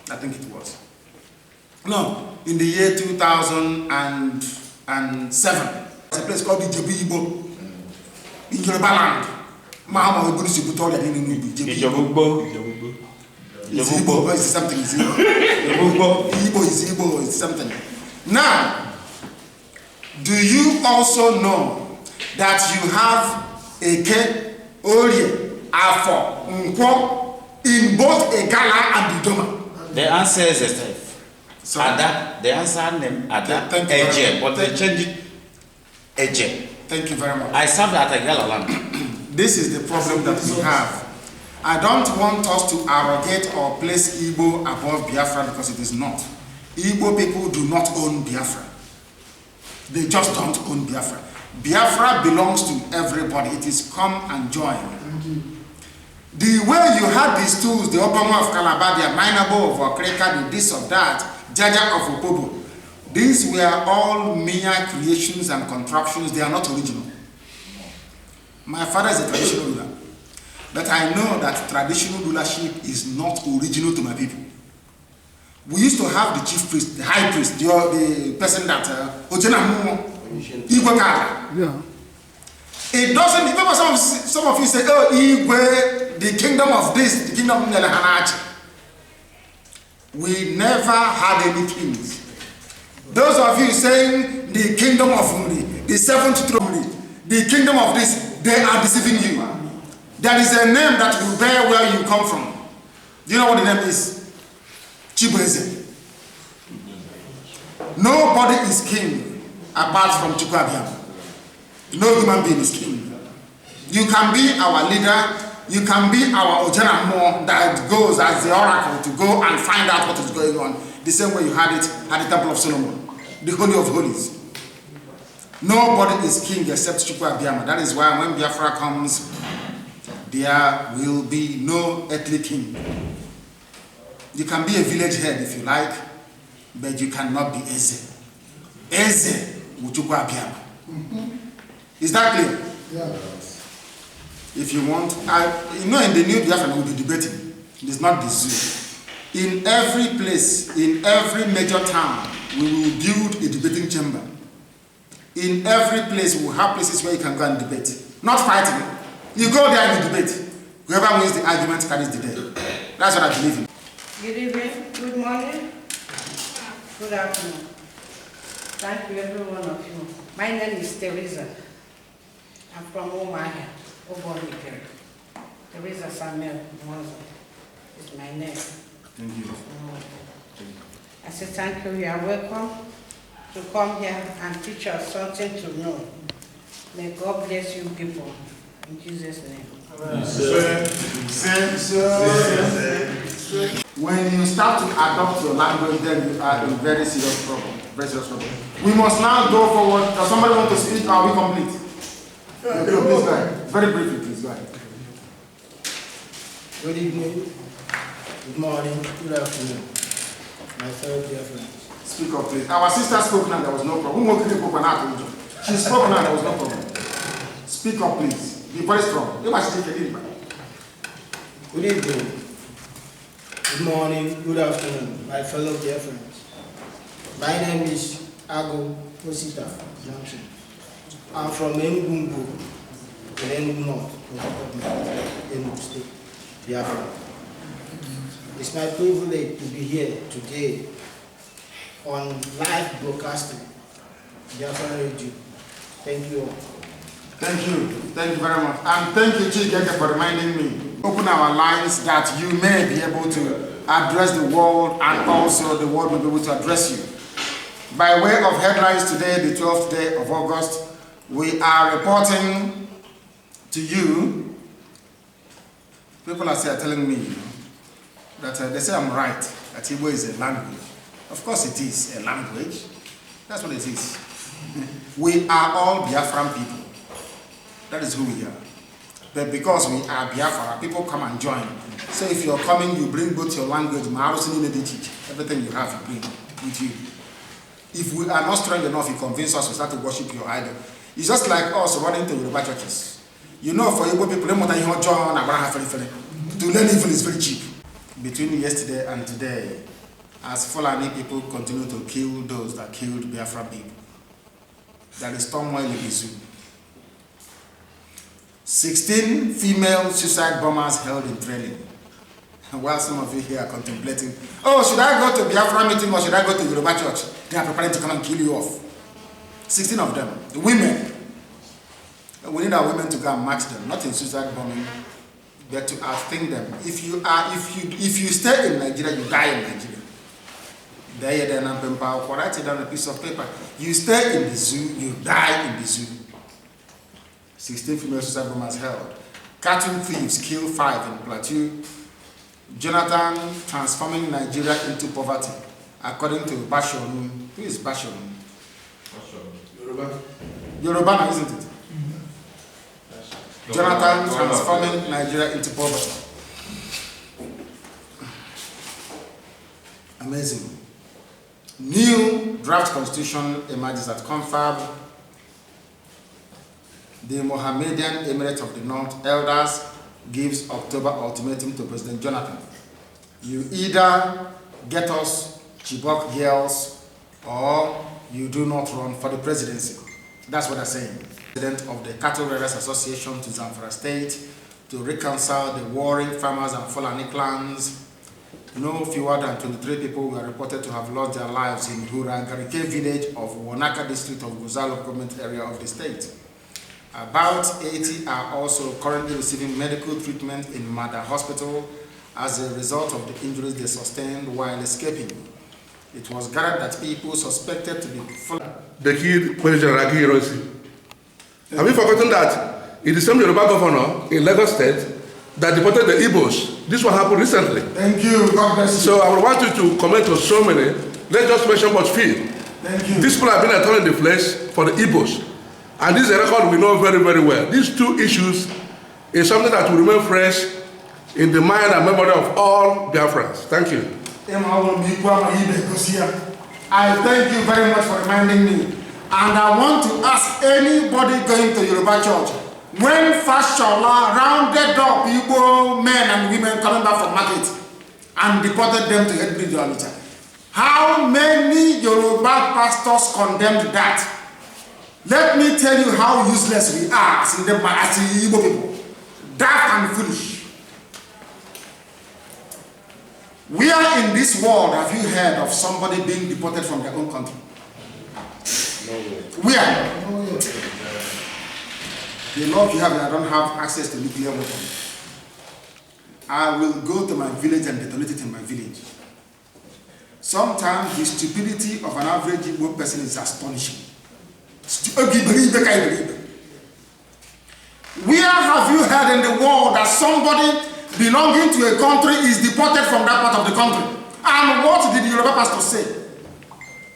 I think it was. No, in the year 2007. It's a place called Ipob in Yoruba land. Ipob is something. Igbo is something. Now, do you also know that you have Eke, Orie, Afo, Nkwo in in both Igala and Idoma. The answer is Ada. The answer name Ada Eje, but they changed it Eje. Thank you very much. I served at Igala land. This is the problem that we have. I don't want us to arrogate or place Igbo above Biafra because it is not. Igbo people do not own Biafra. They just don't own Biafra. Biafra belongs to everybody. It is come and join. The way you had these tools, the Obama of Calabar, the Mainabo of Okreka, the this of that, Jaja of Opobo, these were all mere creations and contraptions. They are not original. My father is a traditional ruler. But I know that traditional rulership is not original to my people. We used to have the chief priest, the high priest, the person that Yeah. It doesn't, remember some of you say, oh, Igwe, the kingdom of this, the kingdom of Nelehanachi. We never had any kings. Those of you saying the kingdom of Muri, the seventh throne, the kingdom of this, they are deceiving you. There is a name that will bear where you come from. Do you know what the name is? Chibueze. Nobody is king apart from Chukwuabiam. No human being is king. You can be our leader, you can be our Ojenamo that goes as the oracle to go and find out what is going on. The same way you had it at the Temple of Solomon, the Holy of Holies. Nobody is king except Chukwuabiam. That is why when Biafra comes, there will be no earthly king. You can be a village head if you like, but you cannot be Eze. Eze Chukwuabiam. Is that clear? Yeah. If you want, in the new Biafra we'll be debating. It is not the zoo. In every place, in every major town, we will build a debating chamber. In every place, we will have places where you can go and debate. Not fighting. You go there and you debate. Whoever wins the argument carries the day. That's what I believe in. Good evening, good morning, good afternoon. Thank you, every one of you. My name is Teresa. I'm from Omahia, Obonikere. Teresa Samuel Monzo is my name. Thank you. I say thank you. You are welcome to come here and teach us something to know. May God bless you people. In Jesus' name. When you start to adopt your language, then you are in very serious trouble. Very serious trouble. We must now go forward. Does somebody want to speak? Are we complete? Okay, please go ahead. Very briefly, please go ahead. Good evening, good morning, good afternoon, my fellow dear friends. Speak up, please. Our sister spoke now, there was no problem. She spoke now, there was no problem. Speak up, please. Be very strong. You must take a lead. Good evening, good morning, good afternoon, my fellow dear friends. My name is Ago Osita Junction. I'm from Enugu, in Enugu North, Enugu State, Biafra. It's my privilege to be here today on live broadcasting, Biafra Radio. Thank you all. Thank you. Thank you very much. And thank you, Chigeke, for reminding me. Open our lines that you may be able to address the world and also the world will be able to address you. By way of headlines today, the 12th day of August, we are reporting to you. People are telling me that they say I'm right, that Igbo is a language. Of course it is a language. That's what it is. We are all Biafran people. That is who we are. But because we are Biafra, people come and join. So if you're coming, you bring both your language, everything you have, you bring with you. If we are not strong enough, you convince us to start to worship your idol. It's just like us running to Yoruba churches. You know, for Igbo people, to learn evil is very cheap. Between yesterday and today, as Fulani people continue to kill those that killed Biafra people, there is turmoil in the zoo. 16 female suicide bombers held in training. While some of you here are contemplating, oh, should I go to Biafra meeting or should I go to Yoruba church? They are preparing to come and kill you off. 16 of them, the women. We need our women to go and match them, not in suicide bombing, but to outthink them. If you stay in Nigeria, you die in Nigeria. There, write it on a piece of paper. You stay in the zoo, you die in the zoo. 16 female suicide bombers held. Cattle thieves kill 5 in Plateau. Jonathan transforming Nigeria into poverty, according to Bashorun. Who is Bashorun? Yoruba, isn't it? Jonathan transforming Nigeria into poverty. Amazing. New draft constitution emerges at confab. The Mohammedan Emirate of the North elders gives October ultimatum to President Jonathan. You either get us Chibok girls or you do not run for the presidency. That's what they're saying. President of the Cattle Raiders Association to Zamfara State to reconcile the warring farmers and Fulani clans. No fewer than 23 people were reported to have lost their lives in Hura Garike village of Wanaka district of Guzalo government area of the state. About 80 are also currently receiving medical treatment in Mada Hospital as a result of the injuries they sustained while escaping. It was gathered that people suspected to be They killed President Raki Hiroshi. Have you forgotten that it is the same Yoruba governor in Lagos State that deported the Igbos? This one happened recently. Thank you. God bless you. So I would want you to comment on so many. Let's just mention what few. Thank you. These people have been a thorn in the flesh for the Igbos. And this is a record we know very, very well. These two issues is something that will remain fresh in the mind and memory of all Biafrans. Thank you. I thank you very much for reminding me. And I want to ask anybody going to Yoruba church, when Fashola rounded up Igbo men and women coming back from market and deported them to Headbridge Onitsha, how many Yoruba pastors condemned that? Let me tell you how useless we are as Igbo people. Daft and foolish. Where in this world have you heard of somebody being deported from their own country? Where? The law you have, I don't have access to nuclear weapons. I will go to my village and detonate it in my village. Sometimes the stupidity of an average Igbo person is astonishing. Where have you heard in the world that somebody belonging to a country is deported from that part of the country? And what did the Yoruba pastors say?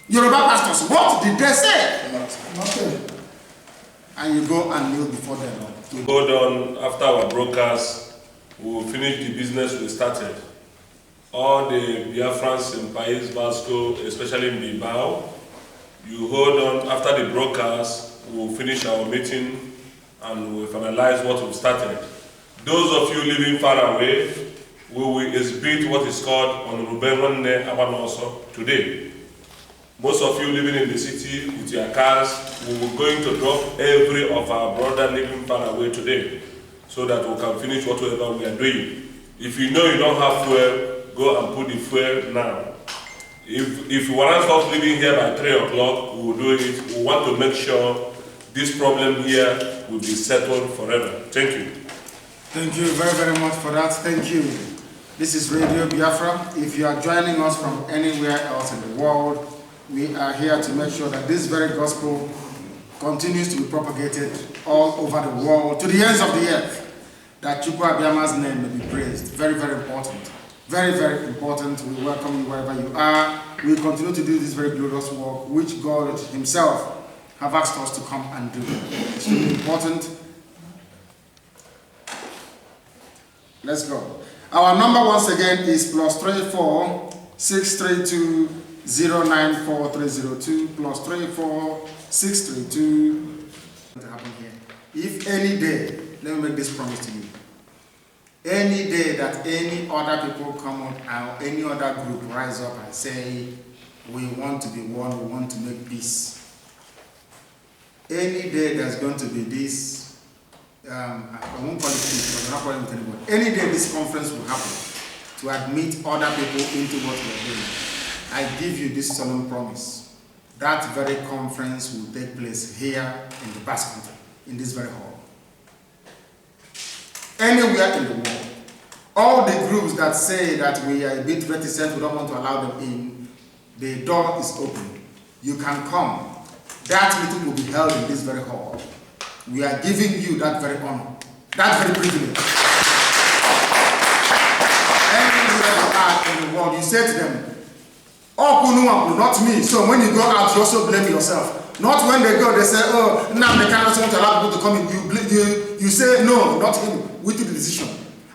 Yoruba pastors, what did they say? Nothing. And you go and kneel before them. To go down after our broadcast, we will finish the business we started. All the Biafrans in País Vasco, especially in Bilbao, you hold on after the broadcast, we will finish our meeting and we will finalize what we've started. Those of you living far away, we will exhibit what is called on Rubenwane Abanoso today. Most of you living in the city with your cars, we were going to drop every of our brother living far away today so that we can finish whatever we are doing. If you know you don't have fuel, go and put the fuel now. If you want us living here by 3 o'clock, we will do it. We want to make sure this problem here will be settled forever. Thank you. Thank you very, very much for that. Thank you. This is Radio Biafra. If you are joining us from anywhere else in the world, we are here to make sure that this very gospel continues to be propagated all over the world, to the ends of the earth, that Chukwu Abiyama's name may be praised. Very, very important. Very, very important. We welcome you wherever you are. We will continue to do this very glorious work, which God himself have asked us to come and do. Extremely important. Let's go. Our number once again is +34 632 094302 +34 632. To happen here. If any day, let me make this promise to you. Any day that any other people come up or any other group rise up and say, we want to be one, we want to make peace. Any day there's going to be this, I won't call it peace, but we're not calling it anymore. Any day this conference will happen to admit other people into what we're doing. I give you this solemn promise. That very conference will take place here in the Basque Country, in this very hall. anywhere in the world. All the groups that say that we are a bit reticent, we don't want to allow them in, the door is open. You can come. That meeting will be held in this very hall. We are giving you that very honor, that very privilege. Anywhere you are in the world, you say to them, oh, Kunu, not me. So when you go out, you also blame yourself. Not when they go, they say, oh, now they cannot want to allow people to come in. You say, no, not him. We took the decision.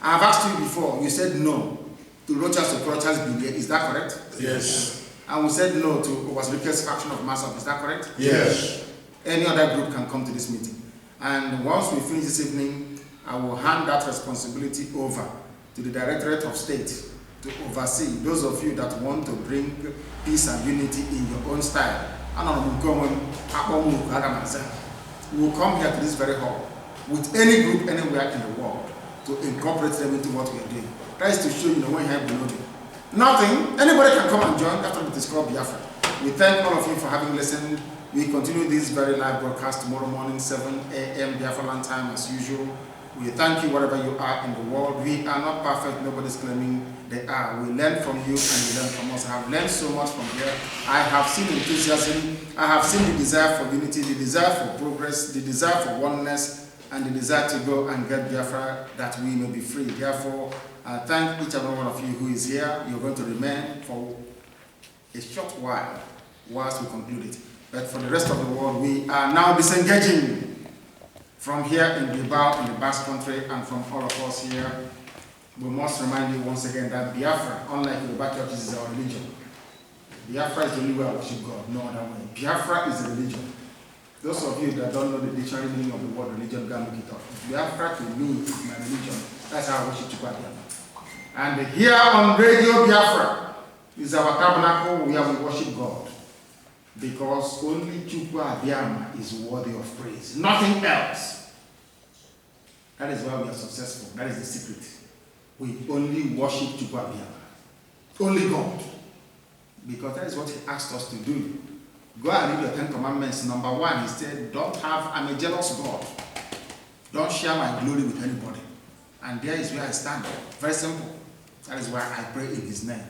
I've asked you before, you said no to Rochas to Rochas Bilia. Is that correct? Yes. And we said no to Owasrike's faction of Masop. Is that correct? Yes. Any other group can come to this meeting. And once we finish this evening, I will hand that responsibility over to the Directorate of State to oversee those of you that want to bring peace and unity in your own style. We will come here to this very hall with any group anywhere in the world to incorporate them into what we are doing. That is to show you when you have below them. Nothing, anybody can come and join. That's what it is called Biafra. We thank all of you for having listened. We continue this very live broadcast tomorrow morning, 7 a.m. Biafra land time as usual. We thank you wherever you are in the world. We are not perfect, nobody's claiming they are. We learn from you and you learn from us. I have learned so much from here. I have seen enthusiasm, I have seen the desire for unity, the desire for progress, the desire for oneness, and the desire to go and get Biafra that we may be free. Therefore, I thank each and every one of you who is here. You're going to remain for a short while whilst we conclude it. But for the rest of the world, we are now disengaging from here in Bilbao, in the Basque Country, and from all of us here. We must remind you once again that Biafra, unlike the Yoruba churches, is our religion. Biafra is the only way I worship God, no other way. Biafra is a religion. Those of you that don't know the dictionary meaning of the word religion, go and look it up. Biafra to me is my religion. That's how I worship Biafra. And here on Radio Biafra is our tabernacle where we worship God. Because only Chukwu Abiyama is worthy of praise. Nothing else. That is why we are successful. That is the secret. We only worship Chukwu Abiyama. Only God. Because that is what He asked us to do. Go and read your 10 Commandments. Number 1, He said, I'm a jealous God. Don't share my glory with anybody. And there is where I stand. Very simple. That is why I pray in His name.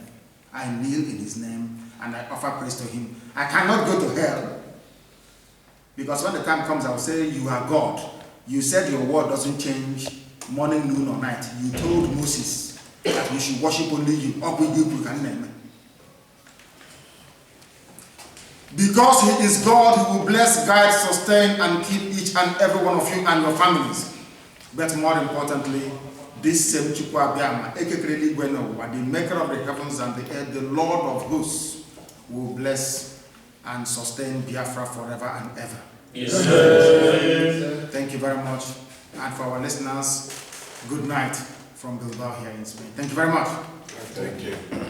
I kneel in His name and I offer praise to Him. I cannot go to hell. Because when the time comes, I will say, you are God. You said your word doesn't change morning, noon, or night. You told Moses that we should worship only you. Because He is God, He will bless, guide, sustain, and keep each and every one of you and your families. But more importantly, this same Chukwu Abiyama, the maker of the heavens and the earth, the Lord of hosts, will bless and sustain Biafra forever and ever. Yes. Thank you very much. And for our listeners, good night from Bilbao here in Spain. Thank you very much. Thank you.